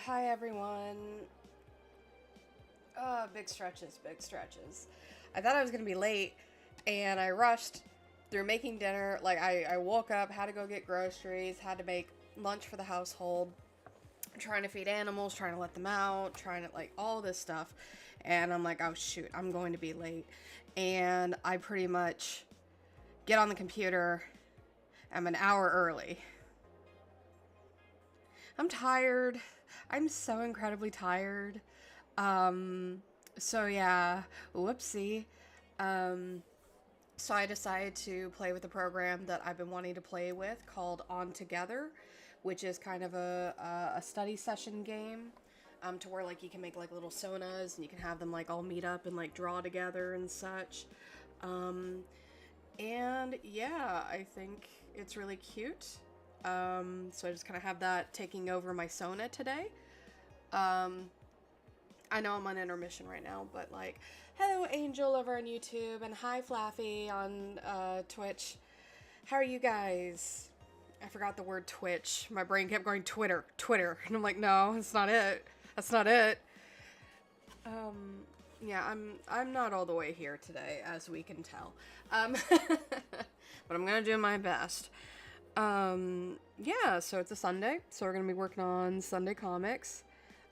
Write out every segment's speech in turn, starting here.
Hi everyone. Big stretches, big stretches. I thought I was gonna be late, and I rushed through making dinner. Like, I woke up, had to go get groceries, had to make lunch for the household, trying to feed animals, trying to let them out, trying to, like, all this stuff. And I'm like, oh shoot, I'm going to be late. And I pretty much get on the computer, I'm an hour early. I'm tired. I'm so incredibly tired. So yeah, whoopsie. Um, so I decided to play with a program that I've been wanting to play with called On Together, which is kind of a study session game. To where, like, you can make, like, little sonas and you can have them, like, all meet up and, like, draw together and such. And yeah, I think it's really cute. So I just kind of have that taking over my Sona today. I know I'm on intermission right now, but, like, hello Angel over on YouTube and hi Flaffy on Twitch. How are you guys? I forgot the word Twitch. My brain kept going Twitter, and I'm like, no, that's not it. That's not it. Yeah, I'm not all the way here today, as we can tell. But I'm gonna do my best. Yeah, so it's a Sunday, so we're gonna be working on Sunday comics.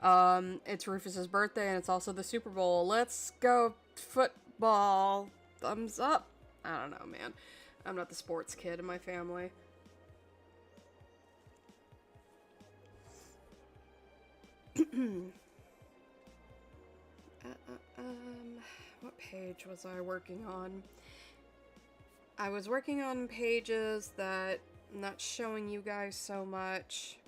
It's Rufus's birthday, and it's also the Super Bowl. Let's go football! Thumbs up! I don't know, man. I'm not the sports kid in my family. What page was I working on? I was working on pages that I'm not showing you guys so much.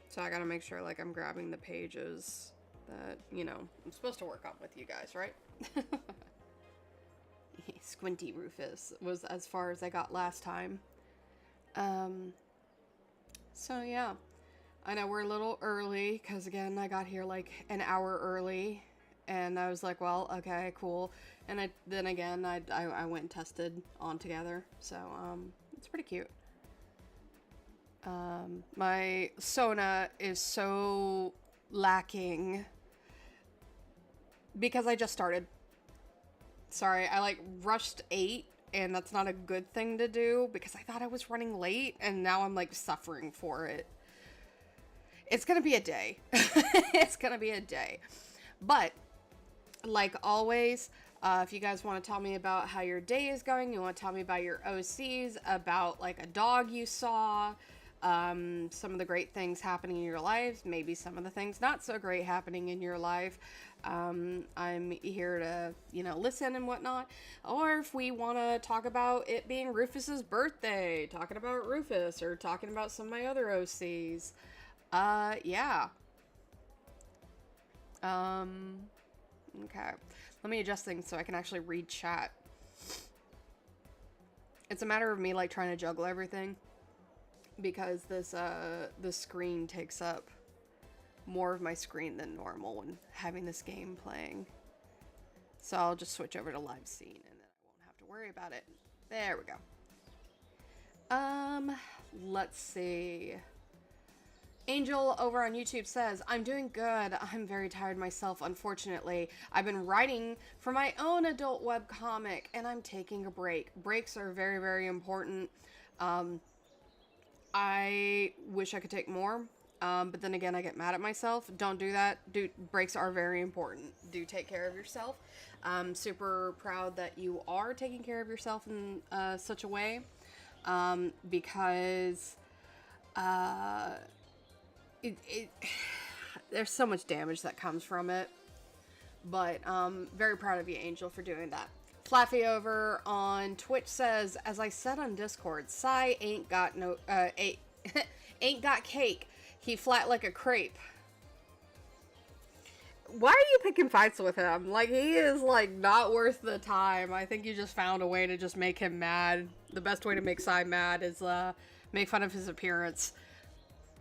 So I gotta make sure, like, I'm grabbing the pages that, you know, I'm supposed to work on with you guys, right? Squinty Rufus was as far as I got last time. So yeah. I know we're a little early, because again, I got here like an hour early, and I was like, well, okay, cool. And then again, I went and tested On Together, so, it's pretty cute. My Sona is so lacking because I just started. Sorry, I, like, rushed 8, and that's not a good thing to do because I thought I was running late, and now I'm, like, suffering for it. It's gonna be a day. It's gonna be a day. But, like always, if you guys want to tell me about how your day is going, you want to tell me about your OCs, about, like, a dog you saw, some of the great things happening in your life, maybe some of the things not so great happening in your life. I'm here to, you know, listen and whatnot. Or if we want to talk about it being Rufus's birthday, talking about Rufus, or talking about some of my other OCs. Yeah. Okay. Let me adjust things so I can actually read chat. It's a matter of me, like, trying to juggle everything, because this screen takes up more of my screen than normal when having this game playing. So I'll just switch over to live scene, and then I won't have to worry about it. There we go. Let's see. Angel over on YouTube says, I'm doing good. I'm very tired myself, unfortunately. I've been writing for my own adult webcomic, and I'm taking a break. Breaks are very, very important. I wish I could take more, but then again, I get mad at myself. Don't do that. Breaks are very important. Do take care of yourself. I'm super proud that you are taking care of yourself in such a way, because there's so much damage that comes from it. But very proud of you, Angel, for doing that. Flaffy over on Twitch says, as I said on Discord, Sai ain't got no ain't got cake. He flat like a crepe. Why are you picking fights with him? Like, he is, like, not worth the time. I think you just found a way to just make him mad. The best way to make Sai mad is make fun of his appearance.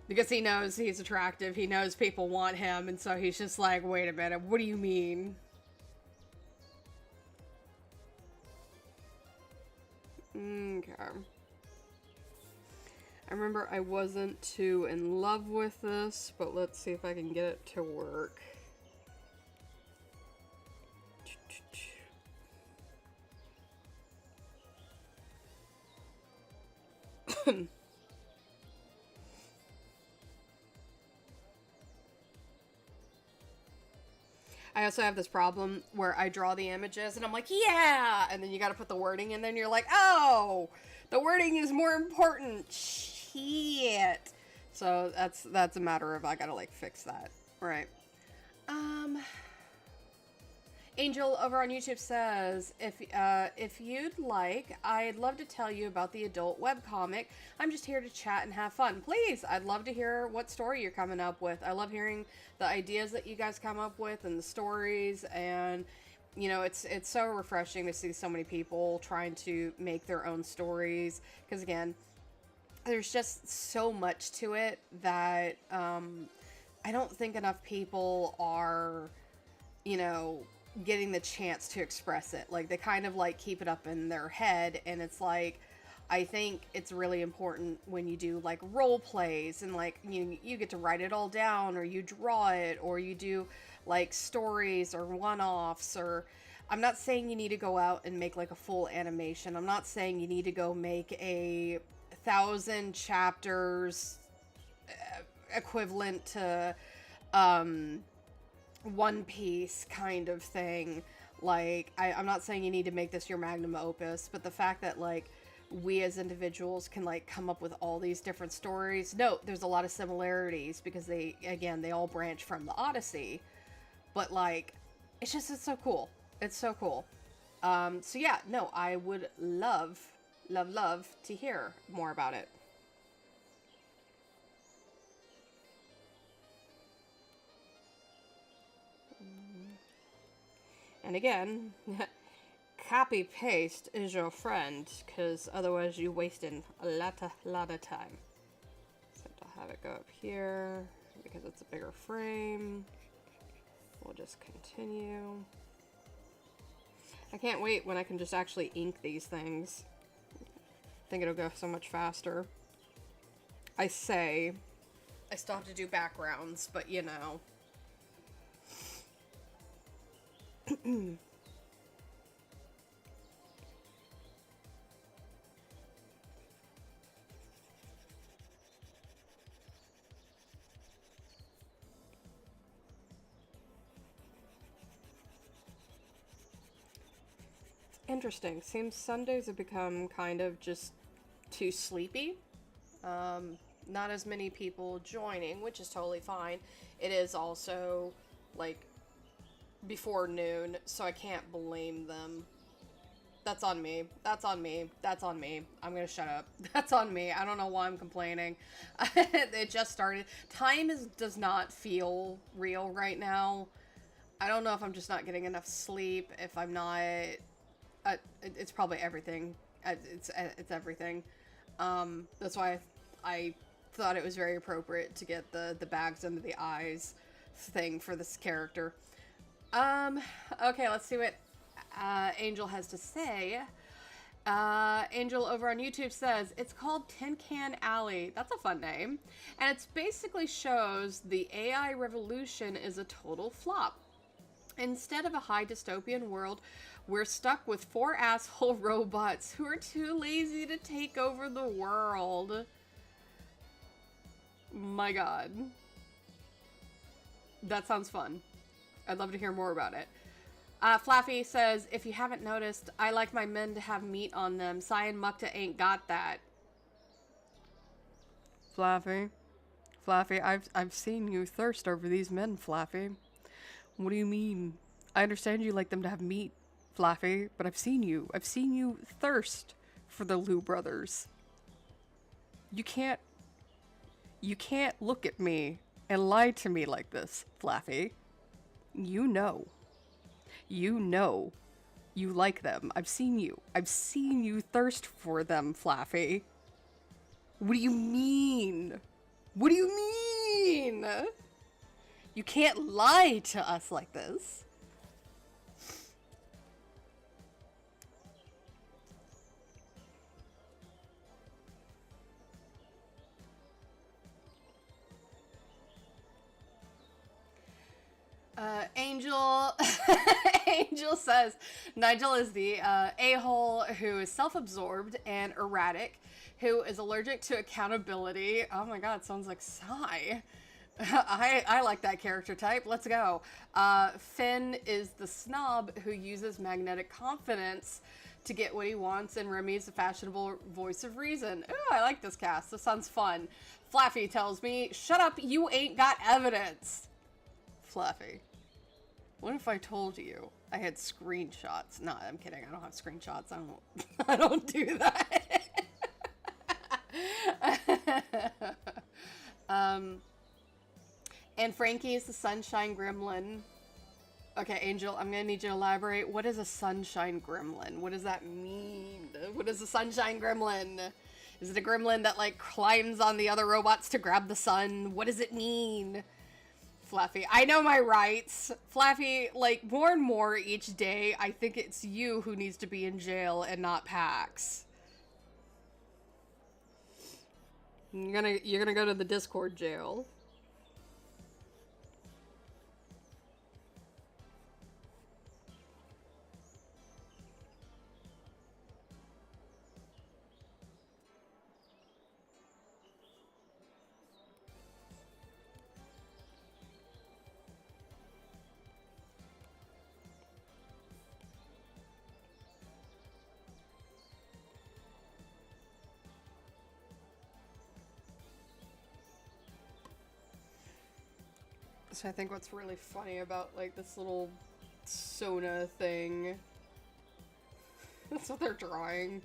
Because he knows he's attractive, he knows people want him, and so he's just like, wait a minute, what do you mean? Okay. I remember I wasn't too in love with this, but let's see if I can get it to work. I also have this problem where I draw the images and I'm like, yeah! And then you gotta put the wording in there and you're like, oh! The wording is more important. Shit. So that's a matter of I gotta like fix that. Right. Angel over on YouTube says, if you'd like, I'd love to tell you about the adult webcomic. I'm just here to chat and have fun. Please, I'd love to hear what story you're coming up with. I love hearing the ideas that you guys come up with and the stories, and you know, it's so refreshing to see so many people trying to make their own stories, because again, there's just so much to it that I don't think enough people are, you know, getting the chance to express it. Like, they kind of like keep it up in their head, and it's like, I think it's really important when you do like role plays and like you get to write it all down, or you draw it, or you do like stories or one-offs. Or I'm not saying you need to go out and make like a full animation. I'm not saying you need to go make a 1,000 chapters equivalent to One Piece kind of thing. Like, I'm not saying you need to make this your magnum opus, but the fact that like we as individuals can like come up with all these different stories. No, there's a lot of similarities because they all branch from the Odyssey, but like it's so cool. It's so cool. So yeah, no, I would love to hear more about it. And again, copy paste is your friend, because otherwise you wasting a lot of time. So to have it go up here because it's a bigger frame. We'll just continue. I can't wait when I can just actually ink these things. I think it'll go so much faster. I say I still have to do backgrounds, but you know. Interesting. Seems Sundays have become kind of just too sleepy. Not as many people joining, which is totally fine. It is also like before noon, so I can't blame them. That's on me. That's on me. That's on me. I'm gonna shut up. That's on me. I don't know why I'm complaining. It just started. Time does not feel real right now. I don't know if I'm just not getting enough sleep. If I'm not, it's probably everything. It's everything. That's why I thought it was very appropriate to get the bags under the eyes thing for this character. Okay, let's see what Angel has to say. Angel over on YouTube says, it's called Tin Can Alley. That's a fun name. And it basically shows the AI revolution is a total flop. Instead of a high dystopian world, we're stuck with 4 asshole robots who are too lazy to take over the world. My god. That sounds fun. I'd love to hear more about it. Flaffy says, if you haven't noticed, I like my men to have meat on them. Cyan Mukta ain't got that. Flaffy, I've seen you thirst over these men, Flaffy. What do you mean? I understand you like them to have meat, Flaffy, but I've seen you thirst for the Lou brothers. You can't look at me and lie to me like this, Flaffy. You know you like them. I've seen you thirst for them, Flaffy. What do you mean? What do you mean? You can't lie to us like this. Angel Angel says Nigel is the a-hole who is self-absorbed and erratic, who is allergic to accountability. Oh my god, sounds like Psy. I like that character type. Let's go. Finn is the snob who uses magnetic confidence to get what he wants, and Remy is the fashionable voice of reason. Ooh, I like this cast. This sounds fun. Flaffy tells me, shut up, you ain't got evidence. Fluffy. What if I told you I had screenshots? No, I'm kidding. I don't have screenshots. I don't do that. And Frankie is the sunshine gremlin. Okay, Angel, I'm gonna need you to elaborate. What is a sunshine gremlin? What does that mean? What is a sunshine gremlin? Is it a gremlin that, like, climbs on the other robots to grab the sun? What does it mean? Fluffy, I know my rights. Fluffy, like, more and more each day, I think it's you who needs to be in jail and not Pax. You're gonna go to the Discord jail. So I think what's really funny about, like, this little Sona thing, that's what they're drawing.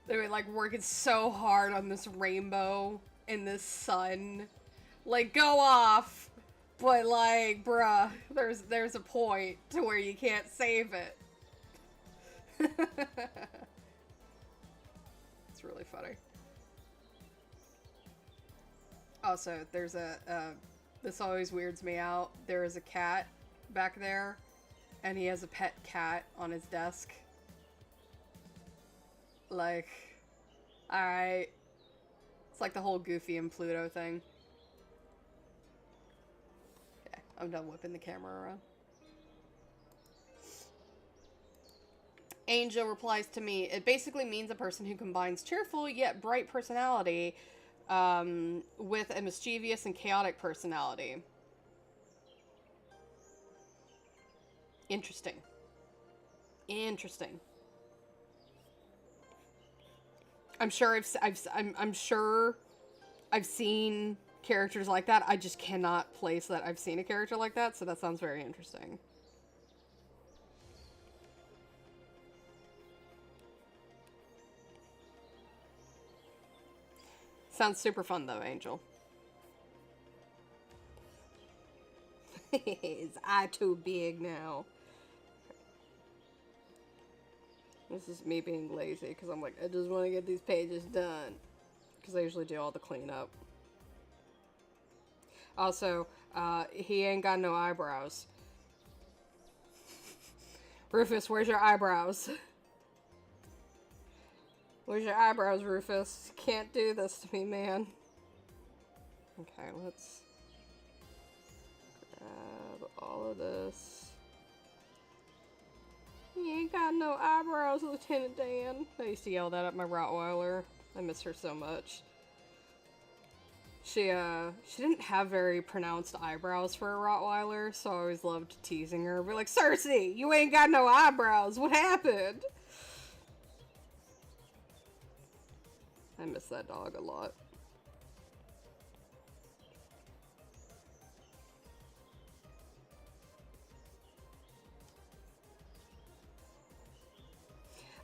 They were, like, working so hard on this rainbow and this sun. Like, go off! But, like, bruh, there's a point to where you can't save it. It's really funny. Also, there's this always weirds me out. There is a cat back there, and he has a pet cat on his desk. Like, alright. It's like the whole Goofy and Pluto thing. Okay, I'm done whipping the camera around. Angel replies to me, it basically means a person who combines cheerful yet bright personality with a mischievous and chaotic personality. Interesting. Interesting. I'm sure I'm sure I've seen characters like that. I just cannot place that I've seen a character like that, so that sounds very interesting. Sounds super fun though, Angel. Is I too big now? This is me being lazy because I'm like, I just want to get these pages done. Because I usually do all the cleanup. Also, he ain't got no eyebrows. Rufus, where's your eyebrows? Where's your eyebrows, Rufus? Can't do this to me, man. Okay, let's grab all of this. You ain't got no eyebrows, Lieutenant Dan. I used to yell that at my Rottweiler. I miss her so much. She didn't have very pronounced eyebrows for a Rottweiler, so I always loved teasing her. Be like, Cersei, you ain't got no eyebrows. What happened? I miss that dog a lot.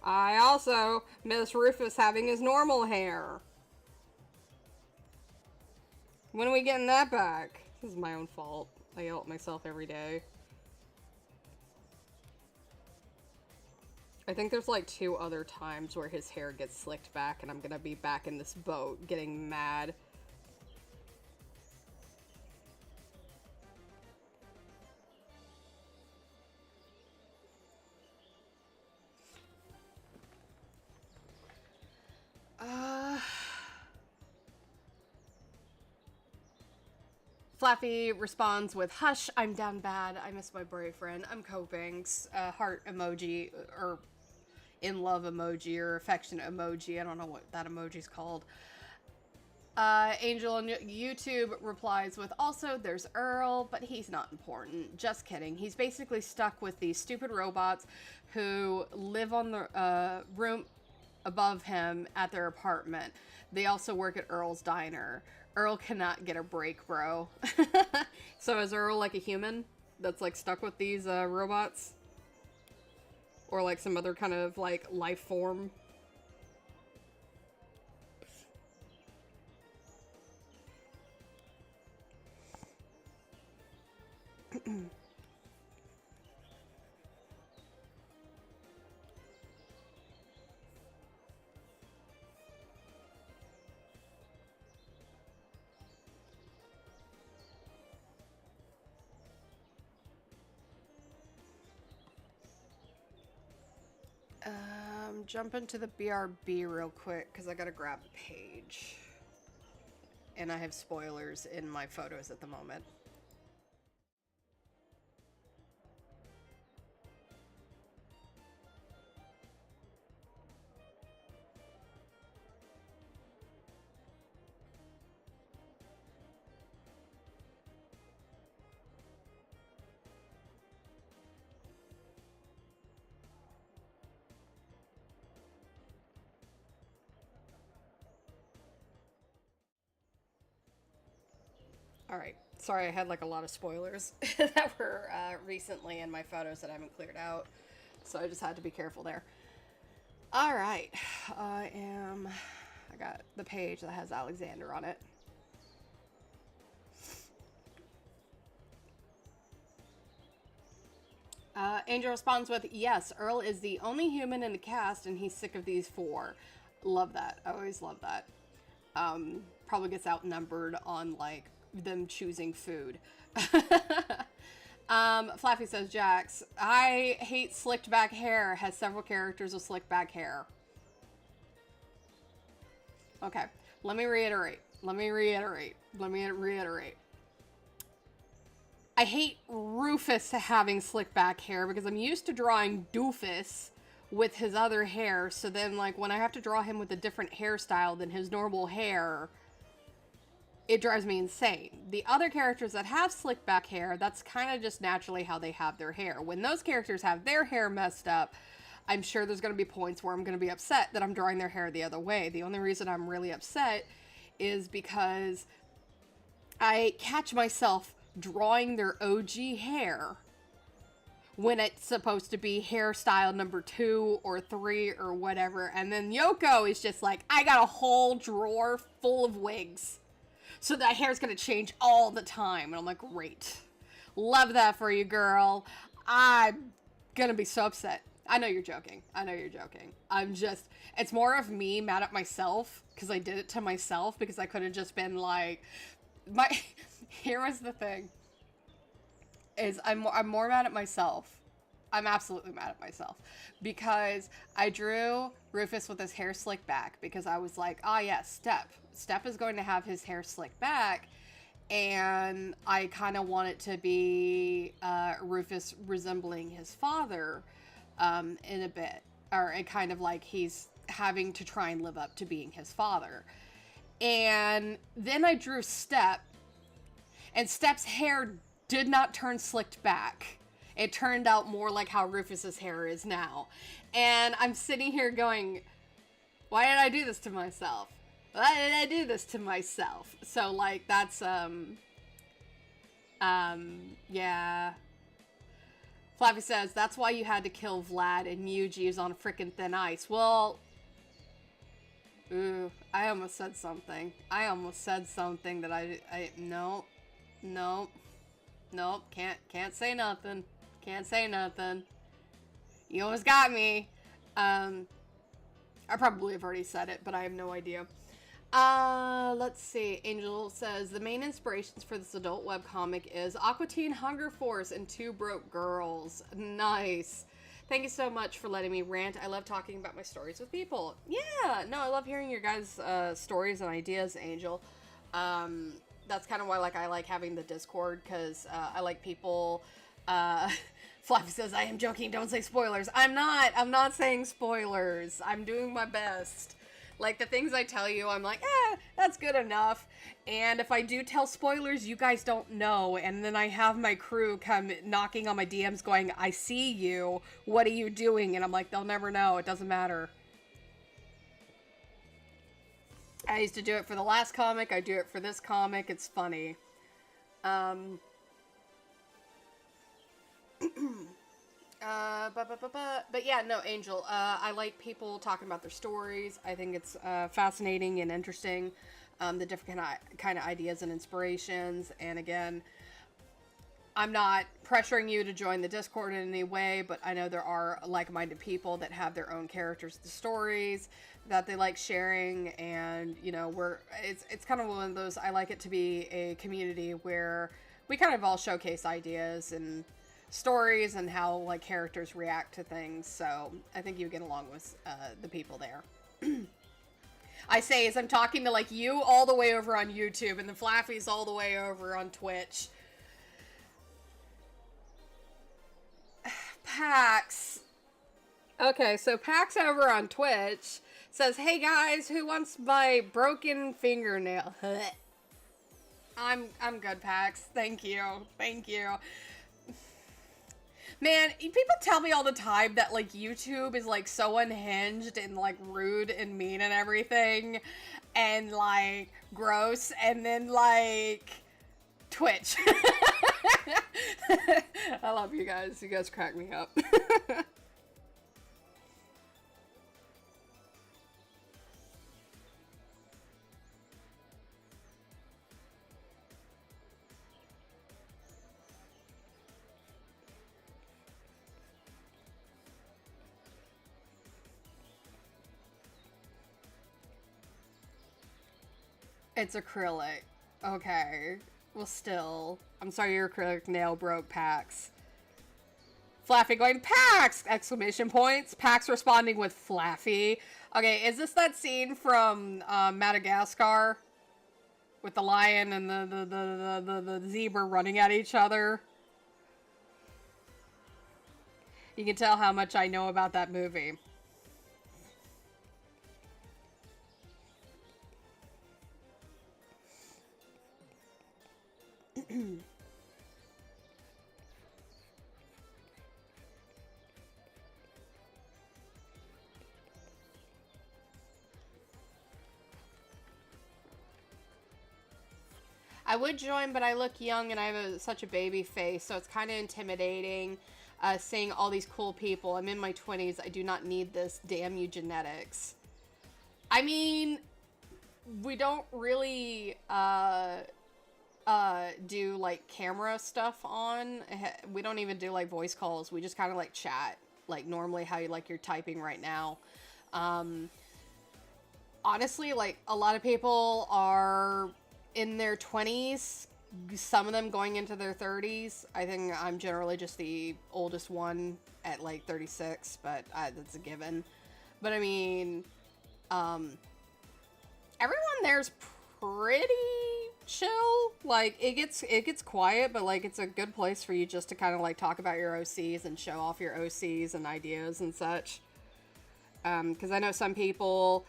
I also miss Rufus having his normal hair. When are we getting that back? This is my own fault. I yell at myself every day. I think there's like 2 other times where his hair gets slicked back and I'm gonna be back in this boat getting mad. Flappy responds with, "Hush, I'm down bad. I miss my boyfriend. I'm coping." Heart emoji, or in love emoji, or affectionate emoji. I don't know what that emoji's called. Angel on YouTube replies with, "Also, there's Earl, but he's not important. Just kidding. He's basically stuck with these stupid robots who live on the room above him at their apartment. They also work at Earl's diner. Earl cannot get a break, bro." So is Earl like a human that's like stuck with these robots? Or like some other kind of like life form? Jump into the BRB real quick because I gotta grab the page. And I have spoilers in my photos at the moment. Alright, sorry I had like a lot of spoilers that were recently in my photos that I haven't cleared out. So I just had to be careful there. Alright, I got the page that has Alexander on it. Angel responds with, "Yes, Earl is the only human in the cast and he's sick of these four." Love that. I always love that. Probably gets outnumbered on like them choosing food. Flaffy says, "Jax, I hate slicked back hair. Has several characters with slicked back hair." Okay, let me reiterate. I hate Rufus having slick back hair because I'm used to drawing Doofus with his other hair. So then, like, when I have to draw him with a different hairstyle than his normal hair, it drives me insane. The other characters that have slick back hair, that's kind of just naturally how they have their hair. When those characters have their hair messed up, I'm sure there's going to be points where I'm going to be upset that I'm drawing their hair the other way. The only reason I'm really upset is because I catch myself drawing their OG hair when it's supposed to be hairstyle number 2 or 3 or whatever. And then Yoko is just like, "I got a whole drawer full of wigs. So that hair's gonna change all the time." And I'm like, "Great. Love that for you, girl. I'm gonna be so upset." I know you're joking. I'm just, it's more of me mad at myself because I did it to myself, because I could have just been like, here was the thing, is I'm more mad at myself. I'm absolutely mad at myself because I drew Rufus with his hair slicked back because I was like, "Ah, yes, Step is going to have his hair slicked back," and I kind of want it to be Rufus resembling his father in a bit, or it kind of like he's having to try and live up to being his father. And then I drew Step, and Step's hair did not turn slicked back. It turned out more like how Rufus's hair is now. And I'm sitting here going, why did I do this to myself? Why did I do this to myself? So, like, that's, yeah. Flappy says, "That's why you had to kill Vlad and Yuji is on frickin' thin ice." Well, ooh, I almost said something. That no, can't say nothing. You almost got me. I probably have already said it, but I have no idea. Let's see. Angel says, "The main inspirations for this adult webcomic is Aqua Teen Hunger Force and Two Broke Girls." Nice. Thank you so much for letting me rant. I love talking about my stories with people. Yeah, no, I love hearing your guys' stories and ideas, Angel. that's kind of why like I like having the Discord, because I like people. Uh, Fluffy says, "I am joking. Don't say spoilers." I'm not. I'm not saying spoilers. I'm doing my best. Like, the things I tell you, I'm like, that's good enough. And if I do tell spoilers, you guys don't know. And then I have my crew come knocking on my DMs going, "I see you. What are you doing?" And I'm like, they'll never know. It doesn't matter. I used to do it for the last comic. I do it for this comic. It's funny. Um... but yeah, no, Angel. I like people talking about their stories. I think it's fascinating and interesting. The different kind of ideas and inspirations. And again, I'm not pressuring you to join the Discord in any way, but I know there are like-minded people that have their own characters, the stories that they like sharing, and you know, it's kind of one of those. I like it to be a community where we kind of all showcase ideas and stories and how like characters react to things. So I think you get along with the people there. I say as I'm talking to like you all the way over on YouTube and the Flaffies all the way over on Twitch. Pax. Okay, so Pax over on Twitch says, "Hey guys, who wants my broken fingernail?" I'm good, Pax. Thank you. Thank you. Man, people tell me all the time that, like, YouTube is, like, so unhinged and, like, rude and mean and everything. And, like, gross. And then, like, Twitch. I love you guys. You guys crack me up. It's acrylic. Okay. Well, still. I'm sorry your acrylic nail broke, Pax. Flaffy going, "Pax!" Exclamation points. Pax responding with Flaffy. Okay, is this that scene from Madagascar? With the lion and the zebra running at each other? You can tell how much I know about that movie. I would join, but I look young and I have such a baby face, so it's kind of intimidating seeing all these cool people. I'm in my 20s. I do not need this. Damn you, genetics. I mean, we don't really do like camera stuff on. We don't even do like voice calls. We just kind of like chat, like normally how you like you're typing right now. Honestly, like a lot of people are in their 20s, some of them going into their 30s. I think I'm generally just the oldest one at like 36, but that's a given. But I mean, everyone there's pretty chill. Like it gets quiet, but like it's a good place for you just to kind of like talk about your OCs and show off your OCs and ideas and such. Because I know some people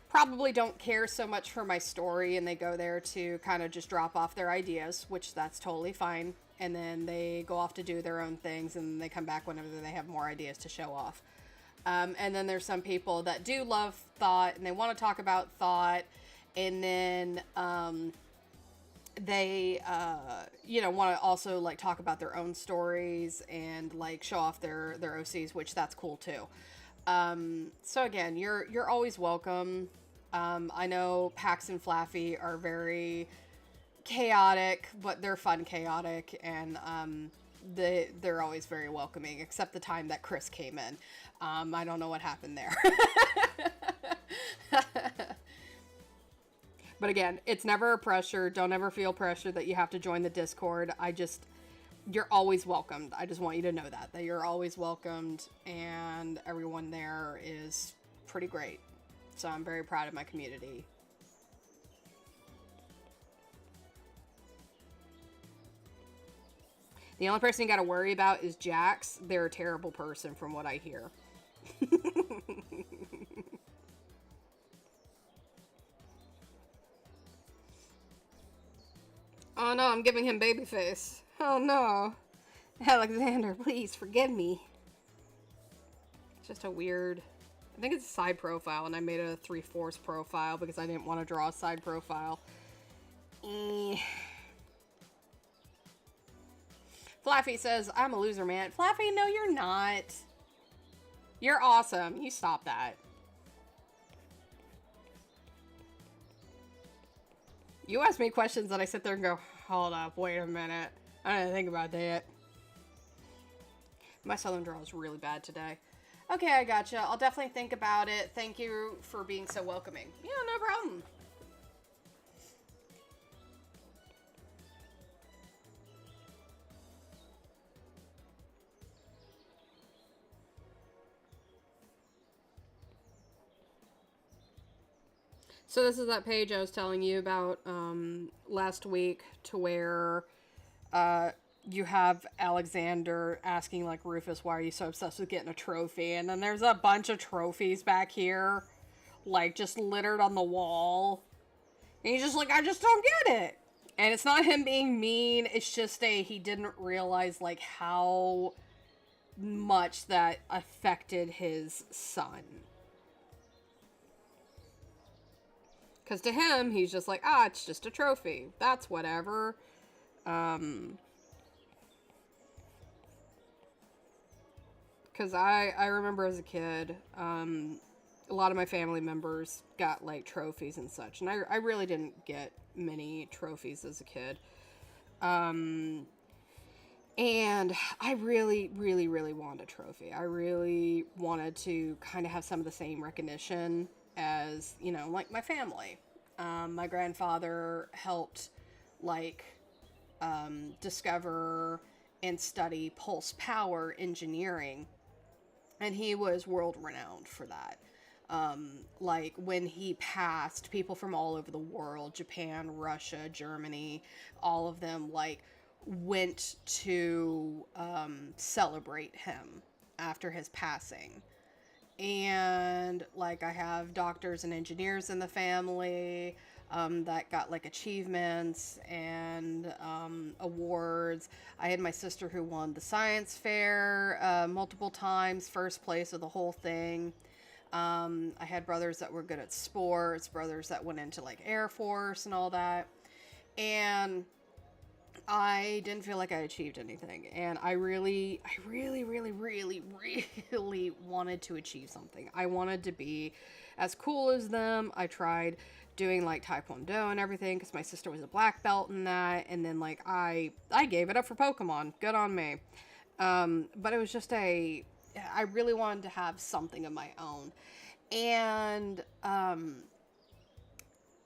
probably don't care so much for my story and they go there to kind of just drop off their ideas, which that's totally fine. And then they go off to do their own things and they come back whenever they have more ideas to show off. And then there's some people that do love thought and they want to talk about thought, and then they want to also like talk about their own stories and like show off their OCs, which that's cool too. So again, you're always welcome. I know Pax and Flaffy are very chaotic, but they're fun chaotic, and they're always very welcoming, except the time that Chris came in. I don't know what happened there. But again, it's never a pressure. Don't ever feel pressure that you have to join the Discord. You're always welcomed. I just want you to know that you're always welcomed, and everyone there is pretty great. So I'm very proud of my community. The only person you gotta worry about is Jax. They're a terrible person from what I hear. Oh no, I'm giving him baby face. Oh no. Alexander, please forgive me. It's just a weird... I think it's a side profile, and I made a 3/4 profile because I didn't want to draw a side profile. Flaffy says, I'm a loser, man. Flaffy, no, you're not. You're awesome. You stop that. You ask me questions that I sit there and go, hold up, wait a minute. I didn't think about that. My southern draw is really bad today. Okay, I gotcha. I'll definitely think about it. Thank you for being so welcoming. Yeah, no problem. So this is that page I was telling you about last week, to where you have Alexander asking, like, Rufus, why are you so obsessed with getting a trophy? And then there's a bunch of trophies back here, like, just littered on the wall. And he's just like, I just don't get it. And it's not him being mean, it's just he didn't realize, like, how much that affected his son. Because to him, he's just like, it's just a trophy. That's whatever. Because I remember as a kid, a lot of my family members got, like, trophies and such. And I really didn't get many trophies as a kid. And I really, really, really wanted a trophy. I really wanted to kind of have some of the same recognition as, you know, like my family. My grandfather helped, like, discover and study pulse power engineering. And he was world renowned for that. Like, when he passed, people from all over the world, Japan, Russia, Germany, all of them, like, went to celebrate him after his passing. And, like, I have doctors and engineers in the family that got, like, achievements and awards. I had my sister who won the science fair multiple times, first place of the whole thing. I had brothers that were good at sports, brothers that went into, like, Air Force and all that. And I didn't feel like I achieved anything. And I really, really, really wanted to achieve something. I wanted to be as cool as them. I tried doing, like, Taekwondo and everything because my sister was a black belt in that. And then, like, I gave it up for Pokemon. Good on me. But it was just I really wanted to have something of my own. And,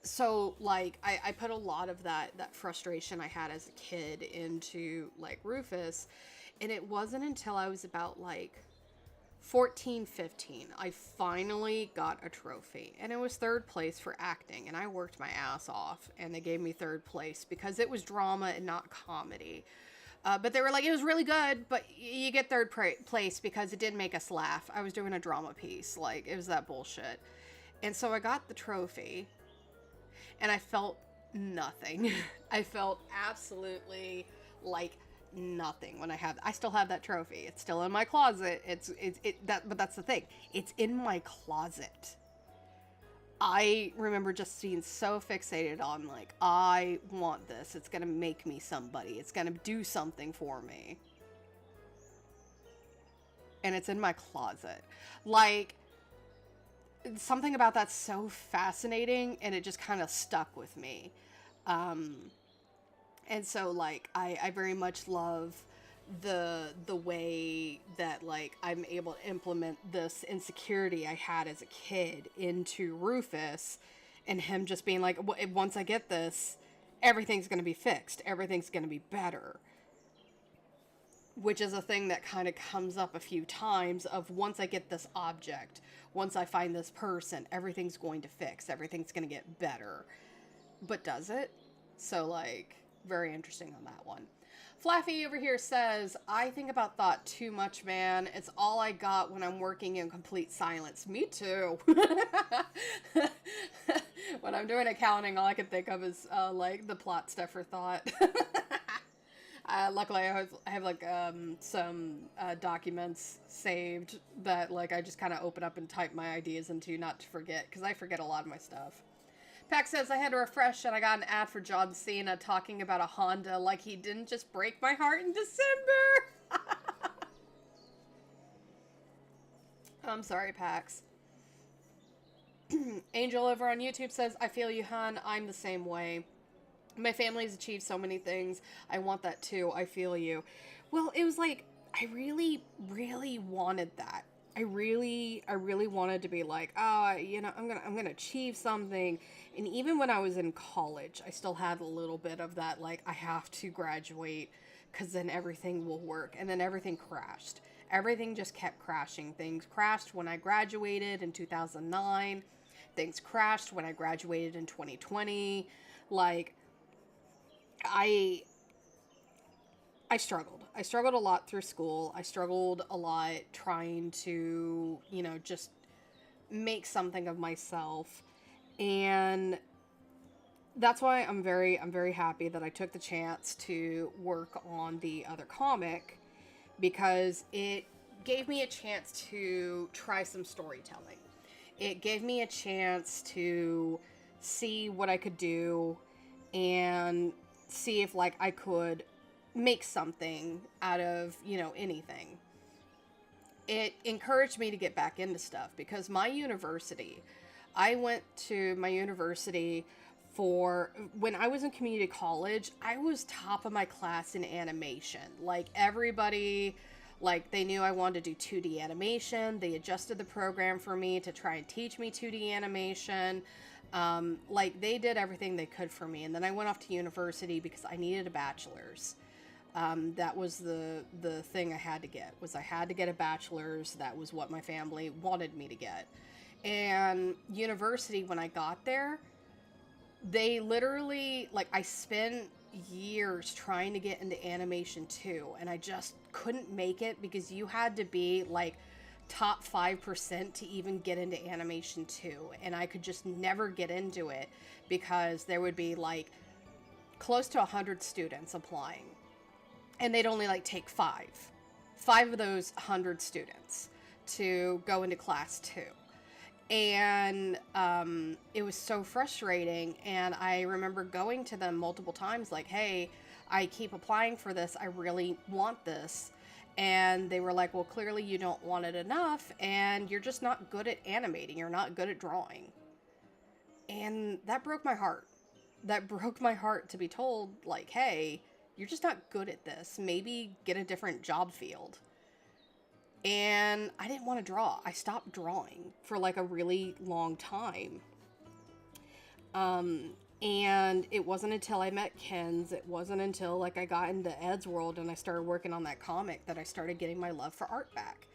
so, like, I put a lot of that frustration I had as a kid into, like, Rufus. And it wasn't until I was about, like, 14, 15, I finally got a trophy. And it was third place for acting. And I worked my ass off. And they gave me third place because it was drama and not comedy. But they were like, it was really good, but you get third place because it didn't make us laugh. I was doing a drama piece. Like, it was that bullshit. And so I got the trophy. And I felt nothing. I felt absolutely, like, nothing when I still have that trophy. It's still in my closet. But that's the thing. It's in my closet. I remember just being so fixated on, like, I want this. It's gonna make me somebody. It's gonna do something for me. And it's in my closet. Like, something about that's so fascinating, and it just kind of stuck with me. And so, like, I very much love the way that, like, I'm able to implement this insecurity I had as a kid into Rufus, and him just being like, once I get this, everything's going to be fixed. Everything's going to be better. Which is a thing that kind of comes up a few times of, once I get this object, once I find this person, everything's going to fix. Everything's going to get better. But does it? So, like, very interesting on that one. Flaffy over here says, I think about thought too much, man. It's all I got when I'm working in complete silence. Me too. When I'm doing accounting, all I can think of is like the plot stuff for thought. Luckily, I have like some documents saved that like I just kind of open up and type my ideas into, not to forget, because I forget a lot of my stuff. Pack says, I had to refresh and I got an ad for John Cena talking about a Honda like he didn't just break my heart in December. I'm sorry, Pax. Angel over on YouTube says, I feel you, hun. I'm the same way. My family's achieved so many things. I want that too. I feel you. Well, it was like, I really, really wanted that. I really wanted to be like, you know, I'm gonna achieve something. And even when I was in college, I still had a little bit of that, like, I have to graduate because then everything will work. And then everything crashed. Everything just kept crashing. Things crashed when I graduated in 2009. Things crashed when I graduated in 2020. Like, I struggled. I struggled a lot through school. I struggled a lot trying to, you know, just make something of myself. And that's why I'm very happy that I took the chance to work on the other comic, because it gave me a chance to try some storytelling. It gave me a chance to see what I could do and see if like I could make something out of, you know, anything. It encouraged me to get back into stuff because I went to my university for, when I was in community college, I was top of my class in animation. Like everybody, like they knew I wanted to do 2D animation. They adjusted the program for me to try and teach me 2D animation. Like they did everything they could for me. And then I went off to university because I needed a bachelor's. That was the thing I had to get, was I had to get a bachelor's. That was what my family wanted me to get. And university, when I got there, they literally, like, I spent years trying to get into animation too, and I just couldn't make it because you had to be like top 5% to even get into animation 2, and I could just never get into it because there would be like close to 100 students applying, and they'd only like take five of those 100 students to go into class 2. And it was so frustrating, and I remember going to them multiple times like, hey, I keep applying for this, I really want this. And they were like, well, clearly you don't want it enough, and you're just not good at animating, you're not good at drawing. And that broke my heart. That broke my heart to be told, like, hey, you're just not good at this, maybe get a different job field. And I didn't want to draw. I stopped drawing for like a really long time. And it wasn't until I met Ken's, it wasn't until like I got into Ed's world and I started working on that comic that I started getting my love for art back.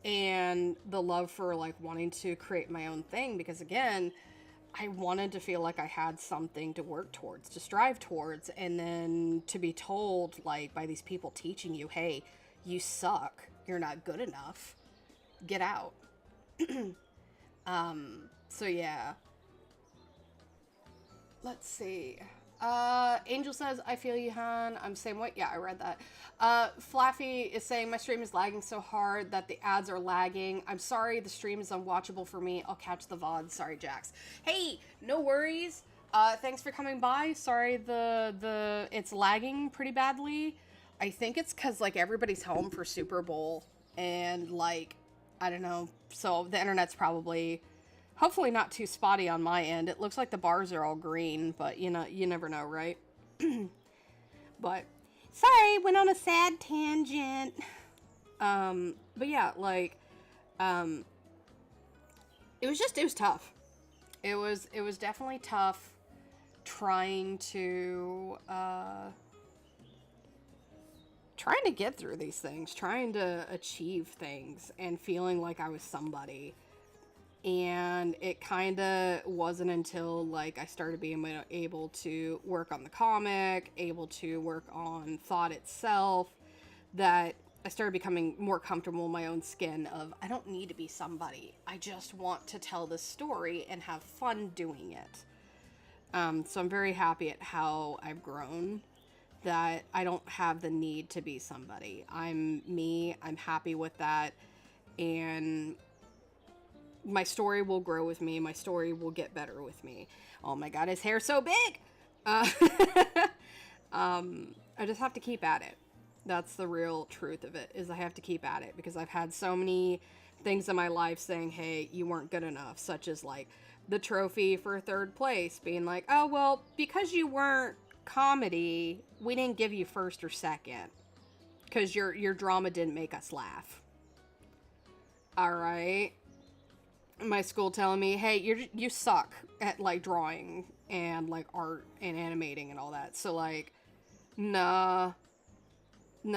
And the love for like wanting to create my own thing, because again, I wanted to feel like I had something to work towards, to strive towards, and then to be told like by these people teaching you, hey, you suck, you're not good enough, get out. So yeah. Let's see. Angel says, I feel you, hon. I'm same way. Yeah, I read that. Flaffy is saying, my stream is lagging so hard that the ads are lagging. I'm sorry, the stream is unwatchable for me. I'll catch the VOD. Sorry, Jax. Hey, no worries. Thanks for coming by. Sorry, it's lagging pretty badly. I think it's because, like, everybody's home for Super Bowl, and, like, I don't know, so the internet's probably, hopefully not too spotty on my end. It looks like the bars are all green, but, you know, you never know, right? But, sorry, went on a sad tangent. But yeah, like, it was tough. It was definitely tough trying to get through these things, trying to achieve things, and feeling like I was somebody. And it kind of wasn't until like I started being able to work on the comic, able to work on thought itself, that I started becoming more comfortable in my own skin of I don't need to be somebody. I just want to tell this story and have fun doing it. So I'm very happy at how I've grown, that I don't have the need to be somebody. I'm me. I'm happy with that. And my story will grow with me. My story will get better with me. Oh my God, his hair's so big. Uh, I just have to keep at it. That's the real truth of it, is I have to keep at it, because I've had so many things in my life saying, hey, you weren't good enough, such as like the trophy for third place being like, oh, well, because you weren't comedy, we didn't give you first or second because your drama didn't make us laugh. All right. My school telling me, hey, you suck at like drawing and like art and animating and all that. So like, nah, we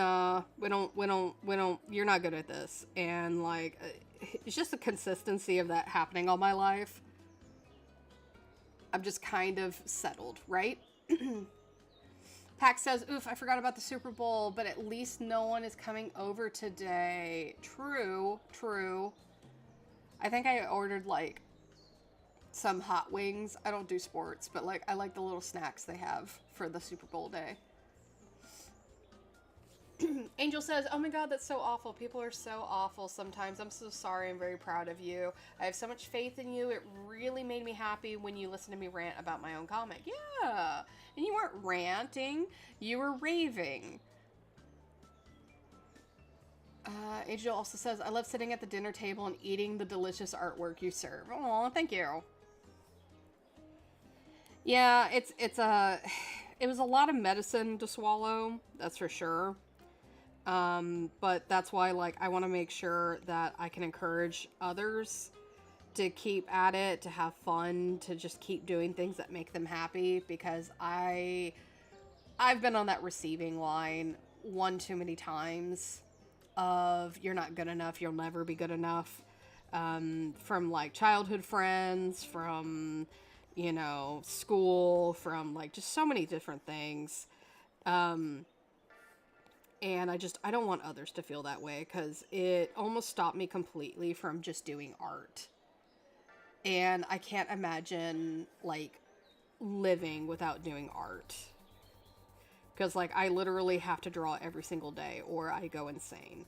don't, you're not good at this. And like, it's just the consistency of that happening all my life. I'm just kind of settled, right? Pax says, oof, I forgot about the Super Bowl, but at least no one is coming over today. True. I think I ordered like some hot wings. I don't do sports, but like I like the little snacks they have for the Super Bowl day. Angel says, oh my God, that's so awful. People are so awful sometimes. I'm so sorry. I'm very proud of you. I have so much faith in you. It really made me happy when you listened to me rant about my own comic. Yeah. And you weren't ranting. You were raving. Angel also says, I love sitting at the dinner table and eating the delicious artwork you serve. Oh, thank you. Yeah, it was a lot of medicine to swallow. That's for sure. But that's why, like, I want to make sure that I can encourage others to keep at it, to have fun, to just keep doing things that make them happy, because I've been on that receiving line one too many times of you're not good enough, you'll never be good enough, from like childhood friends, from, you know, school, from like just so many different things. And I don't want others to feel that way, because it almost stopped me completely from just doing art. And I can't imagine, like, living without doing art. Because, like, I literally have to draw every single day, or I go insane.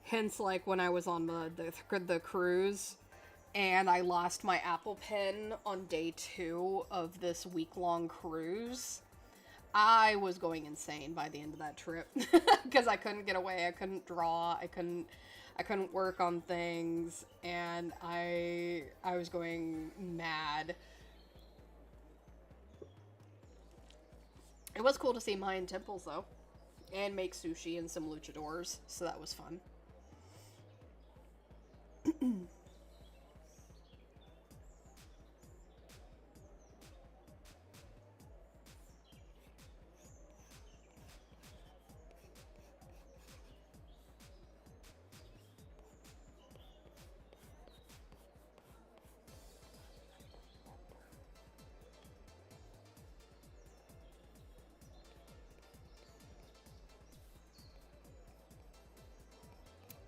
Hence, like, when I was on the cruise, and I lost my Apple Pen on day 2 of this week-long cruise, I was going insane by the end of that trip. Because I couldn't get away, I couldn't draw, I couldn't work on things, and I was going mad. It was cool to see Mayan temples, though, and make sushi and some luchadors, so that was fun.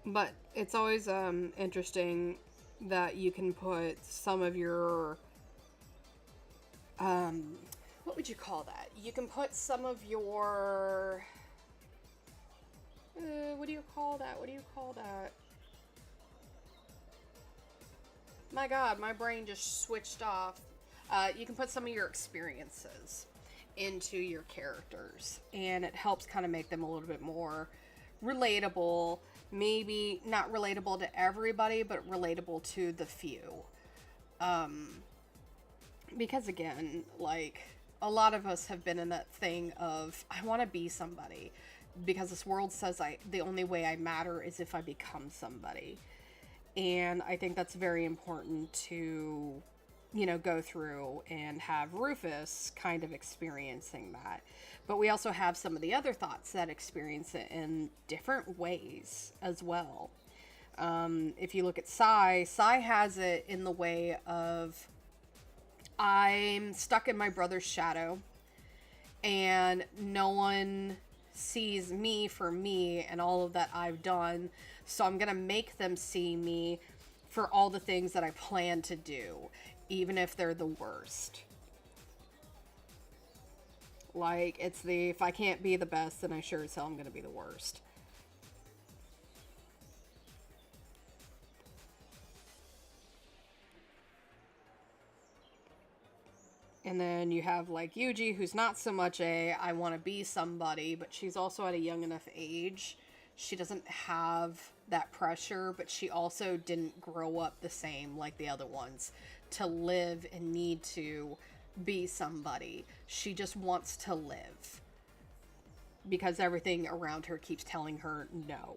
But it's always interesting that you can put some of your what would you call that? You can put some of your what do you call that? What do you call that? My God, my brain just switched off. You can put some of your experiences into your characters, and it helps kind of make them a little bit more relatable. Maybe not relatable to everybody, but relatable to the few. Because again, like, a lot of us have been in that thing of, I want to be somebody, because this world says the only way I matter is if I become somebody. And I think that's very important to, you know, go through and have Rufus kind of experiencing that. But we also have some of the other thoughts that experience it in different ways as well. If you look at Sai has it in the way of I'm stuck in my brother's shadow and no one sees me for me and all of that I've done. So I'm going to make them see me for all the things that I plan to do, even if they're the worst. Like, it's the, if I can't be the best, then I sure as hell I'm going to be the worst. And then you have like Yuji, who's not so much a I want to be somebody, but she's also at a young enough age. She doesn't have that pressure, but she also didn't grow up the same like the other ones to live and need to be somebody. She just wants to live because everything around her keeps telling her no.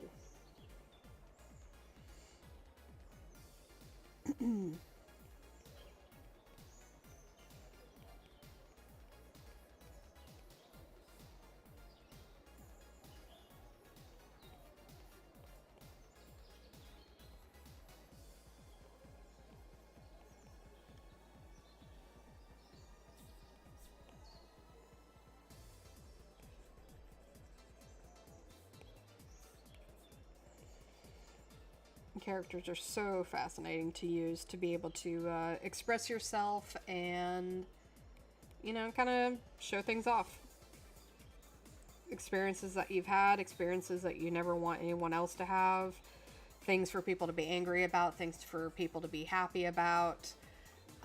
Characters are so fascinating to use to be able to express yourself and, you know, kind of show things off. Experiences that you've had, experiences that you never want anyone else to have, things for people to be angry about, things for people to be happy about.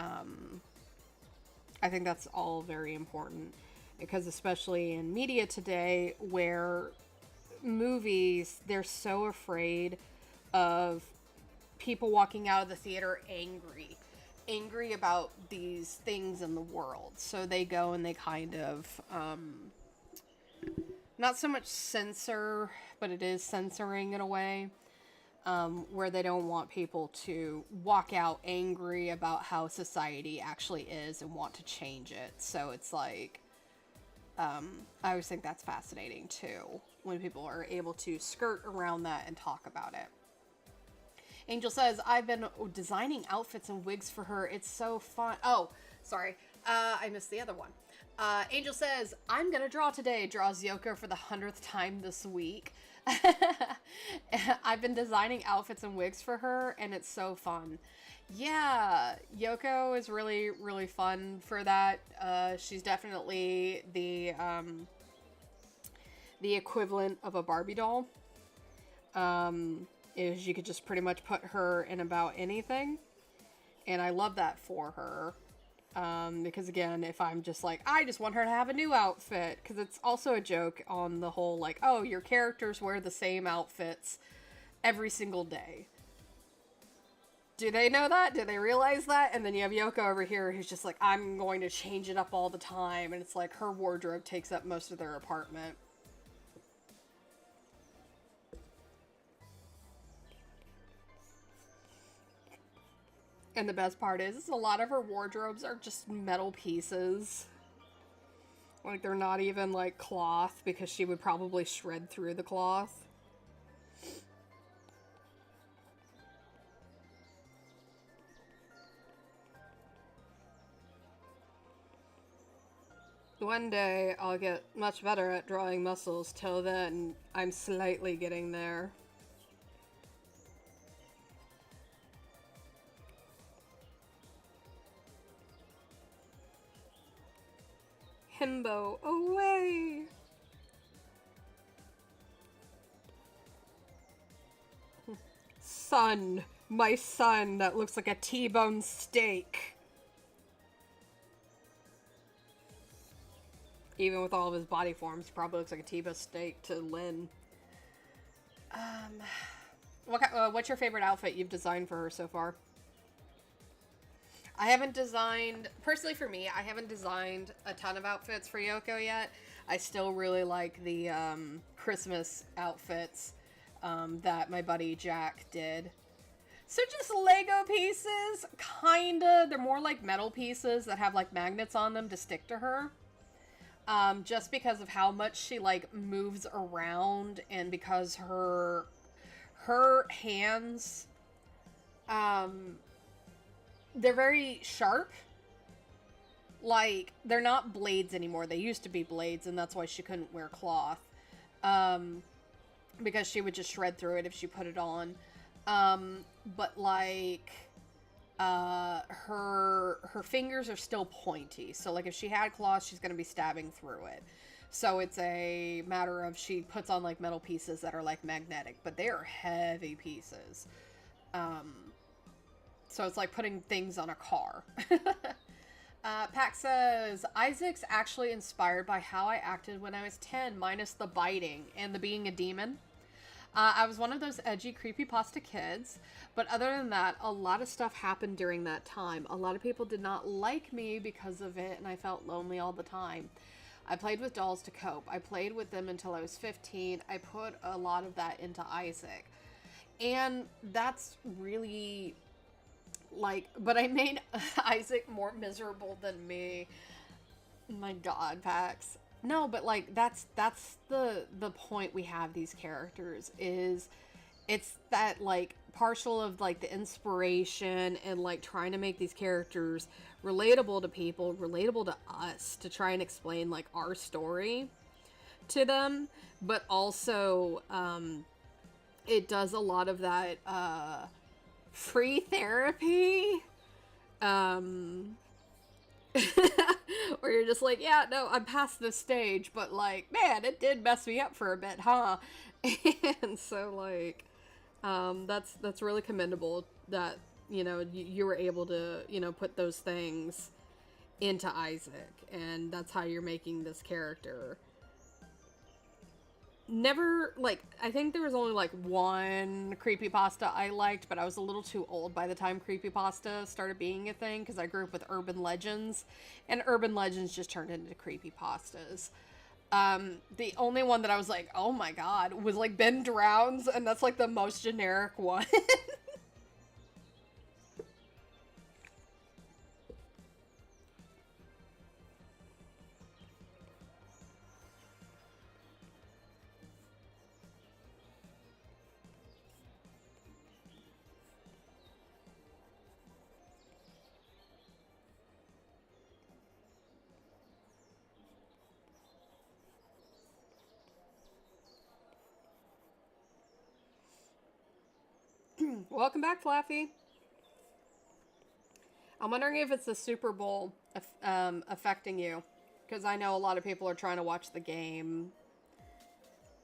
I think that's all very important because, especially in media today, where movies, they're so afraid of people walking out of the theater angry about these things in the world. So they go and they kind of, not so much censor, but it is censoring in a way, where they don't want people to walk out angry about how society actually is and want to change it. So it's like, I always think that's fascinating too, when people are able to skirt around that and talk about it. Angel says, I've been designing outfits and wigs for her. It's so fun. Oh, sorry. I missed the other one. Angel says, I'm going to draw today. Draws Yoko for the 100th time this week. I've been designing outfits and wigs for her, and it's so fun. Yeah, Yoko is really, really fun for that. She's definitely the equivalent of a Barbie doll. Is you could just pretty much put her in about anything. And I love that for her. Because again, if I'm just like, I just want her to have a new outfit. Because it's also a joke on the whole, like, oh, your characters wear the same outfits every single day. Do they know that? Do they realize that? And then you have Yoko over here who's just like, I'm going to change it up all the time. And it's like her wardrobe takes up most of their apartment. And the best part is a lot of her wardrobes are just metal pieces. Like, they're not even, like, cloth, because she would probably shred through the cloth. One day, I'll get much better at drawing muscles. Till then, I'm slightly getting there. Himbo, away! Son, my son that looks like a T-bone steak. Even with all of his body forms, probably looks like a T-bone steak to Lynn. What's your favorite outfit you've designed for her so far? I haven't designed, personally for me, I haven't designed a ton of outfits for Yoko yet. I still really like the Christmas outfits that my buddy Jack did. So just Lego pieces, kinda. They're more like metal pieces that have like magnets on them to stick to her. Just because of how much she like moves around and because her her hands, um, they're very sharp. Like, they're not blades anymore. They used to be blades, and that's why she couldn't wear cloth. Um, because she would just shred through it if she put it on. But like, her fingers are still pointy. So like, if she had claws, she's gonna be stabbing through it. So it's a matter of she puts on like metal pieces that are like magnetic, but they are heavy pieces. Um, so it's like putting things on a car. Pack says, Isaac's actually inspired by how I acted when I was 10, minus the biting and the being a demon. I was one of those edgy, creepypasta kids, but other than that, a lot of stuff happened during that time. A lot of people did not like me because of it, and I felt lonely all the time. I played with dolls to cope. I played with them until I was 15. I put a lot of that into Isaac. And that's really, like, but I made Isaac more miserable than me. My God, Pax. No, but like that's the point we have these characters is it's that like partial of like the inspiration and like trying to make these characters relatable to people, relatable to us to try and explain like our story to them, but also it does a lot of that free therapy um where you're just like, yeah, no, I'm past this stage, but like, man, it did mess me up for a bit, huh? And so like, that's really commendable that, you know, you were able to, you know, put those things into Isaac, and that's how you're making this character. Never, like, I think there was only like one creepypasta I liked, but I was a little too old by the time creepypasta started being a thing because I grew up with urban legends, and urban legends just turned into creepypastas. The only one that I was like, oh my god, was like Ben Drowns, and that's like the most generic one. Welcome back, Flaffy. I'm wondering if it's the Super Bowl affecting you, because I know a lot of people are trying to watch the game.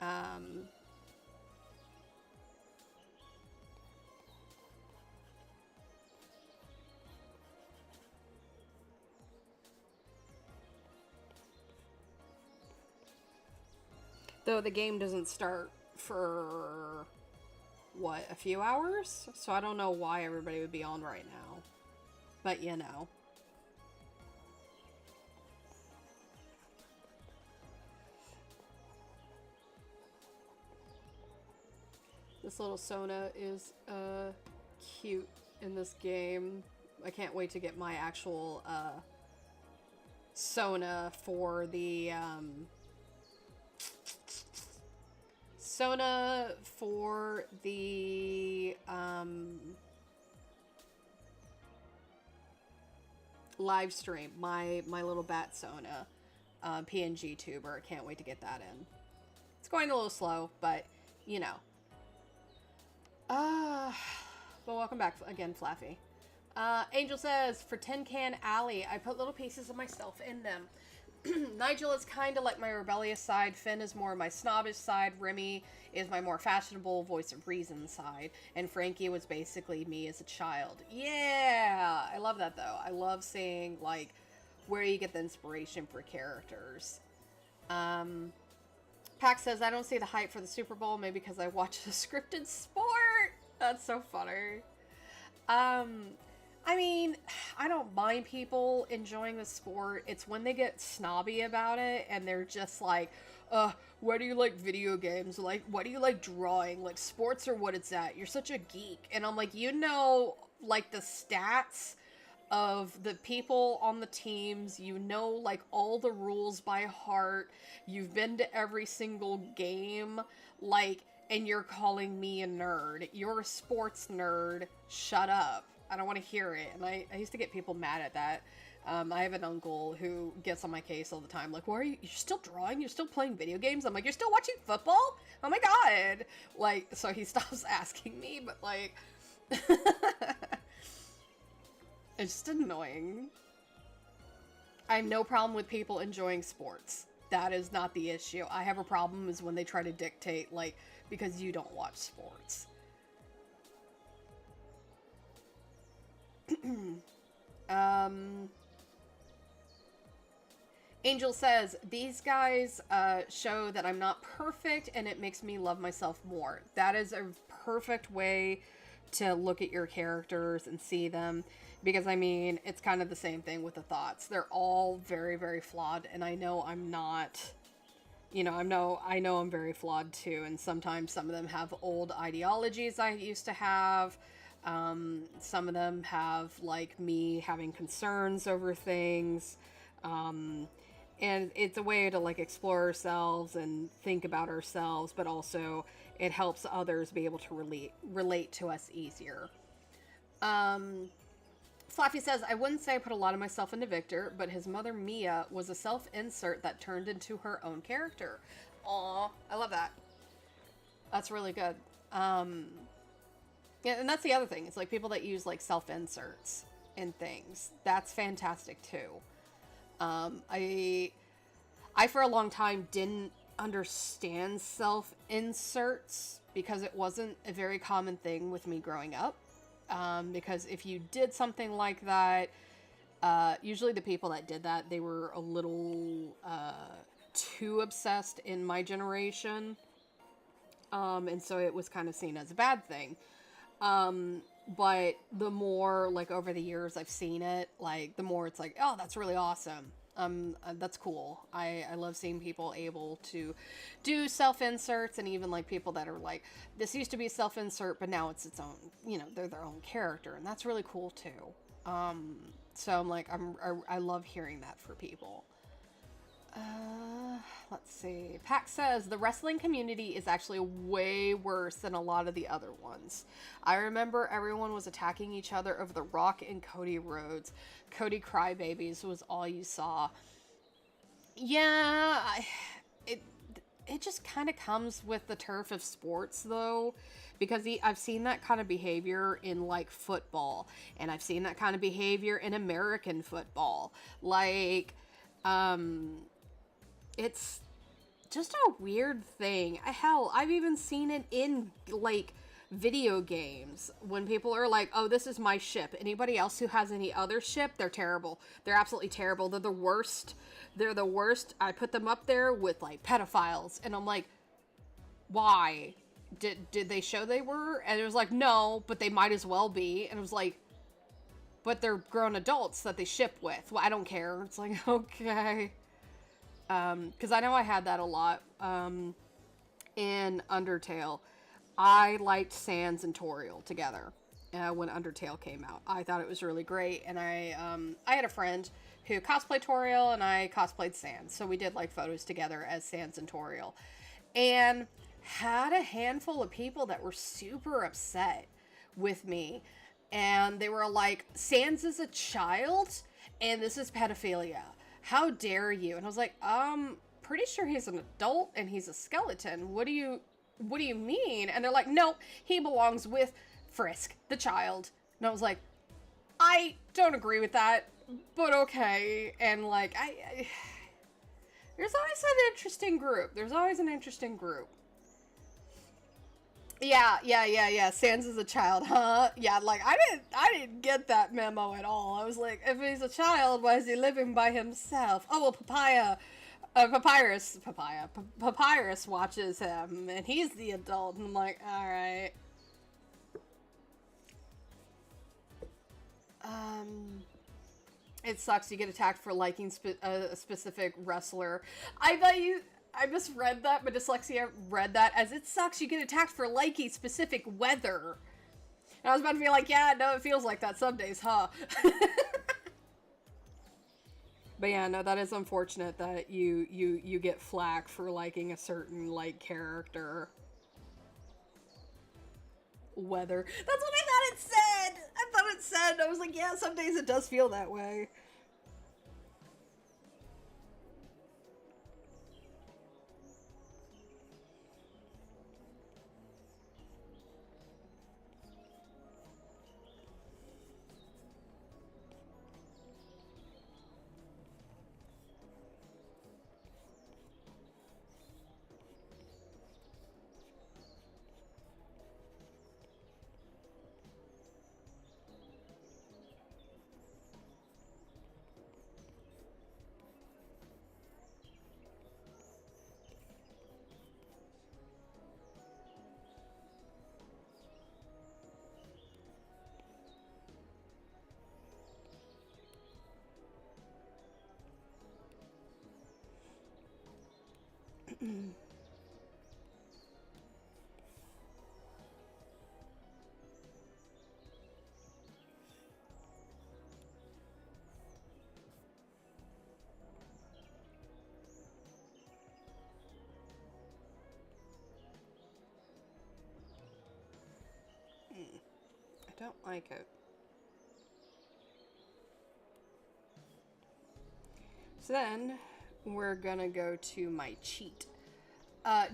Um, though the game doesn't start for what, a few hours? So I don't know why everybody would be on right now. But you know. This little Sona is cute in this game. I can't wait to get my actual Sona for the Sona for the live stream. My little bat Sona PNG tuber. I can't wait to get that in. It's going a little slow, but you know. Uh, but welcome back again, Flaffy. Angel says, for Tin Can Alley, I put little pieces of myself in them. Nigel is kind of like my rebellious side. Finn is more my snobbish side. Remy is my more fashionable voice of reason side. And Frankie was basically me as a child. Yeah! I love that, though. I love seeing, like, where you get the inspiration for characters. Pac says, I don't see the hype for the Super Bowl, maybe because I watch a scripted sport. That's so funny. I mean, I don't mind people enjoying the sport. It's when they get snobby about it and they're just like, why do you like video games? Like, why do you like drawing? Like, sports are what it's at. You're such a geek. And I'm like, you know, like the stats of the people on the teams, you know, like all the rules by heart. You've been to every single game. Like, and you're calling me a nerd. You're a sports nerd. Shut up. I don't want to hear it. And I used to get people mad at that. I have an uncle who gets on my case all the time. Like, why are you're still drawing? You're still playing video games? I'm like, you're still watching football? Oh my God. Like, so he stops asking me, but like, it's just annoying. I have no problem with people enjoying sports. That is not the issue. I have a problem is when they try to dictate, like, because you don't watch sports. Angel says, these guys show that I'm not perfect and it makes me love myself more. That is a perfect way to look at your characters and see them. Because, I mean, it's kind of the same thing with the thoughts. They're all very, very flawed. And I know I'm not, you know, I know I'm very flawed too. And sometimes some of them have old ideologies I used to have. Some of them have, like, me having concerns over things. And it's a way to, like, explore ourselves and think about ourselves. But also, it helps others be able to relate to us easier. Flaffy says, I wouldn't say I put a lot of myself into Victor, but his mother, Mia, was a self-insert that turned into her own character. Aw, I love that. That's really good. Yeah, and that's the other thing. It's like people that use like self-inserts in things. That's fantastic too. I for a long time didn't understand self-inserts because it wasn't a very common thing with me growing up. Because if you did something like that, usually the people that did that, they were a little too obsessed in my generation. And so it was kind of seen as a bad thing. But the more, like, over the years I've seen it, like, the more it's like, oh, that's really awesome. That's cool. I love seeing people able to do self-inserts, and even like people that are like, this used to be self-insert, but now it's its own, you know, they're their own character, and that's really cool too. So I'm like, I love hearing that for people. Let's see. Pac says, the wrestling community is actually way worse than a lot of the other ones. I remember everyone was attacking each other over The Rock and Cody Rhodes. Cody Crybabies was all you saw. Yeah, it just kind of comes with the turf of sports, though, because I've seen that kind of behavior in, like, football, and I've seen that kind of behavior in American football. Like, it's just a weird thing. Hell, I've even seen it in, like, video games when people are like, oh, this is my ship. Anybody else who has any other ship, they're terrible. They're absolutely terrible. They're the worst. They're the worst. I put them up there with, like, pedophiles. And I'm like, why? Did they show they were? And it was like, no, but they might as well be. And it was like, but they're grown adults that they ship with. Well, I don't care. It's like, okay. Because I know I had that a lot in Undertale. I liked Sans and Toriel together when Undertale came out. I thought it was really great, and I had a friend who cosplayed Toriel, and I cosplayed Sans, so we did like photos together as Sans and Toriel, and had a handful of people that were super upset with me, and they were like, Sans is a child, and this is pedophilia. How dare you? And I was like, pretty sure he's an adult and he's a skeleton. What do you mean? And they're like, nope, he belongs with Frisk, the child. And I was like, I don't agree with that, but okay. And like, there's always an interesting group. There's always an interesting group. Yeah. Sans is a child, huh? Yeah, like, I didn't get that memo at all. I was like, if he's a child, why is he living by himself? Oh, well, Papyrus watches him, and he's the adult, and I'm like, alright. It sucks you get attacked for liking a specific wrestler. I misread that, but Dyslexia read that as, it sucks you get attacked for liking specific weather. And I was about to be like, yeah, no, it feels like that some days, huh? But yeah, no, that is unfortunate that you get flack for liking a certain, like, character. weather. That's what I thought it said. I was like, yeah, some days it does feel that way. I don't like it. So then we're gonna go to my cheat.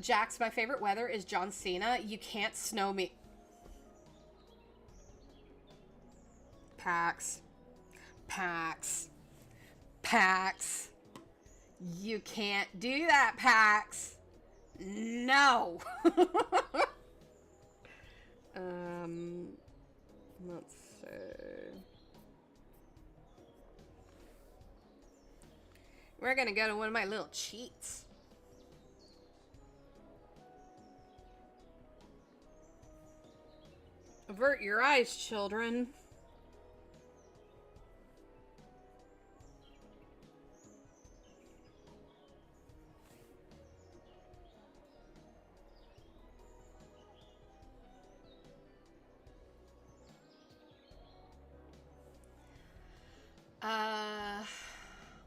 Jax, my favorite weather is John Cena. You can't snow me. Pax. Pax. Pax. You can't do that, Pax. No. Let's see. We're gonna go to one of my little cheats. Avert your eyes, children.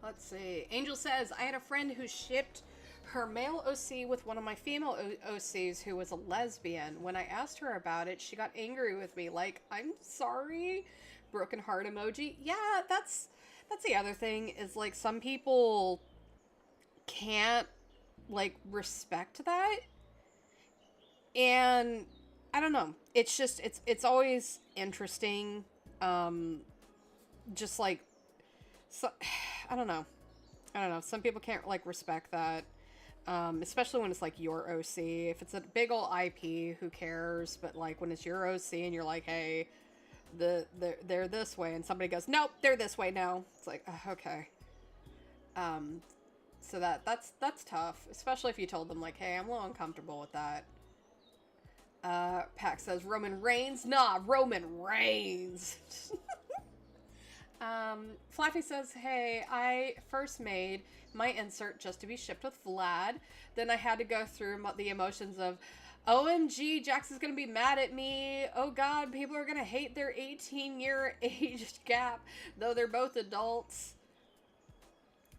Let's see. Angel says, I had a friend who shipped her male OC with one of my female OCs who was a lesbian. When I asked her about it, she got angry with me. Like, I'm sorry. Broken heart emoji. Yeah, that's the other thing is like some people can't like respect that. And I don't know. It's just it's always interesting. Just like so I don't know. I don't know. Some people can't like respect that. Especially when it's like your OC. If it's a big old IP, who cares? But like when it's your OC and you're like, hey, they're this way, and somebody goes, nope, they're this way now. It's like, okay. So that's tough, especially if you told them like, hey, I'm a little uncomfortable with that. Pack says Roman Reigns. Nah, Roman Reigns. Flaffy says, hey, I first made my insert just to be shipped with Vlad. Then I had to go through the emotions of, OMG, Jax is going to be mad at me. Oh God, people are going to hate their 18-year age gap, though they're both adults.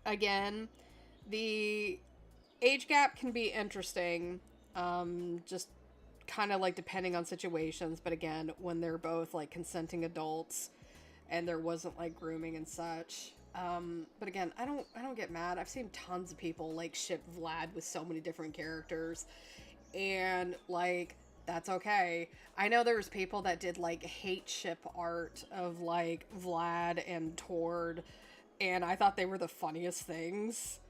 Again, the age gap can be interesting, just kind of like depending on situations. But again, when they're both like consenting adults, and there wasn't like grooming and such. But again, I don't get mad. I've seen tons of people like ship Vlad with so many different characters, and like that's okay. I know there's people that did like hate ship art of like Vlad and Tord, and I thought they were the funniest things.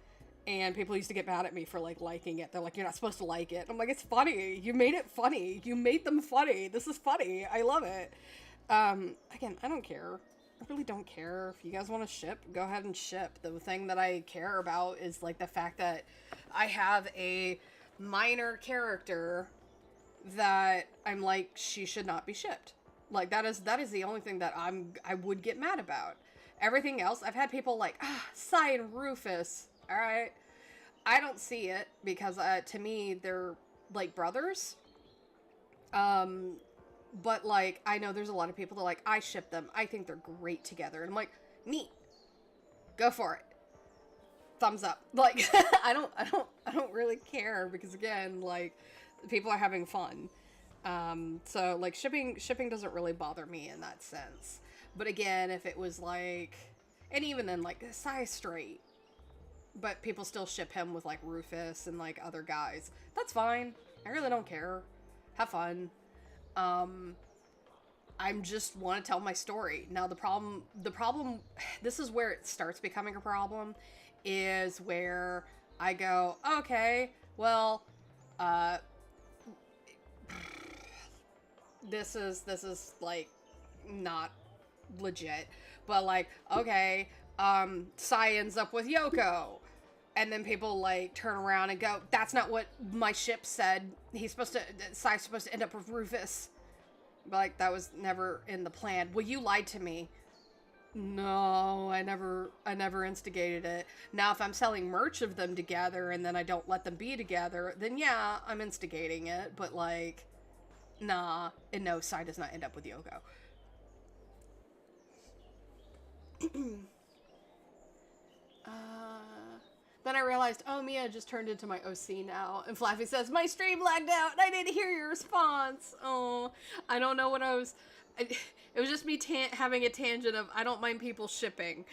And people used to get mad at me for like liking it. They're like, you're not supposed to like it. I'm like, it's funny. You made it funny. You made them funny. This is funny. I love it. Again, I don't care. I really don't care. If you guys want to ship, go ahead and ship. The thing that I care about is like the fact that I have a minor character that I'm like, she should not be shipped. Like that is the only thing that I would get mad about. Everything else, I've had people like, Sai and Rufus. All right, I don't see it because to me they're like brothers. But like I know there's a lot of people that like I ship them. I think they're great together, and I'm like, neat, go for it. Thumbs up. Like I don't really care because again, like people are having fun. So like shipping doesn't really bother me in that sense. But again, if it was like, and even then like size straight, but people still ship him with like Rufus and like other guys, that's fine. I really don't care. Have fun. I'm just want to tell my story. Now the problem, this is where it starts becoming a problem, is where I go, okay, well, uh, this is like not legit, but like, okay, Sai ends up with Yoko. And then people like turn around and go, that's not what my ship said. Sai's supposed to end up with Rufus. But like, that was never in the plan. Well, you lied to me. No, I never instigated it. Now, if I'm selling merch of them together and then I don't let them be together, then yeah, I'm instigating it. But like, nah, and no, Sai does not end up with Yoko. Then I realized, oh, Mia just turned into my OC now. And Flaffy says, my stream lagged out and I didn't hear your response. Oh, I don't know what I was... It was just me having a tangent of, I don't mind people shipping.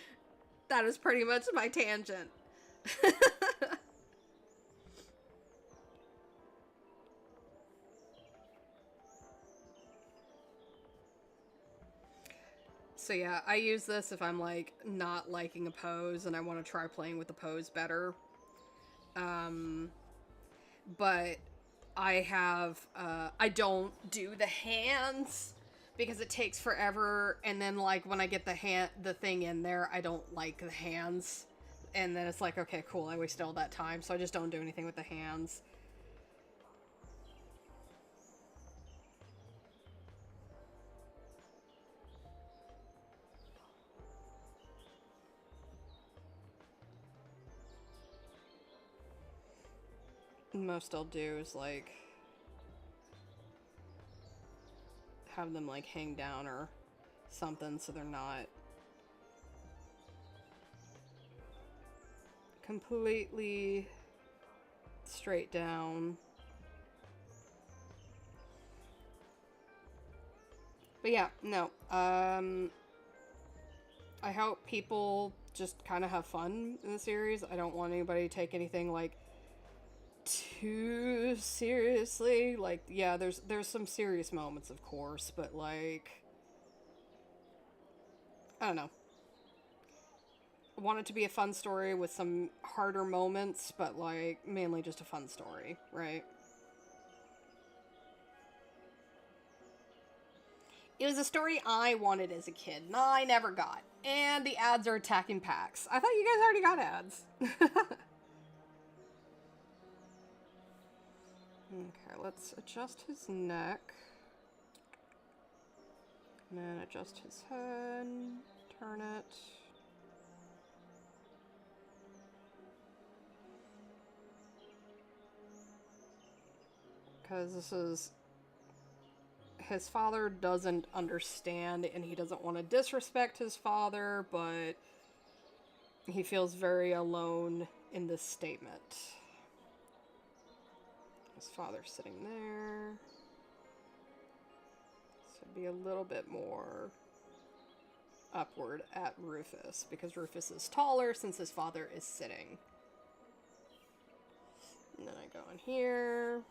That is pretty much my tangent. So yeah, I use this if I'm like not liking a pose and I want to try playing with the pose better. But I don't do the hands because it takes forever, and then like when I get the thing in there, I don't like the hands. And then it's like, okay, cool, I wasted all that time, so I just don't do anything with the hands. Most I'll do is like have them like hang down or something so they're not completely straight down. But yeah, no. I hope people just kind of have fun in the series. I don't want anybody to take anything like too seriously. Like, yeah, there's some serious moments, of course, but like, I don't know. I want it to be a fun story with some harder moments, but like mainly just a fun story, right? It was a story I wanted as a kid, and I never got. And the ads are attacking packs. I thought you guys already got ads. Okay, let's adjust his neck. And then adjust his head. Turn it. Because this is... His father doesn't understand, and he doesn't want to disrespect his father, but he feels very alone in this statement. His father's sitting there. So be a little bit more upward at Rufus, because Rufus is taller since his father is sitting. And then I go in here.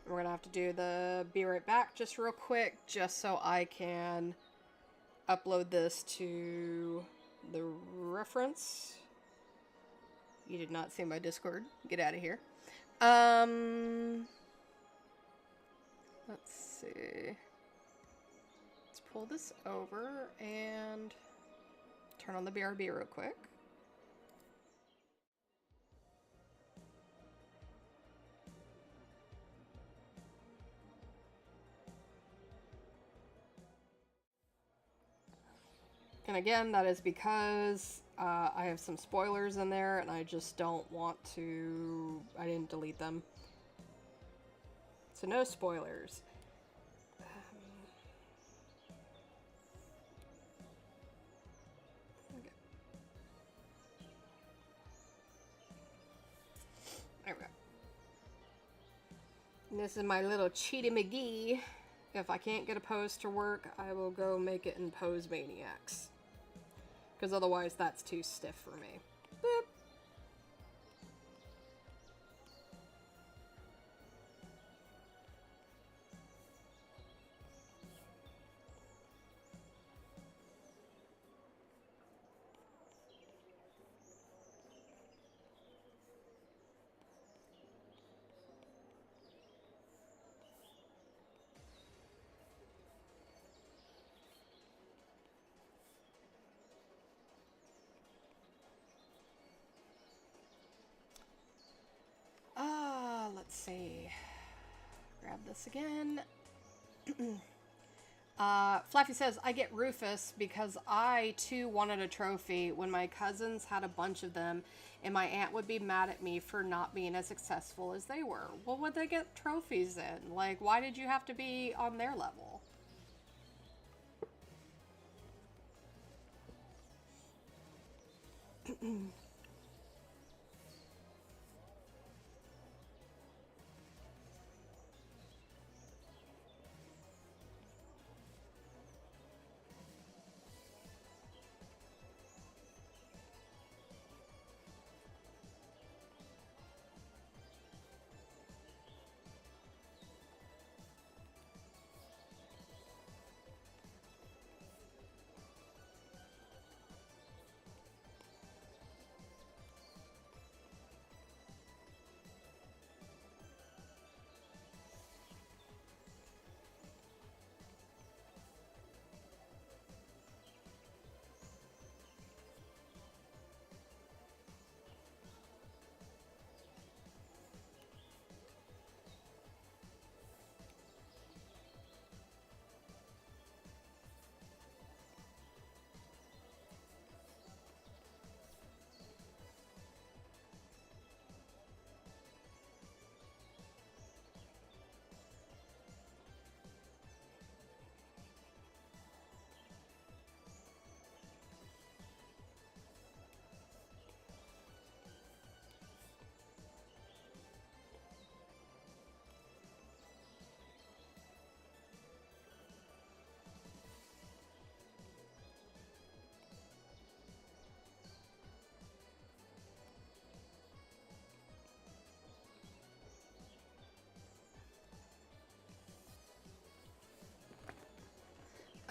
We're going to have to do the be right back just real quick, just so I can upload this to the reference. You did not see my Discord. Get out of here. Let's see. Let's pull this over and turn on the BRB real quick. And again, that is because I have some spoilers in there and I just don't want to... I didn't delete them. So no spoilers. Okay. There we go. And This is my little Cheetah McGee. If I can't get a pose to work, I will go make it in Pose Maniacs. Because otherwise that's too stiff for me. Boop. Let's see. Grab this again. Fluffy says, I get Rufus because I too wanted a trophy when my cousins had a bunch of them, and my aunt would be mad at me for not being as successful as they were. Well, would they get trophies in? Like, why did you have to be on their level?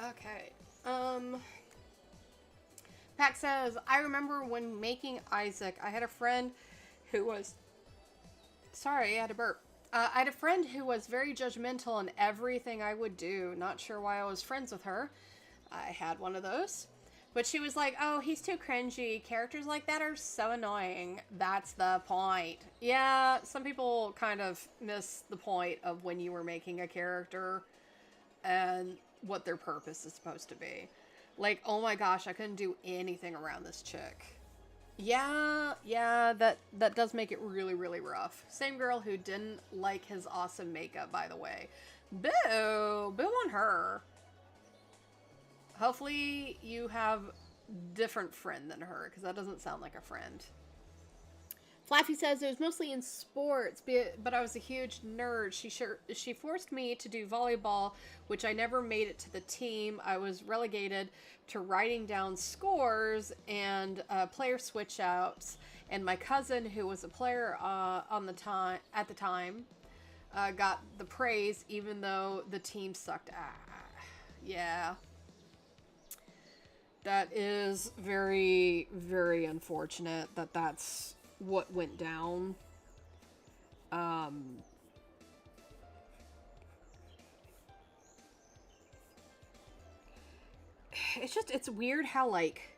Okay. Pack says, I remember when making Isaac, I had a friend who was... Sorry, I had a burp. I had a friend who was very judgmental in everything I would do. Not sure why I was friends with her. I had one of those. But she was like, oh, he's too cringy. Characters like that are so annoying. That's the point. Yeah, some people kind of miss the point of when you were making a character and what their purpose is supposed to be. Like, oh my gosh, I couldn't do anything around this chick. Yeah, that does make it really, really rough. Same girl who didn't like his awesome makeup, by the way. Boo! Boo on her. Hopefully you have different friend than her, because that doesn't sound like a friend. Flaffy says it was mostly in sports, but I was a huge nerd. She forced me to do volleyball, which I never made it to the team. I was relegated to writing down scores and player switch outs. And my cousin, who was a player at the time, got the praise, even though the team sucked. Yeah. That is very, very unfortunate that that's what went down. It's weird how, like,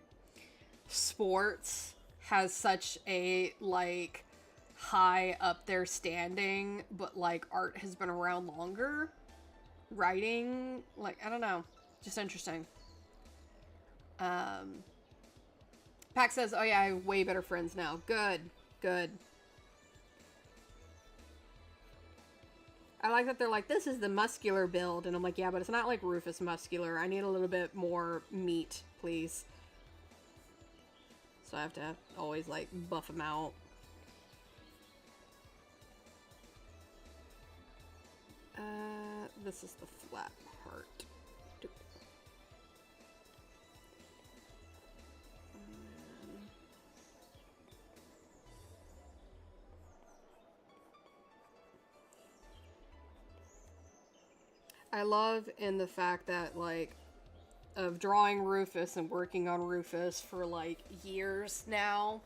sports has such a, like, high up there standing, but, like, art has been around longer. Writing, like, I don't know. Just interesting. Pac says, oh yeah, I have way better friends now. Good. I like that they're like, this is the muscular build. And I'm like, yeah, but it's not like Rufus muscular. I need a little bit more meat, please. So I have to always, like, buff him out. This is the flat part. I love in the fact that, like, of drawing Rufus and working on Rufus for, like, years now,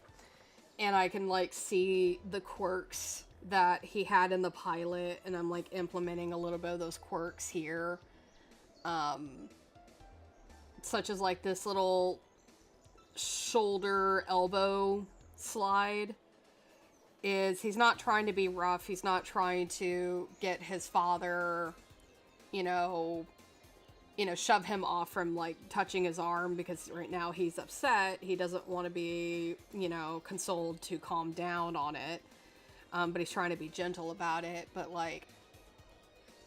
and I can, like, see the quirks that he had in the pilot, and I'm, like, implementing a little bit of those quirks here. Such as, like, this little shoulder elbow slide. Is he's not trying to be rough, he's not trying to get his father, you know, shove him off from, like, touching his arm, because right now he's upset. He doesn't want to be, consoled to calm down on it. But he's trying to be gentle about it. But, like,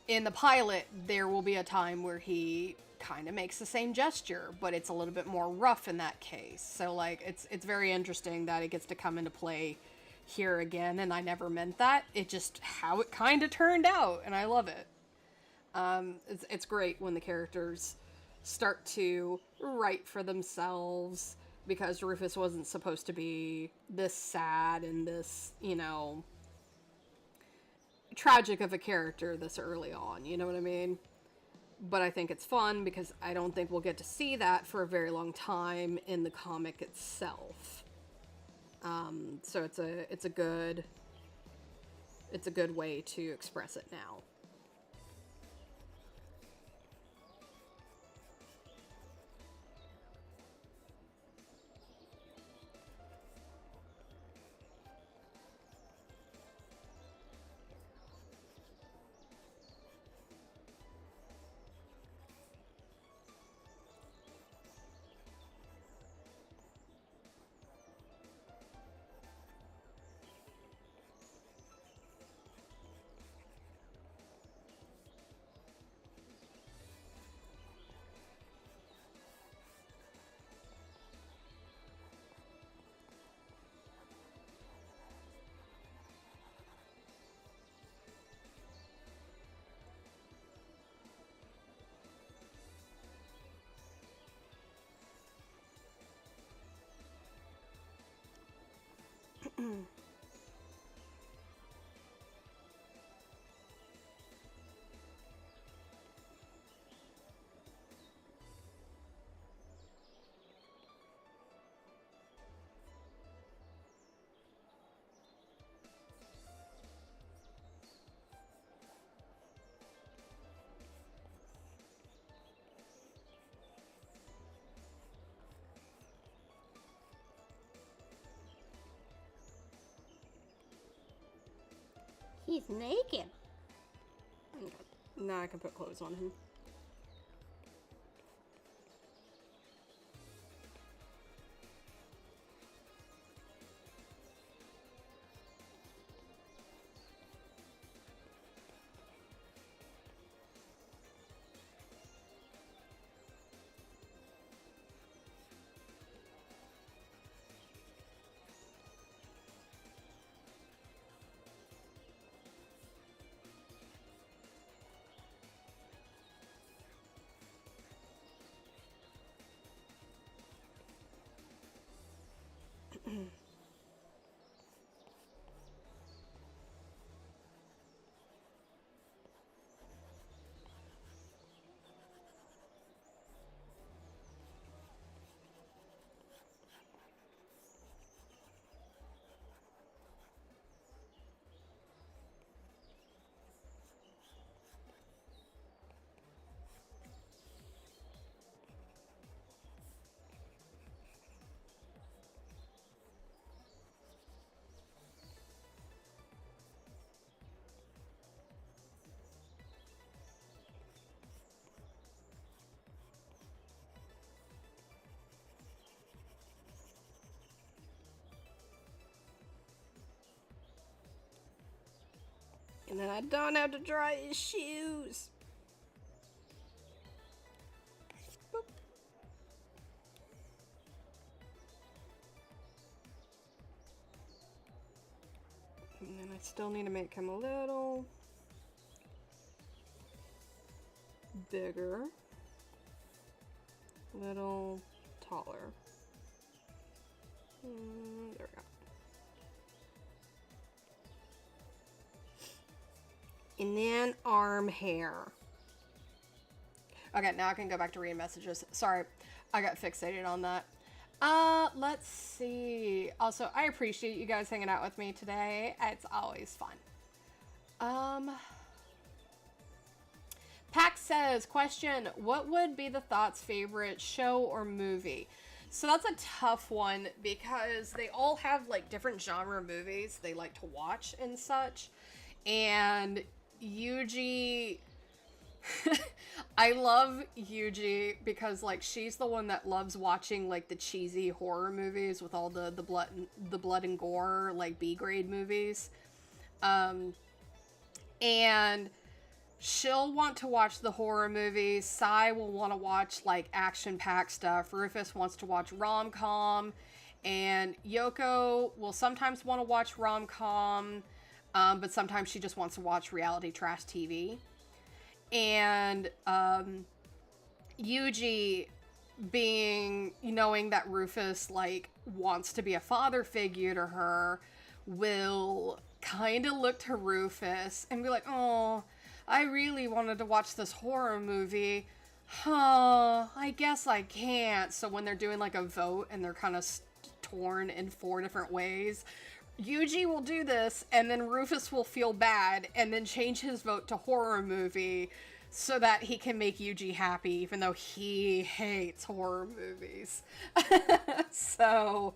in the pilot, there will be a time where he kind of makes the same gesture, but it's a little bit more rough in that case. So, like, it's very interesting that it gets to come into play here again, and I never meant that. It just how it kind of turned out, and I love it. It's great when the characters start to write for themselves, because Rufus wasn't supposed to be this sad and this, tragic of a character this early on, you know what I mean? But I think it's fun because I don't think we'll get to see that for a very long time in the comic itself. So it's a good way to express it now. He's naked. Okay. Now I can put clothes on him. And then I don't have to dry his shoes. Boop. And then I still need to make him a little bigger. Little taller. There we go. And then arm hair. Okay, now I can go back to reading messages. Sorry, I got fixated on that. Let's see. Also, I appreciate you guys hanging out with me today. It's always fun. Pax says, question, what would be the thoughts favorite show or movie? So that's a tough one because they all have like different genre movies they like to watch and such. And Yuji, I love Yuji because like she's the one that loves watching like the cheesy horror movies with all the blood and gore, like B-grade movies. And she'll want to watch the horror movies. Sai will want to watch like action-packed stuff. Rufus wants to watch rom-com. And Yoko will sometimes want to watch rom-com, but sometimes she just wants to watch reality trash TV. And Yuji, knowing that Rufus like wants to be a father figure to her, will kind of look to Rufus and be like, oh, I really wanted to watch this horror movie. I guess I can't. So when they're doing like a vote and they're kind of torn in 4 different ways, Yuji will do this and then Rufus will feel bad and then change his vote to horror movie so that he can make Yuji happy even though he hates horror movies. So,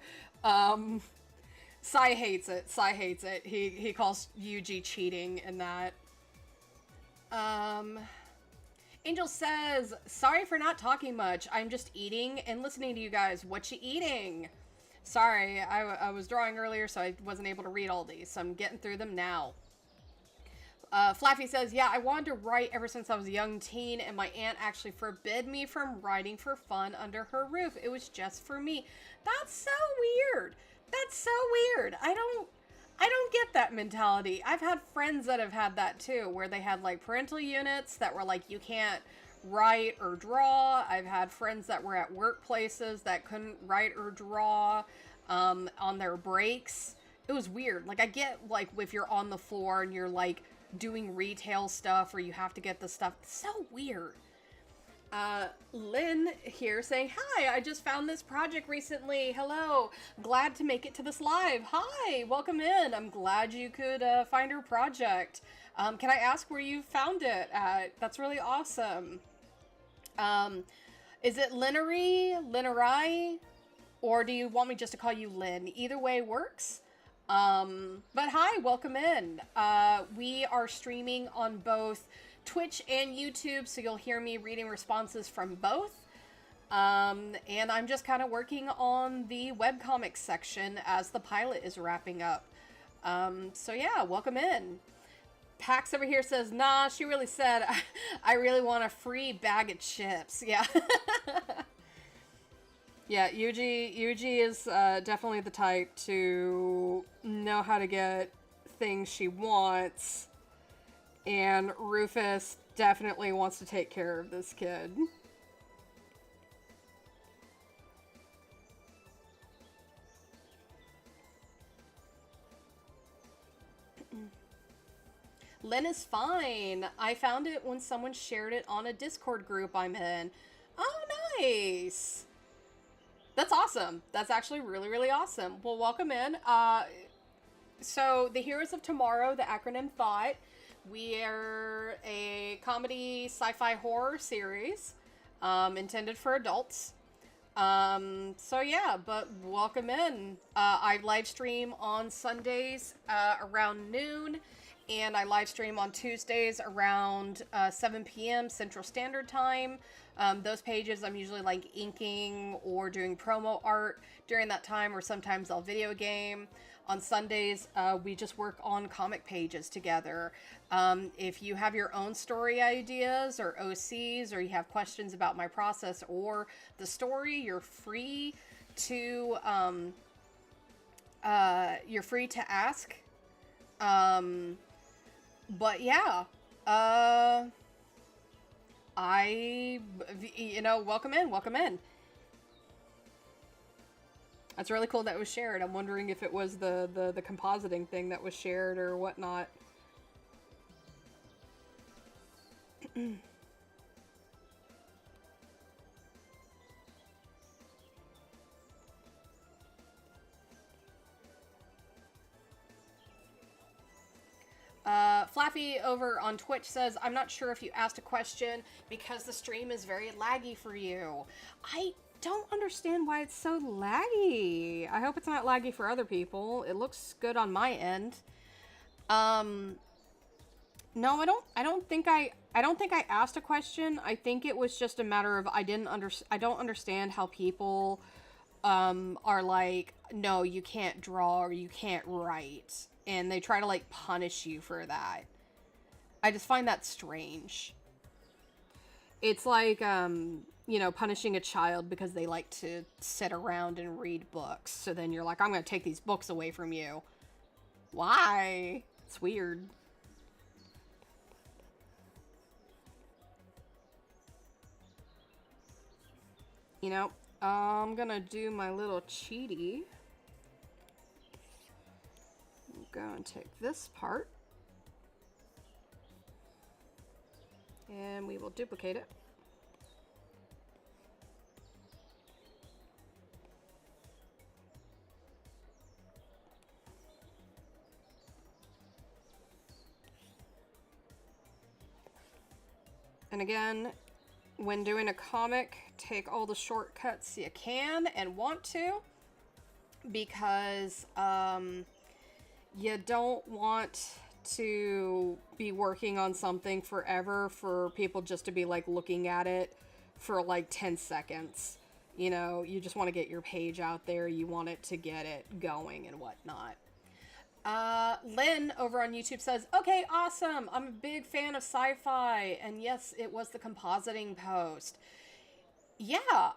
Sai hates it. He calls Yuji cheating in that. Angel says, sorry for not talking much. I'm just eating and listening to you guys. What you eating? Sorry, I was drawing earlier, so I wasn't able to read all these, so I'm getting through them now. Flaffy says, yeah, I wanted to write ever since I was a young teen, and my aunt actually forbid me from writing for fun under her roof. It was just for me. That's so weird. That's so weird. I don't get that mentality. I've had friends that have had that too, where they had like parental units that were like, you can't write or draw. I've had friends that were at workplaces that couldn't write or draw on their breaks. It was weird. Like, I get like if you're on the floor and you're like doing retail stuff or you have to get the stuff. It's so weird. Lynn here saying, hi, I just found this project recently. Hello. Glad to make it to this live. Hi, welcome in. I'm glad you could find her project. Can I ask where you found it at? That's really awesome. Is it Linnery, or do you want me just to call you Lynn? Either way works. But hi, welcome in. We are streaming on both Twitch and YouTube, so you'll hear me reading responses from both. And I'm just kind of working on the webcomics section as the pilot is wrapping up. So yeah, welcome in. Pax over here says, nah, she really said, I really want a free bag of chips. Yeah. Yeah, Yuji is definitely the type to know how to get things she wants. And Rufus definitely wants to take care of this kid. Lynn is fine. I found it when someone shared it on a Discord group I'm in. Oh, nice. That's awesome. That's actually really, really awesome. Well, welcome in. So, the Heroes of Tomorrow, the acronym THOT, we're a comedy sci-fi horror series intended for adults. So yeah, but welcome in. I live stream on Sundays around noon, and I live stream on Tuesdays around 7 p.m. Central Standard Time. Those pages I'm usually like inking or doing promo art during that time, or sometimes I'll video game. On Sundays, we just work on comic pages together. If you have your own story ideas or OCs, or you have questions about my process or the story, you're free to ask. But yeah, I welcome in, welcome in. That's really cool that it was shared. I'm wondering if it was the compositing thing that was shared or whatnot. Flappy over on Twitch says, I'm not sure if you asked a question because the stream is very laggy for you. I don't understand why it's so laggy. I hope it's not laggy for other people. It looks good on my end. No, I don't think I asked a question. I think it was just a matter of I don't understand how people are like, no, you can't draw or you can't write, and they try to like punish you for that. I just find that strange. It's like punishing a child because they like to sit around and read books. So then you're like, I'm going to take these books away from you. Why? It's weird. I'm gonna do my little cheaty. Go and take this part. And we will duplicate it. And again, when doing a comic, take all the shortcuts you can and want to, because you don't want to be working on something forever for people just to be like looking at it for like 10 seconds. You just want to get your page out there. You want it to get it going and whatnot. Lynn over on YouTube says, okay, awesome. I'm a big fan of sci-fi. And yes, it was the compositing post. Yeah.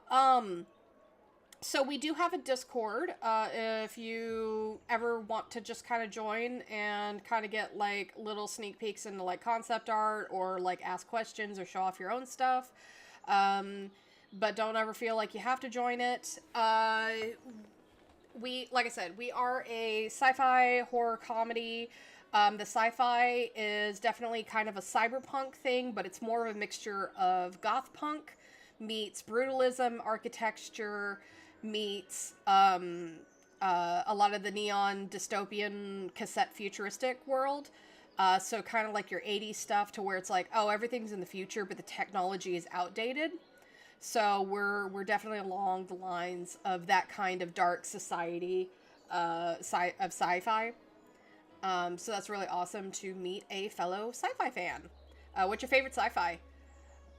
So we do have a Discord. If you ever want to just kind of join and kind of get like little sneak peeks into like concept art or like ask questions or show off your own stuff. But don't ever feel like you have to join it. Like I said, we are a sci-fi horror comedy. The sci-fi is definitely kind of a cyberpunk thing, but it's more of a mixture of goth punk meets brutalism, architecture, meets a lot of the neon dystopian cassette futuristic world. So kind of like your 80s stuff to where it's like, oh, everything's in the future, but the technology is outdated. So we're definitely along the lines of that kind of dark society of sci-fi. So that's really awesome to meet a fellow sci-fi fan. What's your favorite sci-fi?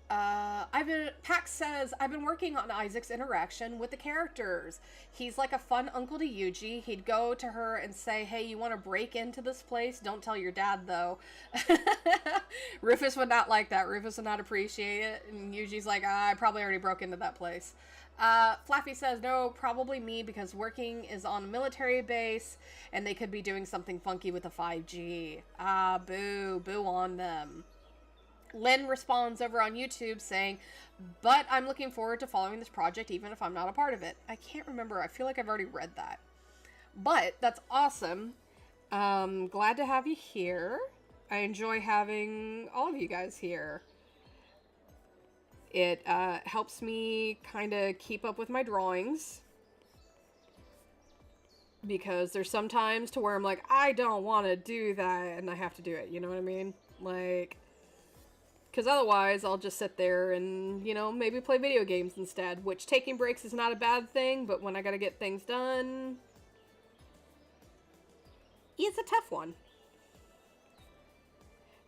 Pax says, I've been working on Isaac's interaction with the characters. He's like a fun uncle to Yuji. He'd go to her and say, hey, you want to break into this place? Don't tell your dad, though. Rufus would not like that. Rufus would not appreciate it. And Yuji's like, I probably already broke into that place. Flappy says, no, probably me, because working is on a military base, and they could be doing something funky with the 5G. Boo on them. Lynn responds over on YouTube saying, but I'm looking forward to following this project even if I'm not a part of it. I can't remember. I feel like I've already read that. But that's awesome. Glad to have you here. I enjoy having all of you guys here. It helps me kind of keep up with my drawings. Because there's some times to where I'm like, I don't want to do that, and I have to do it. You know what I mean? Like... because otherwise, I'll just sit there and, maybe play video games instead. Which, taking breaks is not a bad thing, but when I gotta get things done, it's a tough one.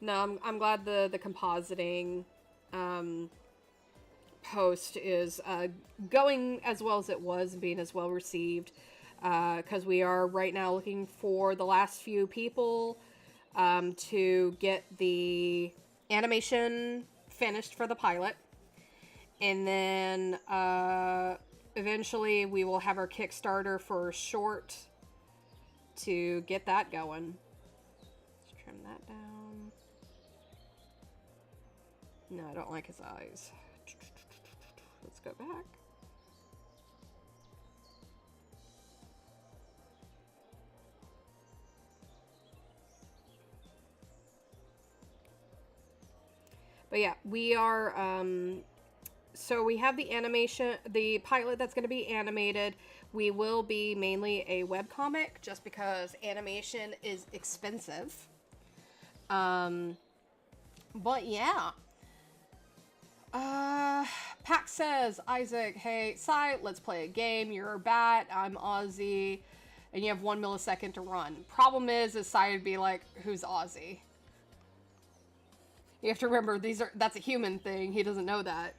No, I'm glad the compositing post is going as well as it was and being as well received. Because we are right now looking for the last few people to get the animation finished for the pilot, and then eventually we will have our Kickstarter for short to get that going. Let's trim that down. No, I don't like his eyes. Let's go back. But yeah, we are, so we have the animation, the pilot that's going to be animated. We will be mainly a webcomic just because animation is expensive. But yeah. Pax says, Isaac, hey, Sai, let's play a game. You're a bat, I'm Ozzy, and you have 1 millisecond to run. Problem is Sai would be like, who's Ozzy? You have to remember, that's a human thing. He doesn't know that.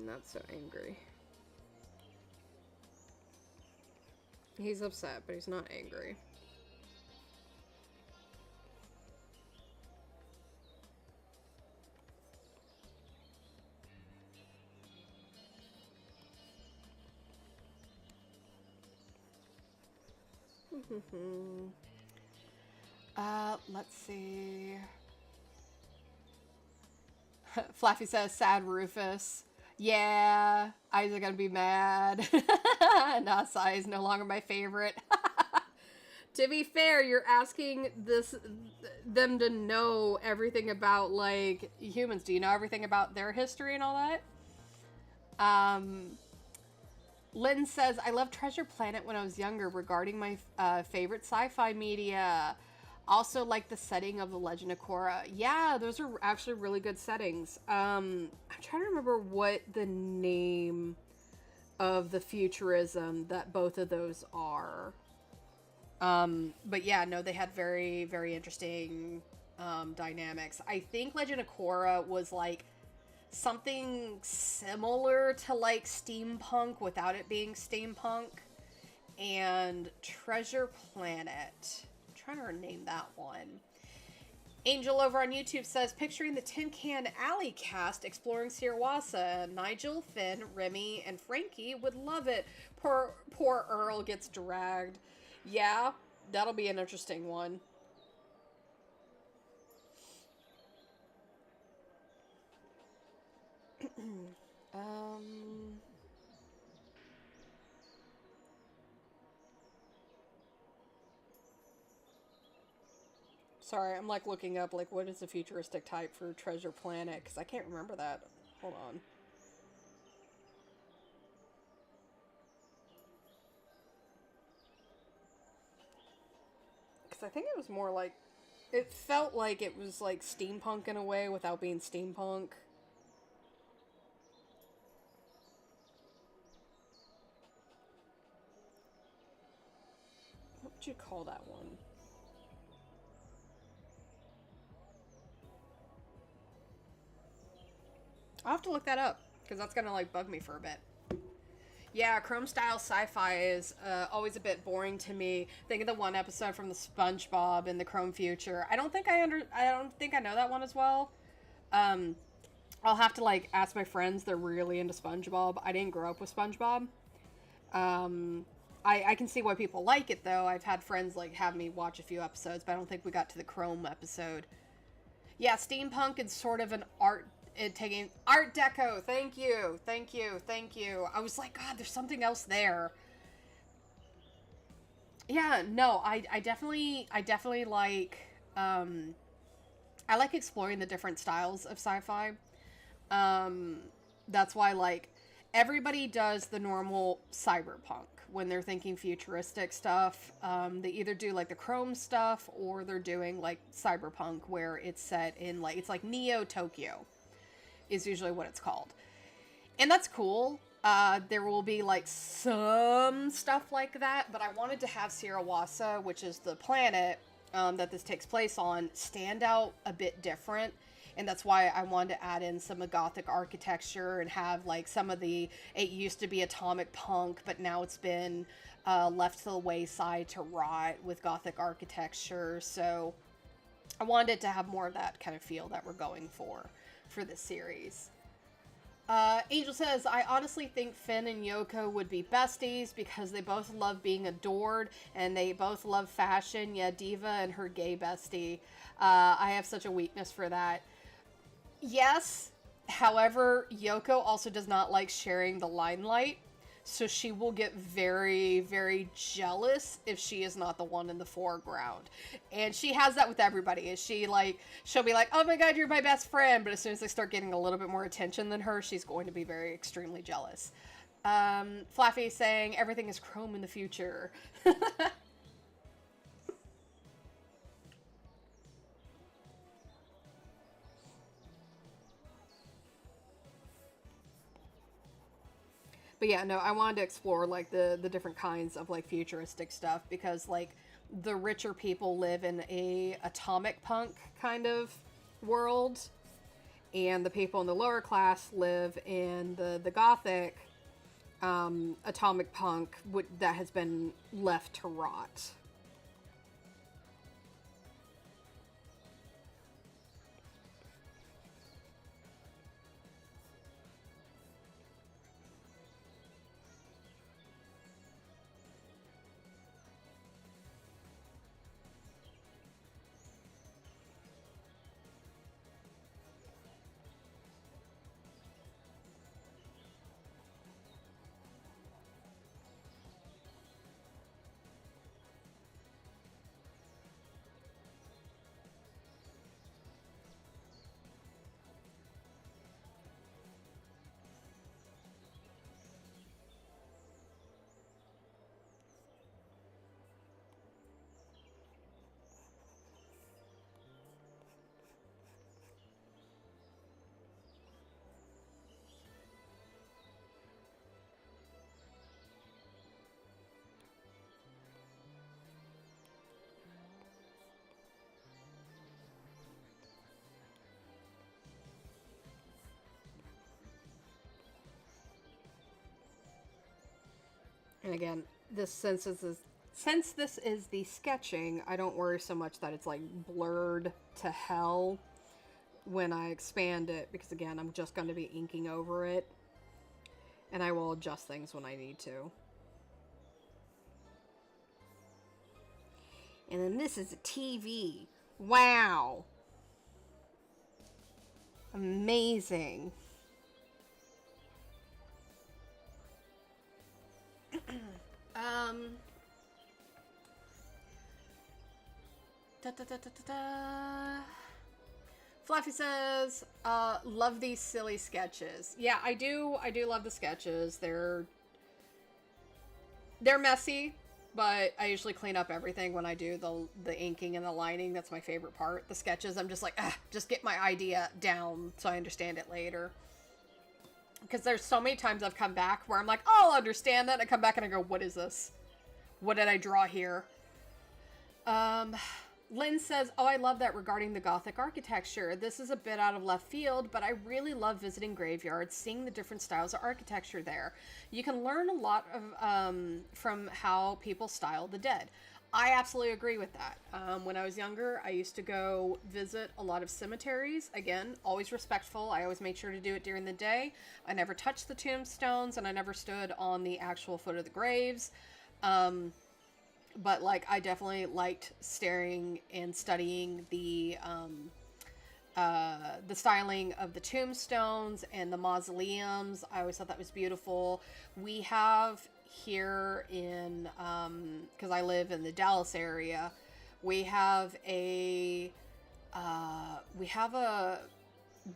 Not so angry. He's upset, but he's not angry. Let's see. Flaffy says, sad Rufus. Yeah, Isaac gonna be mad. Nasai is no longer my favorite. To be fair, you're asking them to know everything about, like, humans. Do you know everything about their history and all that? Lynn says, I loved Treasure Planet when I was younger regarding my favorite sci-fi media. Also like the setting of The Legend of Korra. Yeah, those are actually really good settings. I'm trying to remember what the name of the futurism that both of those are. But yeah, no, they had very, very interesting dynamics. I think Legend of Korra was like something similar to like steampunk without it being steampunk. And Treasure Planet, I'm trying to rename that one. Angel over on YouTube says, picturing the Tin Can Alley cast exploring Sierwassa. Nigel, Finn, Remy, and Frankie would love it. Poor Earl gets dragged. Yeah, that'll be an interesting one. um... Sorry, I'm like looking up like what is the futuristic type for Treasure Planet because I can't remember that. Hold on. Because I think it was more like it felt like it was like steampunk in a way without being steampunk. What would you call that one? I'll have to look that up because that's gonna like bug me for a bit. Yeah, Chrome style sci-fi is always a bit boring to me. Think of the one episode from the SpongeBob in the Chrome future. I don't think I know that one as well. Um, I'll have to like ask my friends. They're really into SpongeBob. I didn't grow up with SpongeBob. Um, I can see why people like it though. I've had friends like have me watch a few episodes, but I don't think we got to the Chrome episode. Yeah, steampunk is sort of an taking art deco. Thank you, thank you, thank you. I was like, God, there's something else there. Yeah, no, I definitely like I like exploring the different styles of sci-fi. Um, that's why like everybody does the normal cyberpunk when they're thinking futuristic stuff. They either do like the chrome stuff or they're doing like cyberpunk where it's set in like it's like Neo Tokyo is usually what it's called. And that's cool. There will be like some stuff like that, but I wanted to have Sierra, which is the planet that this takes place on, stand out a bit different. and that's why I wanted to add in some of Gothic architecture and have like some of the, it used to be atomic punk, but now it's been left to the wayside to rot with Gothic architecture. So I wanted to have more of that kind of feel that we're going for this series. Angel says, I honestly think Finn and Yoko would be besties because they both love being adored and they both love fashion. Yeah, Diva and her gay bestie. I have such a weakness for that. Yes, however, Yoko also does not like sharing the limelight. So she will get very, very jealous if she is not the one in the foreground. And she has that with everybody. Is she like, she'll be like, oh my god, you're my best friend. But as soon as they start getting a little bit more attention than her, she's going to be very extremely jealous. Flaffy saying everything is chrome in the future. But yeah, no, I wanted to explore like the different kinds of like futuristic stuff because like the richer people live in a atomic punk kind of world, and the people in the lower class live in the gothic atomic punk that has been left to rot. And again, since this is the sketching, I don't worry so much that it's like blurred to hell when I expand it, because again, I'm just going to be inking over it, and I will adjust things when I need to. And then this is a TV. Wow. Amazing. um da, da, da, da, da, da. Fluffy says, love these silly sketches. Yeah, I do love the sketches. They're messy, but I usually clean up everything when I do the inking and the lining. That's my favorite part. The sketches, I'm just like, just get my idea down so I understand it later. Because there's so many times I've come back where I'm like, oh, I'll understand that. And I come back and I go, what is this? What did I draw here? Lynn says, oh, I love that regarding the Gothic architecture. This is a bit out of left field, but I really love visiting graveyards, seeing the different styles of architecture there. You can learn a lot of from how people style the dead. I absolutely agree with that. When I was younger, I used to go visit a lot of cemeteries. Again, always respectful. I always made sure to do it during the day. I never touched the tombstones, and I never stood on the actual foot of the graves. But like, I definitely liked staring and studying the styling of the tombstones and the mausoleums. I always thought that was beautiful. We have here in, because I live in the Dallas area, we have a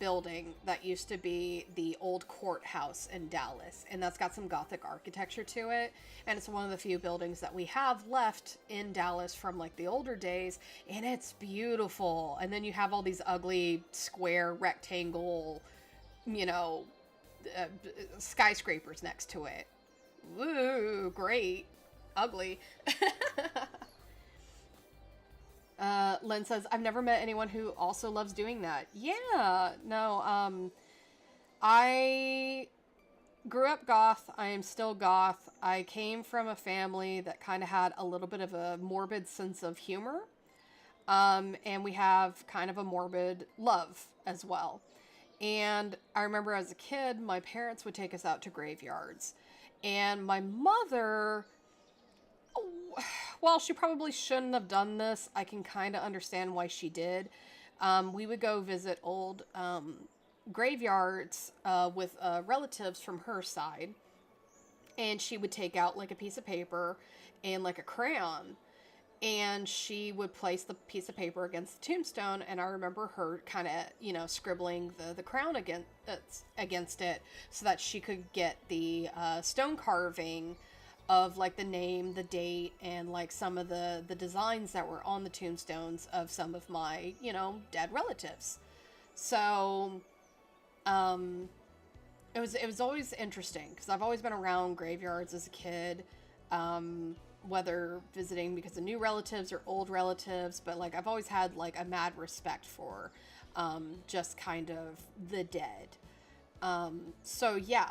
building that used to be the old courthouse in Dallas, and that's got some Gothic architecture to it, and it's one of the few buildings that we have left in Dallas from like the older days, and it's beautiful. And then you have all these ugly square rectangle, you know, skyscrapers next to it. Woo, great. Ugly. Lynn says, I've never met anyone who also loves doing that. Yeah, no, I grew up goth. I am still goth. I came from a family that kind of had a little bit of a morbid sense of humor. And we have kind of a morbid love as well. And I remember as a kid, my parents would take us out to graveyards. And my mother, well, she probably shouldn't have done this. I can kind of understand why she did. We would go visit old graveyards with relatives from her side. And she would take out like a piece of paper and like a crayon, and she would place the piece of paper against the tombstone, and I remember her kind of, scribbling the crown against it so that she could get the stone carving of like the name, the date, and like some of the designs that were on the tombstones of some of my, dead relatives. So it was always interesting because I've always been around graveyards as a kid, whether visiting because of new relatives or old relatives, but like I've always had like a mad respect for just kind of the dead. So yeah,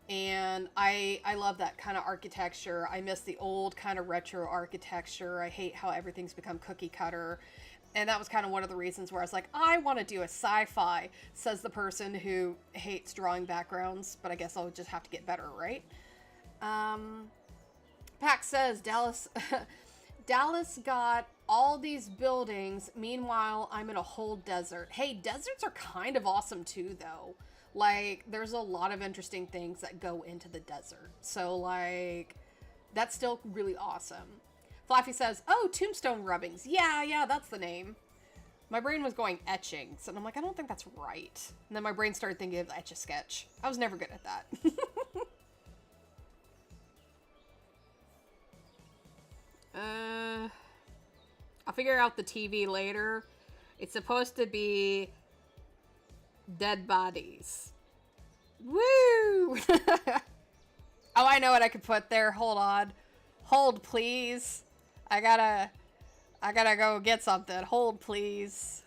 and I love that kind of architecture. I miss the old kind of retro architecture. I hate how everything's become cookie cutter. And that was kind of one of the reasons where I was like, I want to do a sci-fi, says the person who hates drawing backgrounds, but I guess I'll just have to get better, right? Pax says Dallas Dallas got all these buildings. Meanwhile, I'm in a whole desert. Hey, deserts are kind of awesome too, though. Like, there's a lot of interesting things that go into the desert. So, like, that's still really awesome. Flaffy says, oh, tombstone rubbings. Yeah, that's the name. My brain was going etchings, and I'm like, I don't think that's right. And then my brain started thinking of Etch-a-Sketch. I was never good at that. I'll figure out the TV later. It's supposed to be dead bodies. Woo! Oh, I know what I could put there. Hold on. Hold, please. I gotta go get something. Hold, please.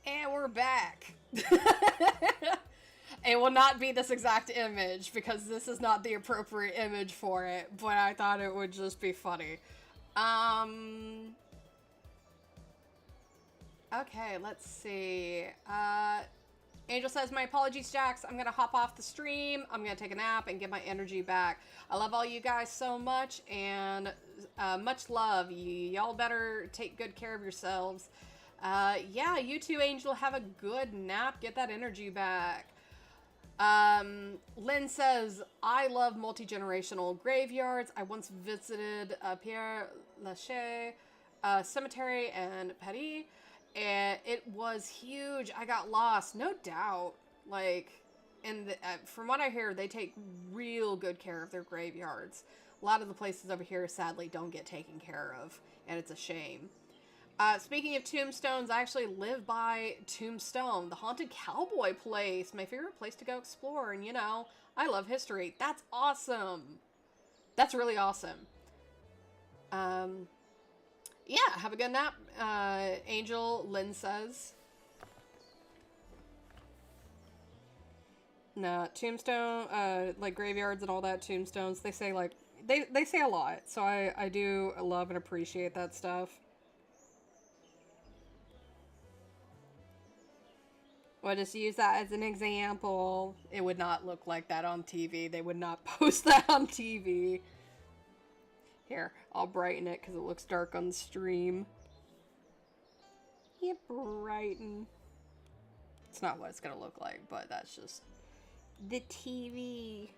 And we're back. It will not be this exact image because this is not the appropriate image for it, but I thought it would just be funny. Um okay, let's see. Angel says, my apologies, Jax. I'm gonna hop off the stream. I'm gonna take a nap and get my energy back. I love all you guys so much, and much love. Y'all better take good care of yourselves. Yeah, you too, Angel. Have a good nap. Get that energy back. Lynn says, I love multi-generational graveyards. I once visited Pierre Lachaise Cemetery in Paris, and it was huge. I got lost, no doubt. Like, and from what I hear, they take real good care of their graveyards. A lot of the places over here, sadly, don't get taken care of, and it's a shame. Speaking of tombstones, I actually live by Tombstone, the haunted cowboy place. My favorite place to go explore, and I love history. That's awesome. That's really awesome. Yeah, have a good nap, Angel, Lynn says. Nah, tombstone, like graveyards and all that, tombstones, they say like, they say a lot. So I do love and appreciate that stuff. Well, just use that as an example. It would not look like that on TV. They would not post that on TV. Here, I'll brighten it because it looks dark on the stream. Yeah, brighten. It's not what it's gonna look like, but that's just the TV.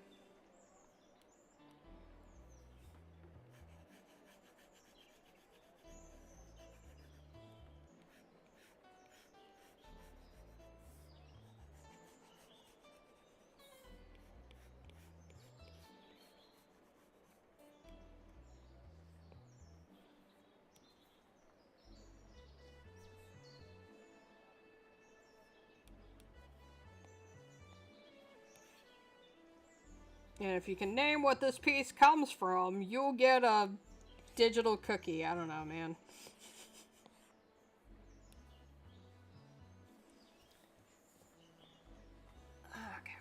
And if you can name what this piece comes from, you'll get a digital cookie. I don't know, man. Okay.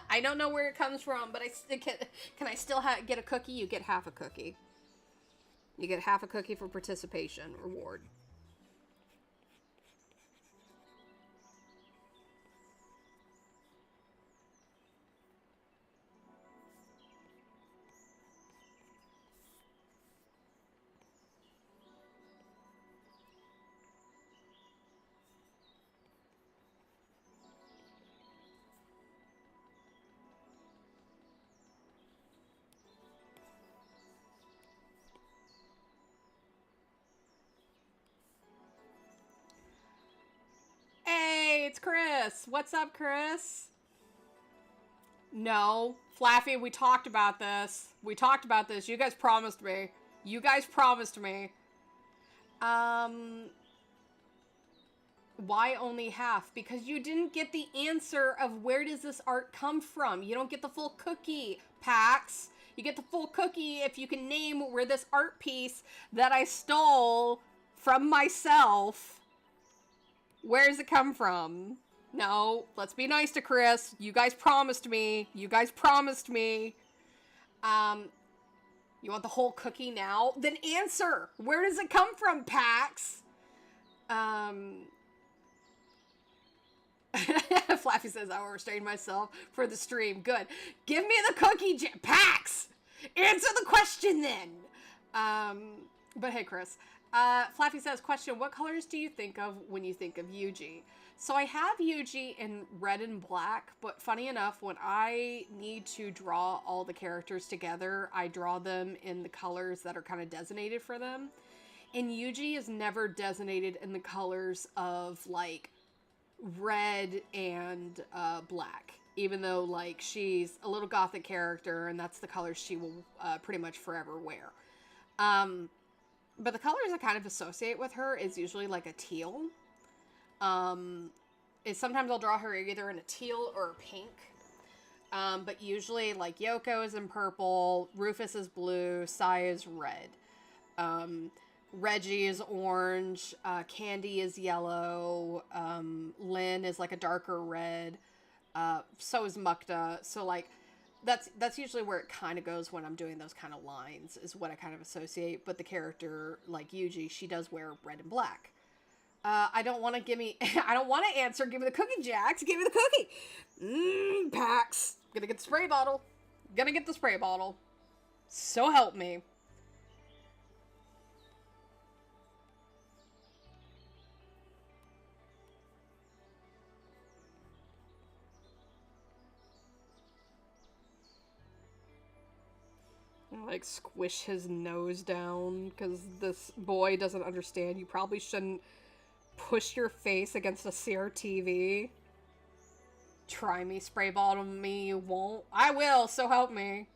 I don't know where it comes from, but can I still get a cookie? You get half a cookie. You get half a cookie for participation reward. Hey, it's Chris. What's up, Chris? No, Flaffy, we talked about this. We talked about this. You guys promised me. You guys promised me. Um, why only half? Because you didn't get the answer of where does this art come from. You don't get the full cookie, Pax. You get the full cookie if you can name where this art piece that I stole from myself, where does it come from? No, let's be nice to Chris. You guys promised me. You guys promised me. You want the whole cookie now? Then answer. Where does it come from, Pax? Flaffy says I overstrained myself for the stream. Good. Give me the cookie, Pax. Answer the question then. But hey, Chris. Flaffy says, question, what colors do you think of when you think of Yuji? So I have Yuji in red and black, but funny enough, when I need to draw all the characters together, I draw them in the colors that are kind of designated for them. And Yuji is never designated in the colors of, like, red and black. Even though, like, she's a little gothic character, and that's the colors she will pretty much forever wear. But the colors I kind of associate with her is usually, like, a teal. Sometimes I'll draw her either in a teal or a pink. But usually, like, Yoko is in purple, Rufus is blue, Sai is red. Reggie is orange, Candy is yellow, Lynn is, like, a darker red, so is Mukta. So, like, that's usually where it kind of goes when I'm doing those kind of lines, is what I kind of associate. But the character, like Yuji, she does wear red and black. I don't want to I don't want to answer. Give me the cookie, Jax. Give me the cookie. Pax. Gonna get the spray bottle. Gonna get the spray bottle. So help me. Like, squish his nose down because this boy doesn't understand. You probably shouldn't push your face against a CRTV. Try me, spray bottom me, you won't. I will, so help me.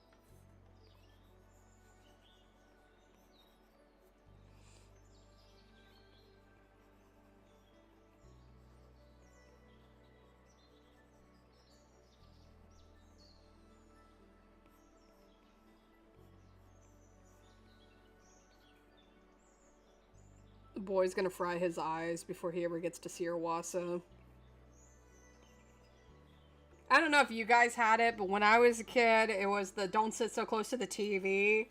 The boy's gonna fry his eyes before he ever gets to see Urwasa. I don't know if you guys had it, but when I was a kid, it was the don't sit so close to the TV.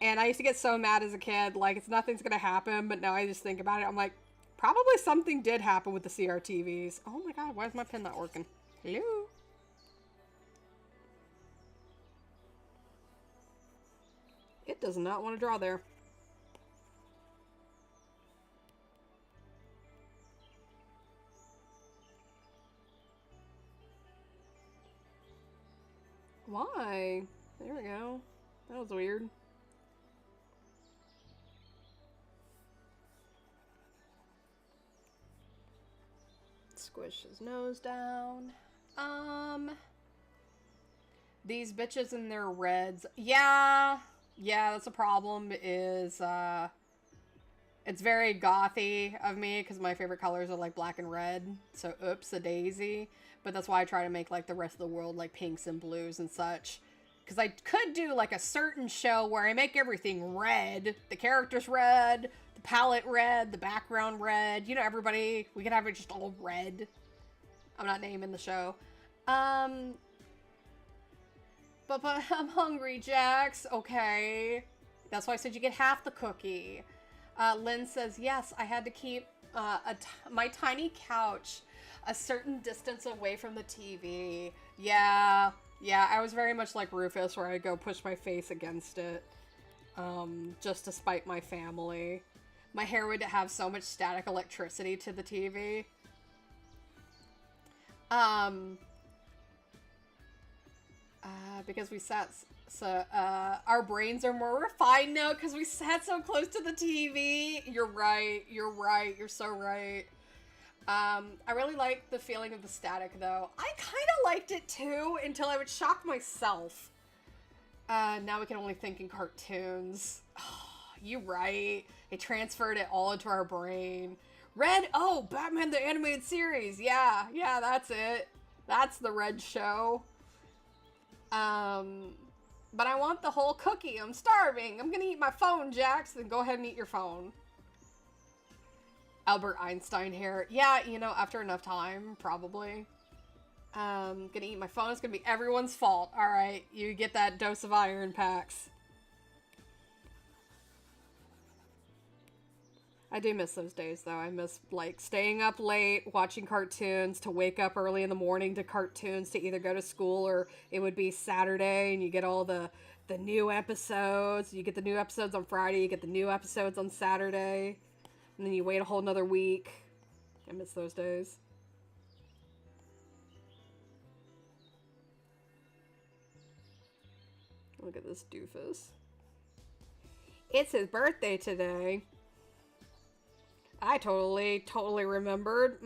And I used to get so mad as a kid, like, it's nothing's gonna happen, but now I just think about it, I'm like, probably something did happen with the CRTVs. Oh my god, why is my pen not working? Hello? It does not want to draw there. Why? There we go. That was weird. Squish his nose down. These bitches in their reds. Yeah, that's a problem is, it's very gothy of me because my favorite colors are like black and red. So oops a daisy. But that's why I try to make like the rest of the world like pinks and blues and such. Because I could do like a certain show where I make everything red. The characters red, the palette red, the background red. You know, everybody, we could have it just all red. I'm not naming the show. But I'm hungry, Jax. Okay. That's why I said you get half the cookie. Lynn says, yes, I had to keep my tiny couch a certain distance away from the TV. Yeah, I was very much like Rufus, where I'd go push my face against it, just to spite my family. My hair would have so much static electricity to the TV. Because we sat, so, our brains are more refined now because we sat so close to the TV. You're right, you're so right. I really like the feeling of the static, though. I kind of liked it, too, until I would shock myself. Now we can only think in cartoons. Oh, you're right. It transferred it all into our brain. Red, oh, Batman the Animated Series. Yeah, that's it. That's the Red show. But I want the whole cookie. I'm starving. I'm gonna eat my phone, Jax. Then go ahead and eat your phone. Albert Einstein hair. Yeah, you know, after enough time, probably. Gonna eat my phone. It's gonna be everyone's fault. Alright, you get that dose of iron, Pax. I do miss those days, though. I miss, like, staying up late, watching cartoons, to wake up early in the morning to cartoons to either go to school or it would be Saturday and you get all the new episodes. You get the new episodes on Friday, you get the new episodes on Saturday, and then you wait a whole nother week. I miss those days. Look at this doofus. It's his birthday today. I totally remembered.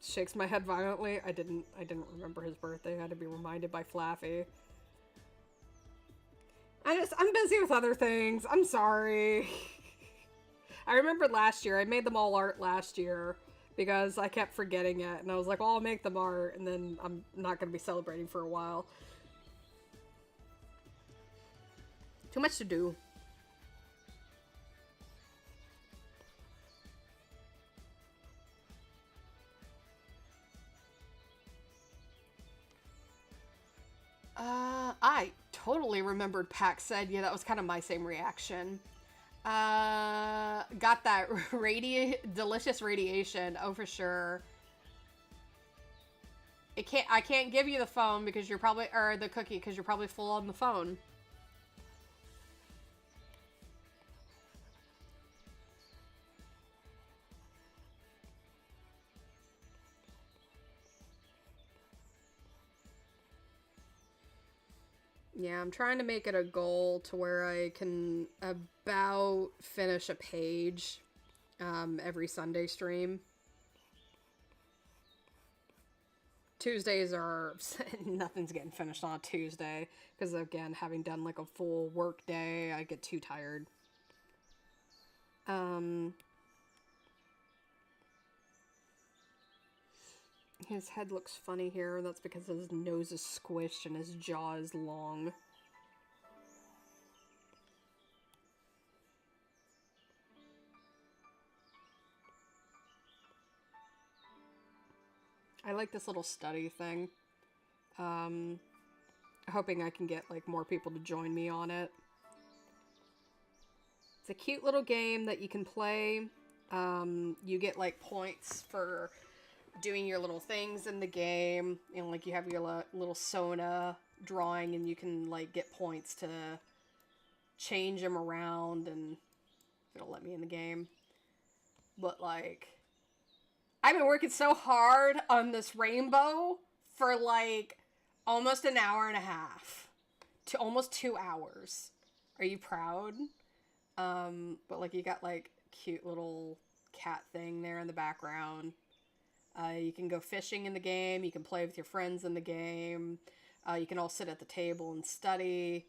Shakes my head violently. I didn't remember his birthday. I had to be reminded by Flaffy. I'm busy with other things. I'm sorry. I remembered last year. I made them all art last year because I kept forgetting it. And I was like, well, I'll make them art. And then I'm not going to be celebrating for a while. Too much to do. I totally remembered Pax said, yeah, that was kind of my same reaction. Got that delicious radiation. Oh, for sure. I can't give you the phone because you're probably, or the cookie, because you're probably full on the phone. Yeah, I'm trying to make it a goal to where I can about finish a page every Sunday stream. Tuesdays are nothing's getting finished on a Tuesday because again, having done like a full work day, I get too tired. His head looks funny here. That's because his nose is squished and his jaw is long. I like this little study thing. Hoping I can get like more people to join me on it. It's a cute little game that you can play. You get like points for doing your little things in the game. You know, like you have your little Sona drawing and you can like get points to change them around and it'll let me in the game. But like, I've been working so hard on this rainbow for like almost an hour and a half to almost 2 hours. Are you proud? But like you got like cute little cat thing there in the background. You can go fishing in the game. You can play with your friends in the game. You can all sit at the table and study.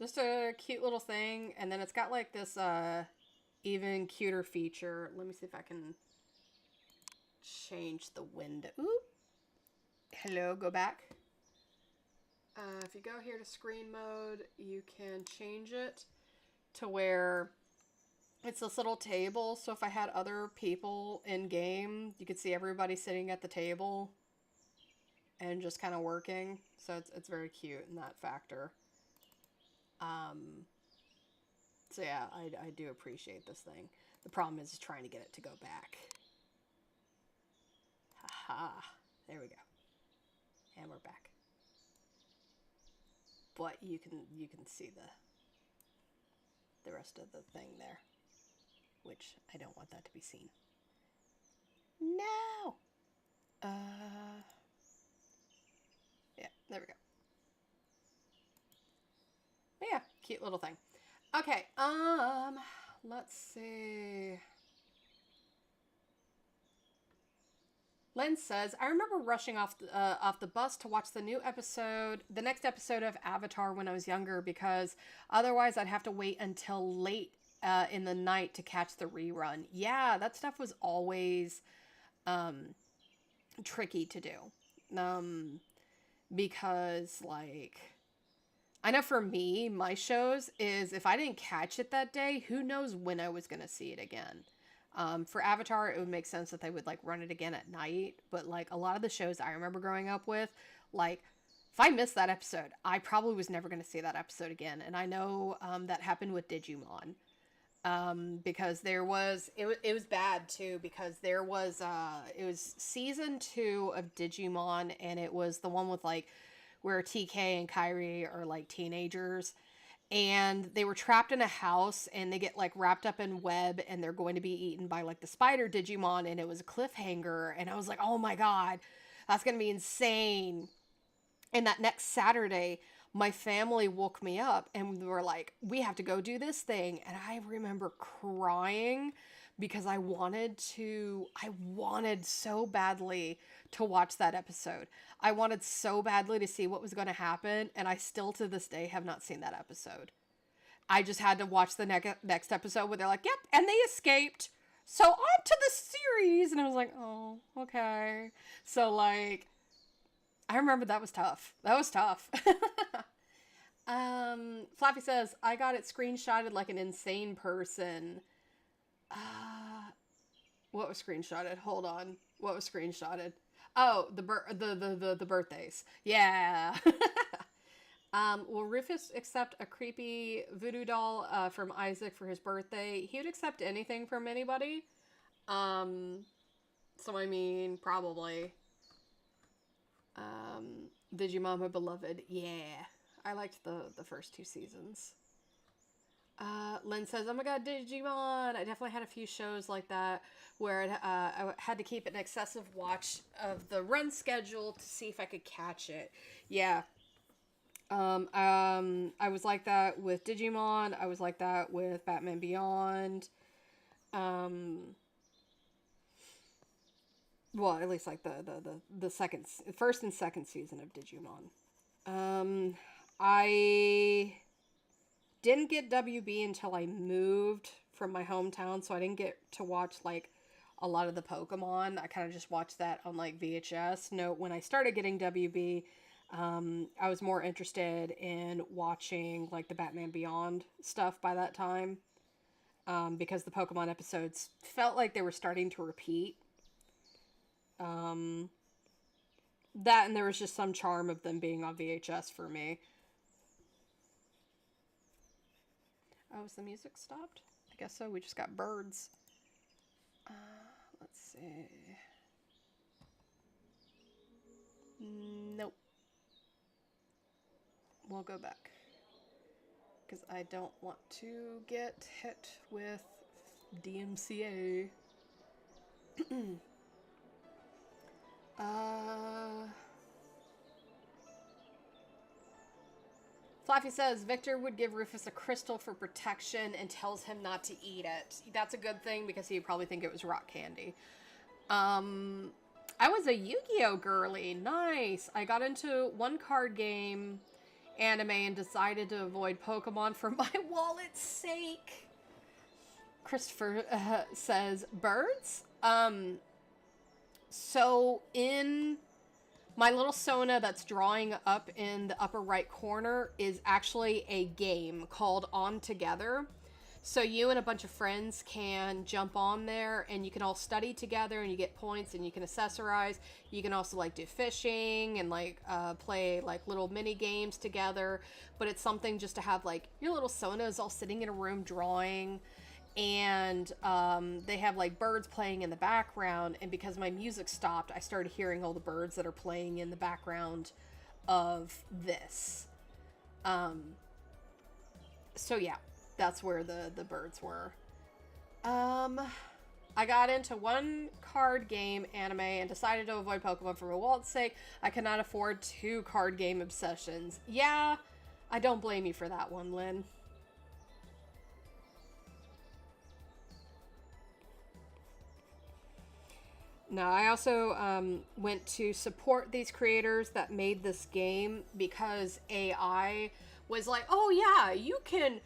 Just a cute little thing. And then it's got like this even cuter feature. Let me see if I can change the window. Ooh. Hello, go back. If you go here to screen mode, you can change it to where it's this little table. So if I had other people in game, you could see everybody sitting at the table and just kind of working. So it's very cute in that factor. So yeah, I do appreciate this thing. The problem is trying to get it to go back. Haha. There we go. And we're back. But you can see the rest of the thing there, which I don't want that to be seen. No. Yeah, there we go. But yeah, cute little thing. Okay, let's see. Len says, I remember rushing off the bus to watch the next episode of Avatar when I was younger, because otherwise I'd have to wait until late in the night to catch the rerun. Yeah, that stuff was always tricky to do. Because, like, I know for me, my shows is if I didn't catch it that day, who knows when I was going to see it again. For Avatar, it would make sense that they would, like, run it again at night. But, like, a lot of the shows I remember growing up with, like, if I missed that episode, I probably was never going to see that episode again. And I know that happened with Digimon. Because it was bad, too, because it was season 2 of Digimon, and it was the one with, like, where TK and Kairi are, like, teenagers. And they were trapped in a house and they get like wrapped up in web and they're going to be eaten by like the spider Digimon, and it was a cliffhanger, and I was like, oh my god, that's going to be insane. And that next Saturday, my family woke me up and were like, we have to go do this thing. And I remember crying because I wanted so badly to watch that episode. I wanted so badly to see what was going to happen, and I still to this day have not seen that episode. I just had to watch the next episode where they're like, yep, and they escaped. So on to the series. And I was like, oh, okay. So, like, I remember that was tough. That was tough. Flappy says, I got it screenshotted like an insane person. What was screenshotted? Hold on. What was screenshotted? Oh, the birthdays. Yeah. Will Rufus accept a creepy voodoo doll from Isaac for his birthday? He would accept anything from anybody. So I mean, probably. Digimon, my beloved. Yeah. I liked the first 2 seasons. Lynn says, oh my god, Digimon! I definitely had a few shows like that where I had to keep an excessive watch of the run schedule to see if I could catch it. Yeah. I was like that with Digimon. I was like that with Batman Beyond. Well, at least like the first and second season of Digimon. I didn't get WB until I moved from my hometown, so I didn't get to watch like a lot of the Pokemon. I kind of just watched that on like VHS. No, when I started getting WB, I was more interested in watching like the Batman Beyond stuff by that time, because the Pokemon episodes felt like they were starting to repeat. Um, that and there was just some charm of them being on VHS for me. Oh, is the music stopped? I guess so. We just got birds. Uh, let's see. Nope. We'll go back. Because I don't want to get hit with DMCA. uh... Fluffy says Victor would give Rufus a crystal for protection and tells him not to eat it. That's a good thing because he'd probably think it was rock candy. I was a Yu-Gi-Oh girly. Nice. I got into one card game anime and decided to avoid Pokemon for my wallet's sake. Christopher says birds. So in my little Sona that's drawing up in the upper right corner is actually a game called On Together. So you and a bunch of friends can jump on there and you can all study together and you get points and you can accessorize. You can also like do fishing and like play like little mini games together. But it's something just to have like your little Sonas all sitting in a room drawing. And they have like birds playing in the background, and because my music stopped, I started hearing all the birds that are playing in the background of this. So yeah, that's where the birds were. I got into one card game anime and decided to avoid Pokemon for my wallet's sake. I cannot afford 2 card game obsessions. Yeah, I don't blame you for that one, Lynn. No, I also went to support these creators that made this game because AI was like, "Oh yeah, you can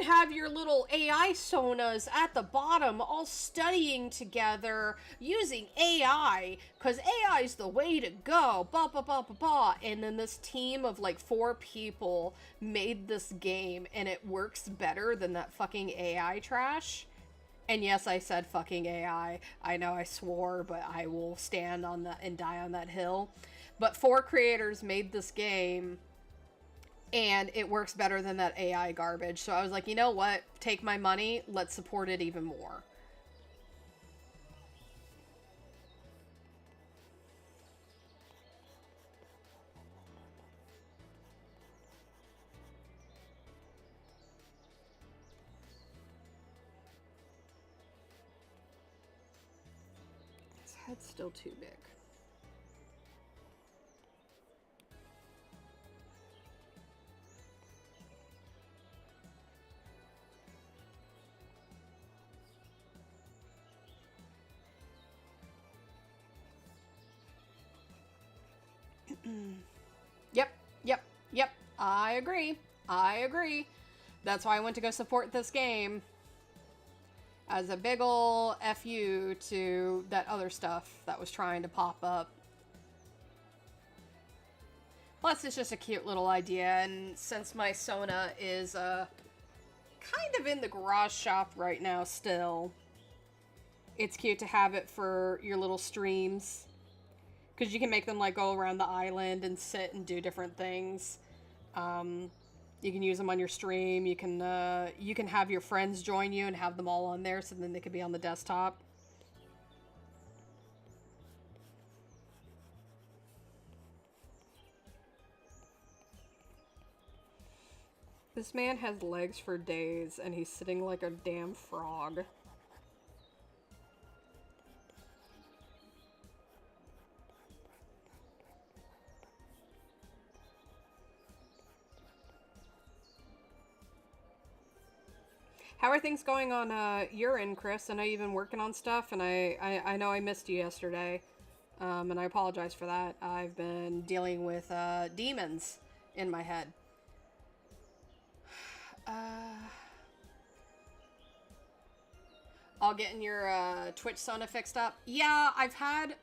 have your little AI sonas at the bottom all studying together using AI cuz AI is the way to go." Blah blah blah blah blah. And then this team of like 4 people made this game and it works better than that fucking AI trash. And yes, I said fucking AI. I know I swore, but I will stand on that and die on that hill. But 4 creators made this game, and it works better than that AI garbage. So I was like, you know what? Take my money. Let's support it even more. His head's still too big. Yep, yep, yep. I agree. I agree. That's why I went to go support this game as a big ol' FU to that other stuff that was trying to pop up. Plus, it's just a cute little idea, and since my Sona is kind of in the garage shop right now still, it's cute to have it for your little streams. Because you can make them like go around the island and sit and do different things. You can use them on your stream. You can have your friends join you and have them all on there, so then they could be on the desktop. This man has legs for days, and he's sitting like a damn frog. How are things going on your end, Chris? I know you've been working on stuff, and I know I missed you yesterday. And I apologize for that. I've been dealing with demons in my head. All getting your Twitch Sona fixed up. Yeah, I've had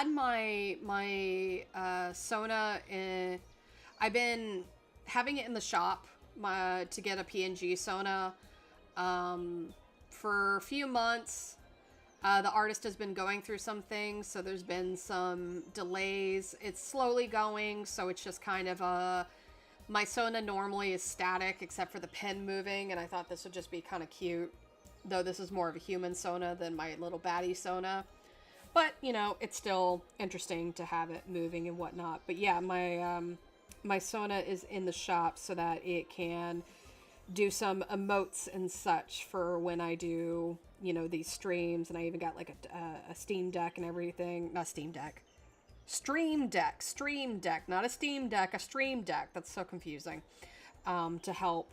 my Sona in. I've been having it in the shop to get a PNG Sona for a few months. The artist has been going through some things, so there's been some delays. It's slowly going, so it's just kind of my Sona normally is static except for the pin moving, and I thought this would just be kind of cute. Though this is more of a human Sona than my little baddie Sona. But, you know, it's still interesting to have it moving and whatnot. But yeah, my Sona is in the shop so that it can do some emotes and such for when I do, you know, these streams. And I even got like a Steam Deck and everything. Not Steam Deck. Stream Deck. Not a Steam Deck, a Stream Deck. That's so confusing. To help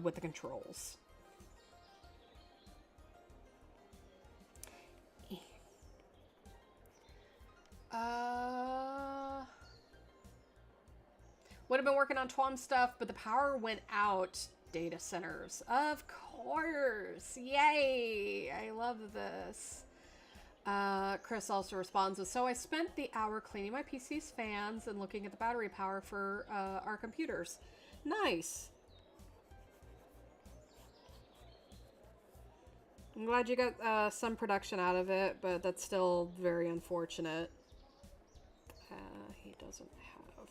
with the controls. Would have been working on TWAM stuff, but the power went out. Data centers. Of course. Yay. I love this. Chris also responds with, so I spent the hour cleaning my PC's fans and looking at the battery power for our computers. Nice. I'm glad you got some production out of it, but that's still very unfortunate. He doesn't have that.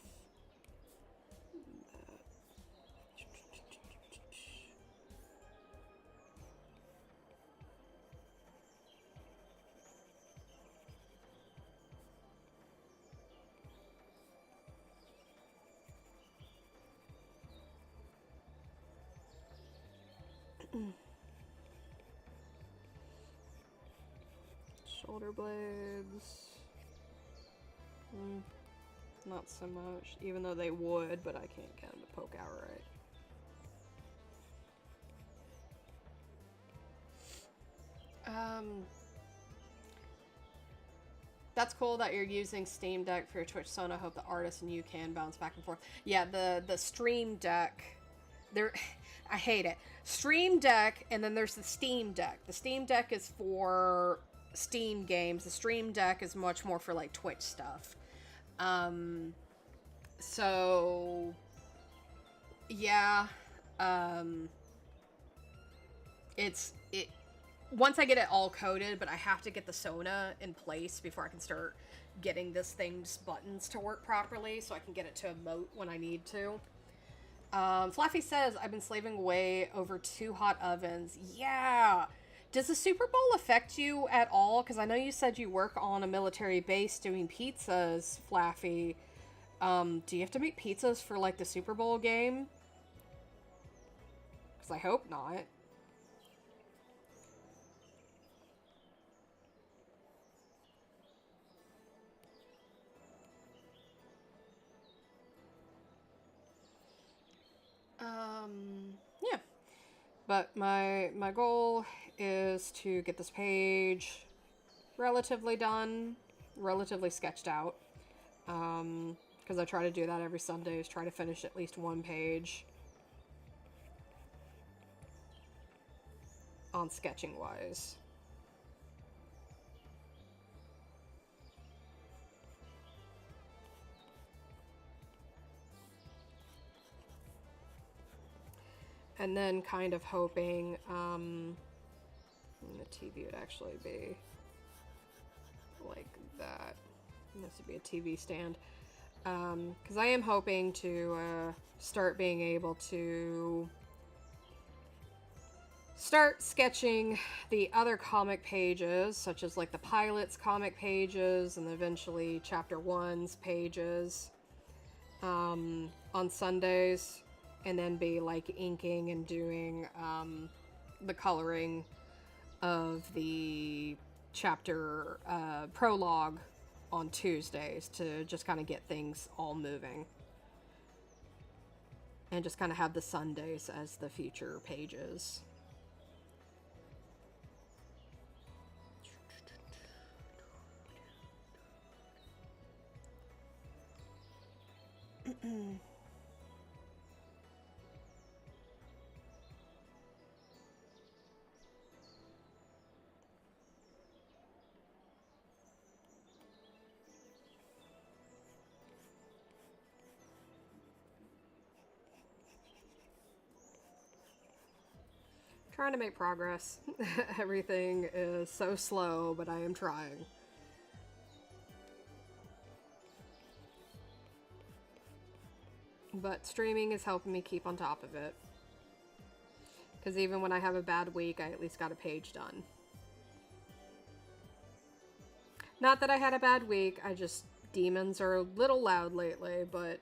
Shoulder blades. Not so much, even though they would, but I can't get them to poke out right. That's cool that you're using Steam Deck for your Twitch Sona. I hope the artist and you can bounce back and forth. Yeah, the Stream Deck, I hate it. Stream Deck, and then there's the Steam Deck. The Steam Deck is for Steam games. The Stream Deck is much more for like Twitch stuff. So yeah, it once I get it all coded, but I have to get the Sona in place before I can start getting this thing's buttons to work properly, so I can get it to emote when I need to. Flaffy says, I've been slaving away over 2 hot ovens. Yeah! Does the Super Bowl affect you at all? Because I know you said you work on a military base doing pizzas, Flaffy. Do you have to make pizzas for, like, the Super Bowl game? Because I hope not. Yeah. But my goal is to get this page relatively done, relatively sketched out. Because I try to do that every Sunday, is try to finish at least one page on sketching wise. And then kind of hoping the TV would actually be like that. This would be a TV stand. Because I am hoping to start being able to start sketching the other comic pages, such as like the pilot's comic pages and eventually chapter 1's pages on Sundays, and then be like inking and doing the coloring of the chapter prologue on Tuesdays to just kind of get things all moving. And just kind of have the Sundays as the future pages. Trying to make progress. Everything is so slow, but I am trying. But streaming is helping me keep on top of it. Because even when I have a bad week, I at least got a page done. Not that I had a bad week, I just... demons are a little loud lately, but...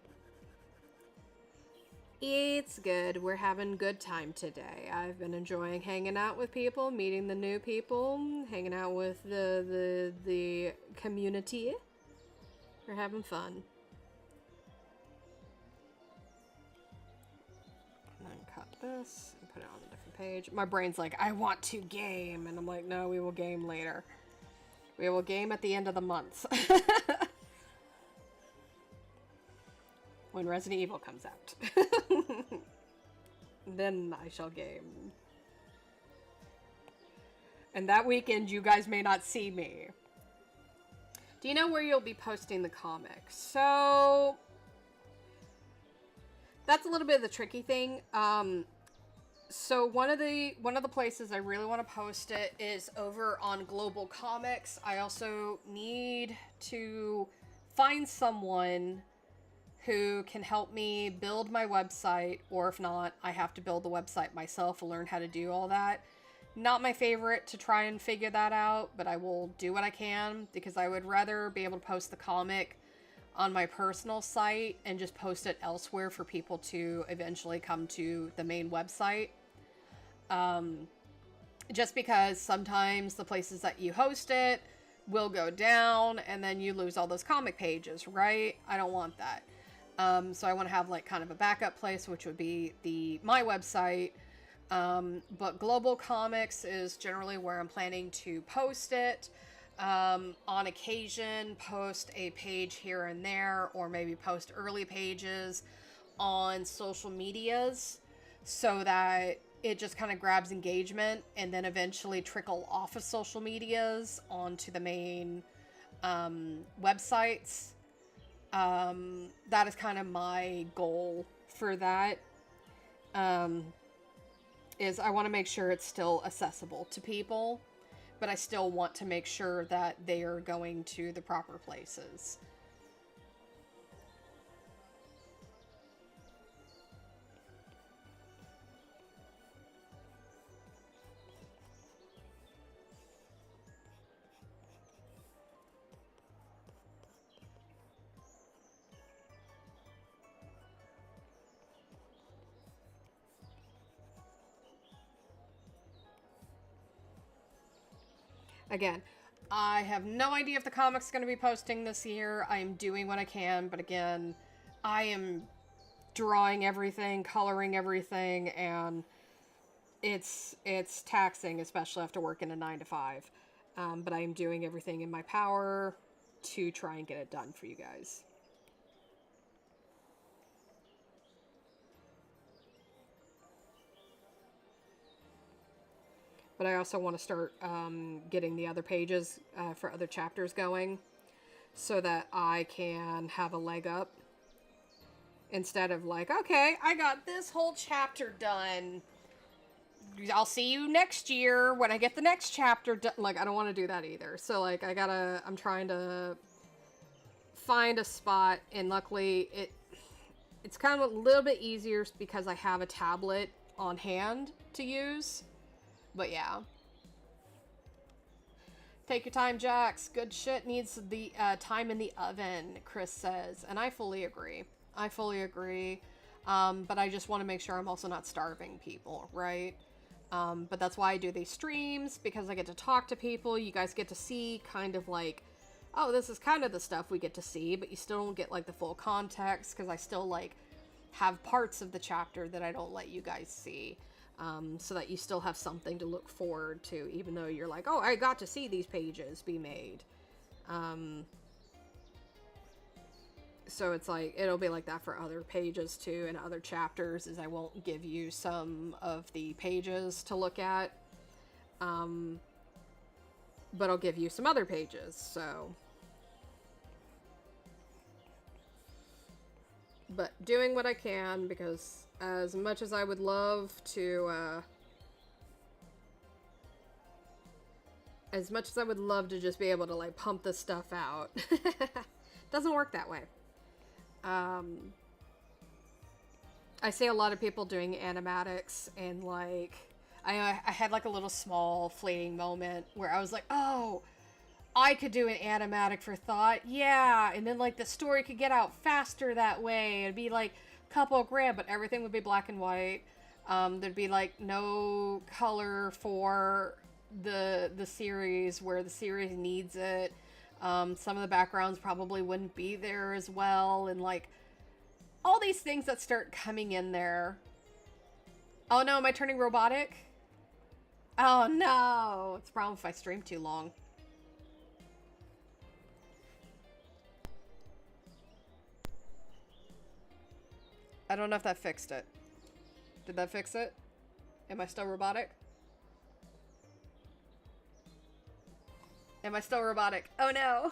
it's good. We're having good time today. I've been enjoying hanging out with people, meeting the new people, hanging out with the community. We're having fun. And then cut this and put it on a different page. My brain's like, I want to game. And I'm like, no, we will game later. We will game at the end of the month. When Resident Evil comes out. Then I shall game. And that weekend, you guys may not see me. Do you know where you'll be posting the comics? So... that's a little bit of the tricky thing. So one of the places I really want to post it is over on Global Comics. I also need to find someone who can help me build my website, or if not, I have to build the website myself and learn how to do all that. Not my favorite to try and figure that out, but I will do what I can, because I would rather be able to post the comic on my personal site and just post it elsewhere for people to eventually come to the main website. Just because sometimes the places that you host it will go down and then you lose all those comic pages, right? I don't want that. So I want to have like kind of a backup place, which would be my website. But Global Comics is generally where I'm planning to post it. On occasion, post a page here and there, or maybe post early pages on social medias so that it just kind of grabs engagement and then eventually trickle off of social medias onto the main websites. That is kind of my goal for that. Is I want to make sure it's still accessible to people, but I still want to make sure that they are going to the proper places. Again, I have no idea if the comic's going to be posting this year. I am doing what I can, but again, I am drawing everything, coloring everything, and it's taxing, especially after working a 9 to 5. But I am doing everything in my power to try and get it done for you guys. But I also want to start getting the other pages for other chapters going so that I can have a leg up. Instead of like, okay, I got this whole chapter done. I'll see you next year when I get the next chapter done. Like, I don't want to do that either. So, like, I'm trying to find a spot, and luckily it's kind of a little bit easier because I have a tablet on hand to use. But yeah. Take your time, Jax. Good shit needs the time in the oven, Chris says. And I fully agree. I fully agree. But I just want to make sure I'm also not starving people, right? But that's why I do these streams, because I get to talk to people. You guys get to see kind of like, oh, this is kind of the stuff we get to see, but you still don't get like the full context, because I still like have parts of the chapter that I don't let you guys see. So that you still have something to look forward to, even though you're like, oh, I got to see these pages be made. So it's like, it'll be like that for other pages too, and other chapters, is I won't give you some of the pages to look at. But I'll give you some other pages, so. But doing what I can, because as much as I would love to, as much as I would love to just be able to, like, pump this stuff out, doesn't work that way. I see a lot of people doing animatics, and, like, I had, like, a little small fleeting moment where I was like, oh, I could do an animatic for Thought, yeah, and then, like, the story could get out faster that way. It'd be, like, a couple grand, but everything would be black and white. There'd be, like, no color for the series where the series needs it. Some of the backgrounds probably wouldn't be there as well, and, like, all these things that start coming in there. Oh no, am I turning robotic? Oh no! It's a problem if I stream too long. I don't know if that fixed it. Did that fix it? Am I still robotic? Am I still robotic? Oh no!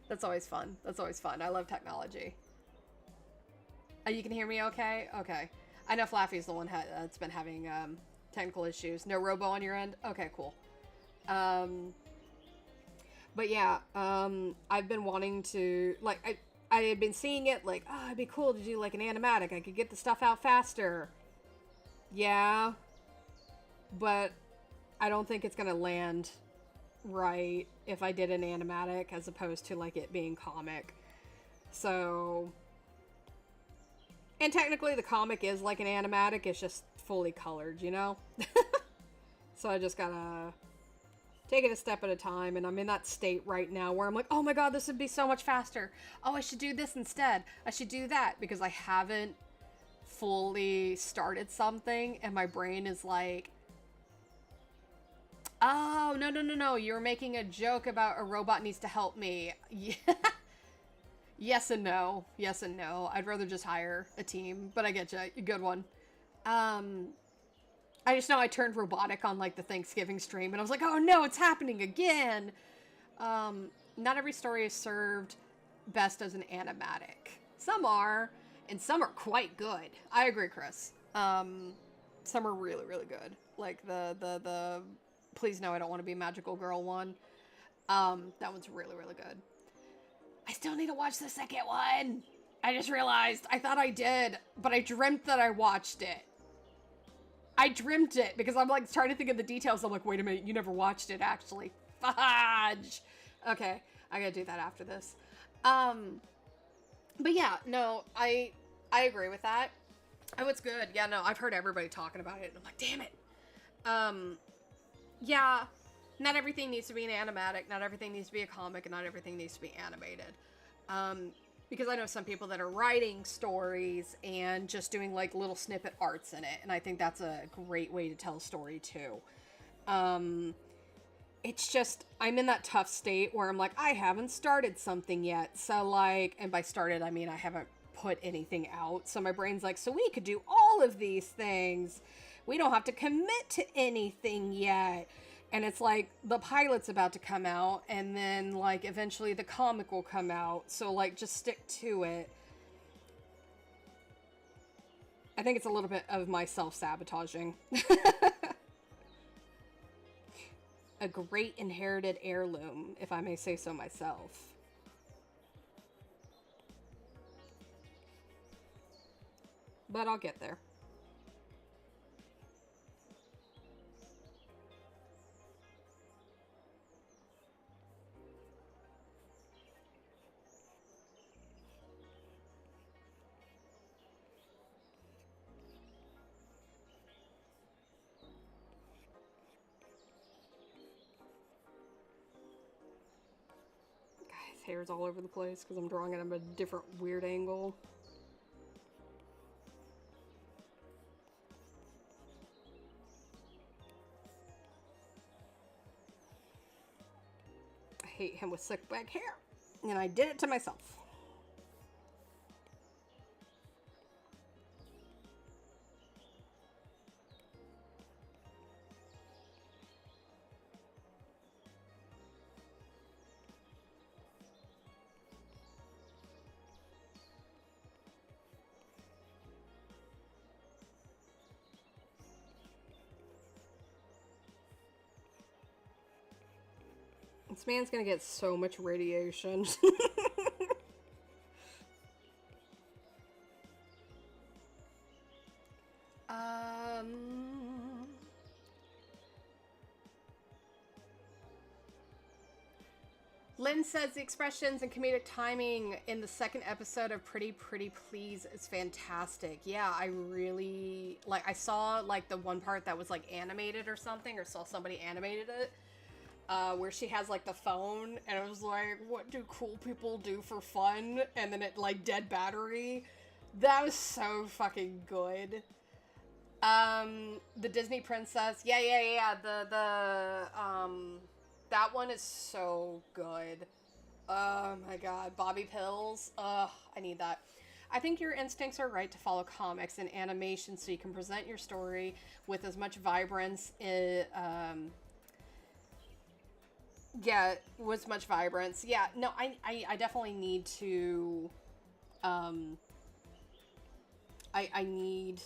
That's always fun. That's always fun. I love technology. Oh, you can hear me okay? Okay. I know Flaffy's the one that's been having technical issues. No robo on your end? Okay, cool. But yeah, I've been wanting to, like, I had been seeing it, like, oh, it'd be cool to do, like, an animatic. I could get the stuff out faster. Yeah. But I don't think it's gonna land right if I did an animatic as opposed to, like, it being comic. So... And technically the comic is like an animatic, it's just fully colored, you know? So I just gotta take it a step at a time, and I'm in that state right now where I'm like, oh my god, this would be so much faster. Oh, I should do this instead. I should do that, because I haven't fully started something, and my brain is like, oh, no, you're making a joke about a robot needs to help me. Yeah. Yes and no. Yes and no. I'd rather just hire a team, but I get you. Good one. I just know I turned robotic on, like, the Thanksgiving stream, and I was like, oh no, it's happening again! Not every story is served best as an animatic. Some are, and some are quite good. I agree, Chris. Some are really, really good. Like, the Please No, I Don't Want to Be a Magical Girl one. That one's really, really good. I still need to watch the second one. I just realized. I thought I did, but I dreamt that I watched it. I dreamt it because I'm, like, trying to think of the details. I'm like, wait a minute, you never watched it, actually. Fudge. Okay, I gotta do that after this. But yeah, no, I agree with that. Oh, it's good. Yeah, no, I've heard everybody talking about it, and I'm like, damn it. Yeah, not everything needs to be an animatic, not everything needs to be a comic, and not everything needs to be animated. Because I know some people that are writing stories and just doing, like, little snippet arts in it, and I think that's a great way to tell a story too. It's just, I'm in that tough state where I'm like, I haven't started something yet, so, like, and by started, I mean I haven't put anything out, so my brain's like, so we could do all of these things. We don't have to commit to anything yet. And it's like, the pilot's about to come out, and then, like, eventually the comic will come out. So, like, just stick to it. I think it's a little bit of my self-sabotaging. A great inherited heirloom, if I may say so myself. But I'll get there. Hair's all over the place because I'm drawing it at a different weird angle. hate him with slick back hair. And I did it to myself. This man's gonna get so much radiation. Lynn says the expressions and comedic timing in the second episode of Pretty Pretty Please is fantastic. Yeah, I really, like, I saw, like, the one part that was, like, animated or something, or saw somebody animated it, where she has, like, the phone, and it was like, what do cool people do for fun? And then it, like, dead battery. That was so fucking good. The Disney Princess. Yeah. That one is so good. Oh my god. Bobby Pills. Ugh, I need that. I think your instincts are right to follow comics and animation so you can present your story with as much vibrance. Yeah, with much vibrance. Yeah, no, I definitely need to, I need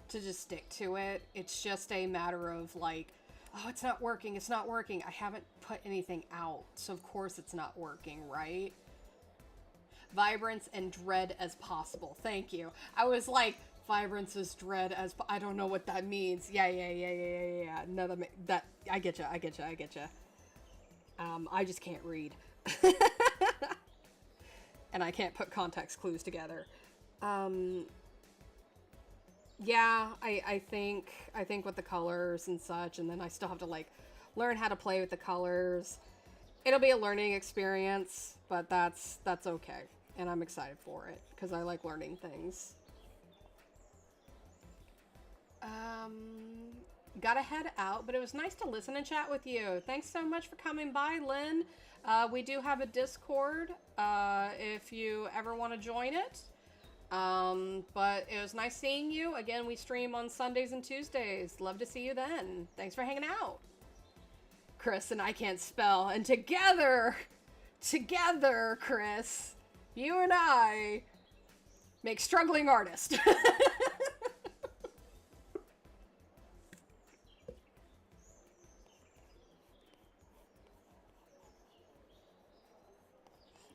to just stick to it. It's just a matter of like, oh, it's not working. I haven't put anything out, so of course it's not working, right? Vibrance and dread as possible. Thank you. I was like, vibrance is dread as I don't know what that means. Yeah. No, that I get you. I just can't read. And I can't put context clues together. Yeah, I think with the colors and such, and then I still have to like learn how to play with the colors. It'll be a learning experience, but that's okay. And I'm excited for it because I like learning things. Gotta head out, but it was nice to listen and chat with you. Thanks so much for coming by, Lynn. We do have a Discord if you ever want to join it. But it was nice seeing you. Again, we stream on Sundays and Tuesdays. Love to see you then. Thanks for hanging out. Chris and I can't spell, and together, Chris, you and I make struggling artist.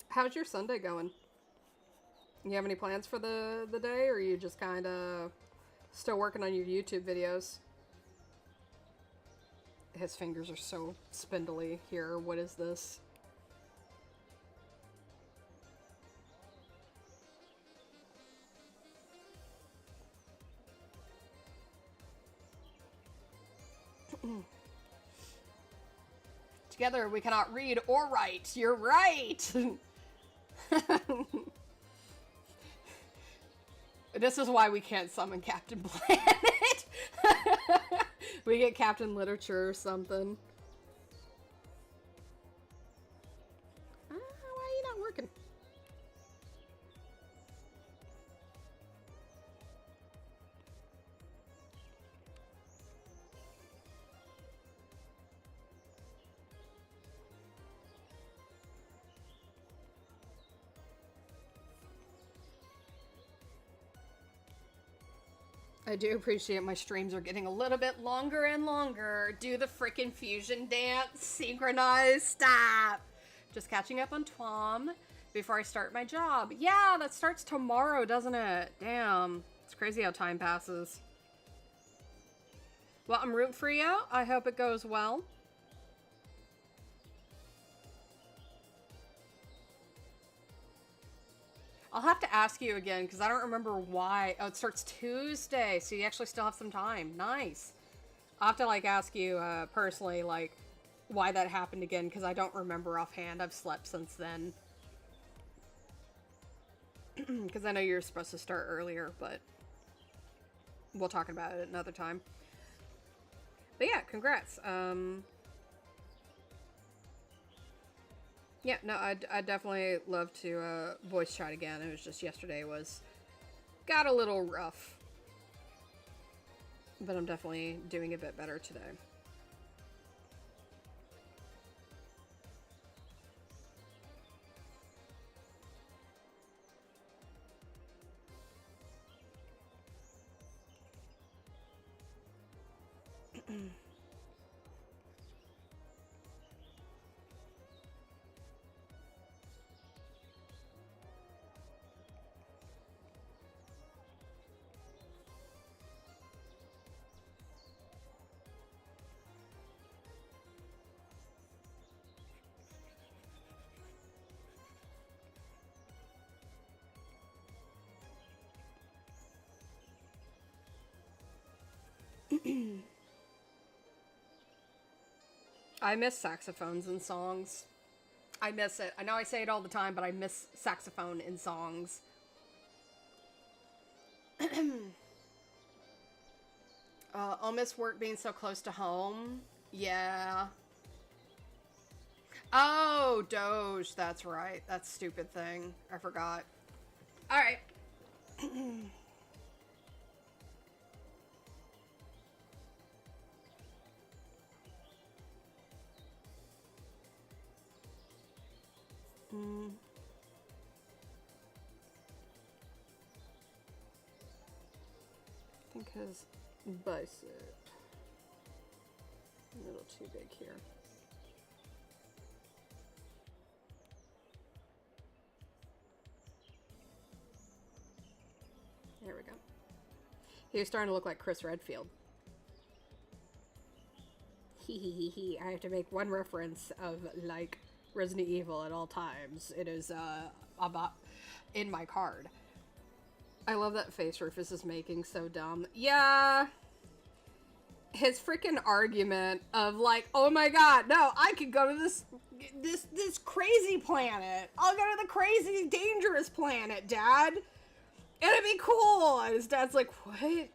How's your Sunday going? You have any plans for the day, or are you just kind of still working on your YouTube videos? His fingers are so spindly here. What is this? Together we cannot read or write. You're right. This is why we can't summon Captain Planet. We get Captain Literature or something. Why are you not working? I do appreciate my streams are getting a little bit longer and longer. Do the frickin' fusion dance. Synchronize. Stop. Just catching up on Twom before I start my job. Yeah, that starts tomorrow, doesn't it? Damn. It's crazy how time passes. Well, I'm rooting for you. I hope it goes well. I'll have to ask you again, because I don't remember why. Oh, it starts Tuesday, so you actually still have some time. Nice. I'll have to, like, ask you personally, like, why that happened again, because I don't remember offhand. I've slept since then. Because I know you're supposed to start earlier, but we'll talk about it another time. But yeah, congrats. Yeah, no, I definitely love to voice chat again. It was just yesterday was got a little rough, but I'm definitely doing a bit better today. I miss saxophones in songs. I miss it. I know I say it all the time, but I miss saxophone in songs. I'll miss work being so close to home. Yeah. Oh, Doge. That's right. That stupid thing. I forgot. All right. Mm, I think his bicep a little too big here. There we go. He was starting to look like Chris Redfield. He. I have to make one reference of like Resident Evil at all times. It is about in my card. I love that face Rufus is making, so dumb. Yeah. His freaking argument of like, oh my god, no, I could go to this crazy planet. I'll go to the crazy dangerous planet, Dad. It'd be cool. And his dad's like, what?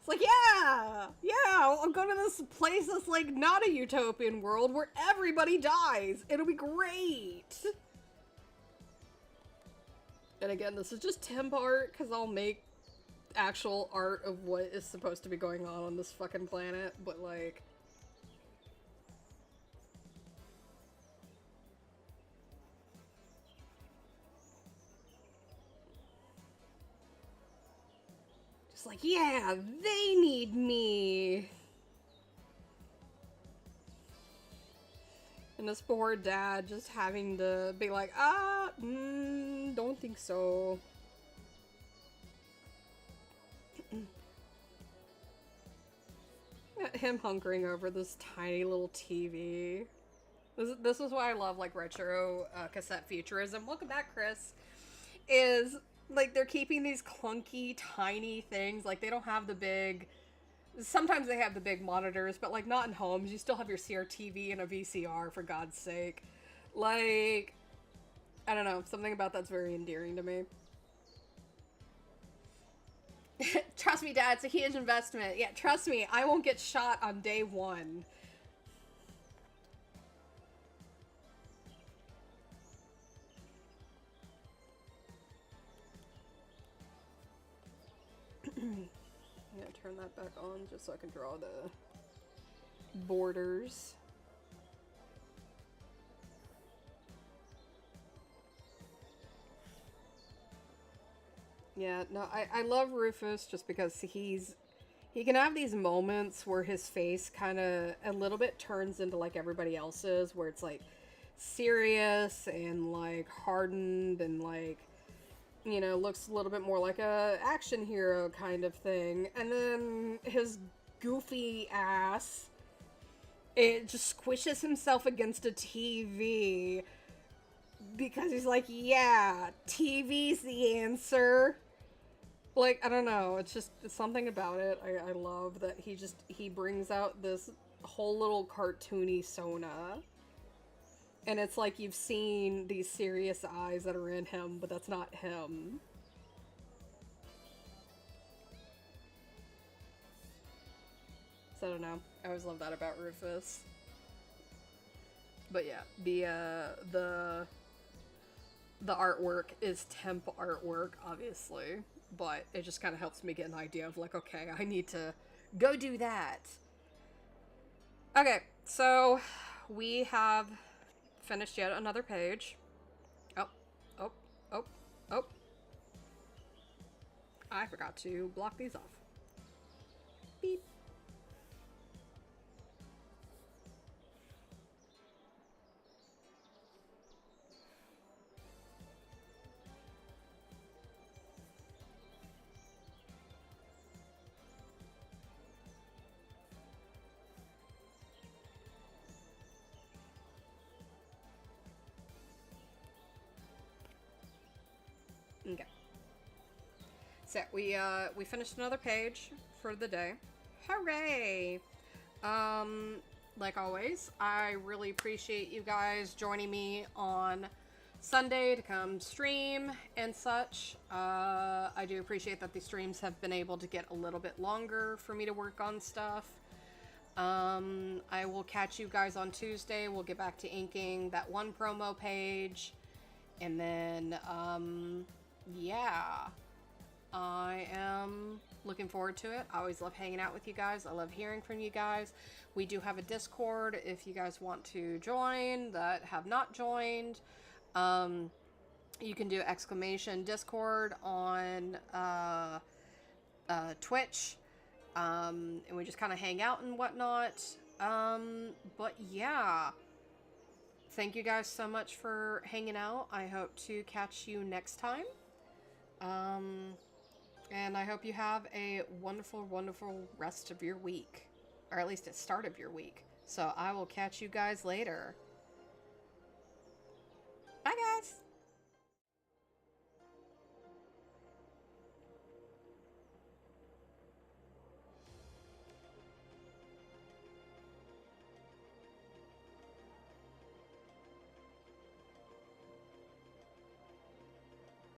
It's like, yeah, I'll go to this place that's like not a utopian world where everybody dies. It'll be great. And again, this is just temp art because I'll make actual art of what is supposed to be going on this fucking planet, but like... Just like, yeah, they need me. And this poor dad just having to be like, don't think so. Him hunkering over this tiny little TV. This is why I love like retro cassette futurism. Welcome back, Chris. Is like they're keeping these clunky, tiny things. Like they don't have the big. Sometimes they have the big monitors, but like not in homes. You still have your CRTV and a VCR, for God's sake. Like, I don't know. Something about that's very endearing to me. Trust me, Dad, it's a huge investment. Yeah, trust me, I won't get shot on day one. I'm gonna turn that back on just so I can draw the borders. Yeah, no, I love Rufus just because he can have these moments where his face kind of a little bit turns into like everybody else's, where it's like serious and like hardened and like, you know, looks a little bit more like a action hero kind of thing. And then his goofy ass, it just squishes himself against a TV because he's like, yeah, TV's the answer. Like, I don't know, it's something about it. I love that he brings out this whole little cartoony Sona. And it's like you've seen these serious eyes that are in him, but that's not him. So I don't know. I always love that about Rufus. But yeah, the artwork is temp artwork, obviously, but it just kind of helps me get an idea of like, okay, I need to go do that. Okay, so we have finished yet another page. Oh, oh, oh, oh. I forgot to block these off. Beep. Okay. So we finished another page for the day. Hooray! Um, like always, I really appreciate you guys joining me on Sunday to come stream and such. I do appreciate that these streams have been able to get a little bit longer for me to work on stuff. I will catch you guys on Tuesday. We'll get back to inking that one promo page. And then, yeah. I am looking forward to it. I always love hanging out with you guys. I love hearing from you guys. We do have a Discord if you guys want to join that have not joined. You can do exclamation Discord on Twitch. And we just kind of hang out and whatnot. But yeah. Thank you guys so much for hanging out. I hope to catch you next time. And I hope you have a wonderful, wonderful rest of your week. Or at least the start of your week. So I will catch you guys later. Bye, guys!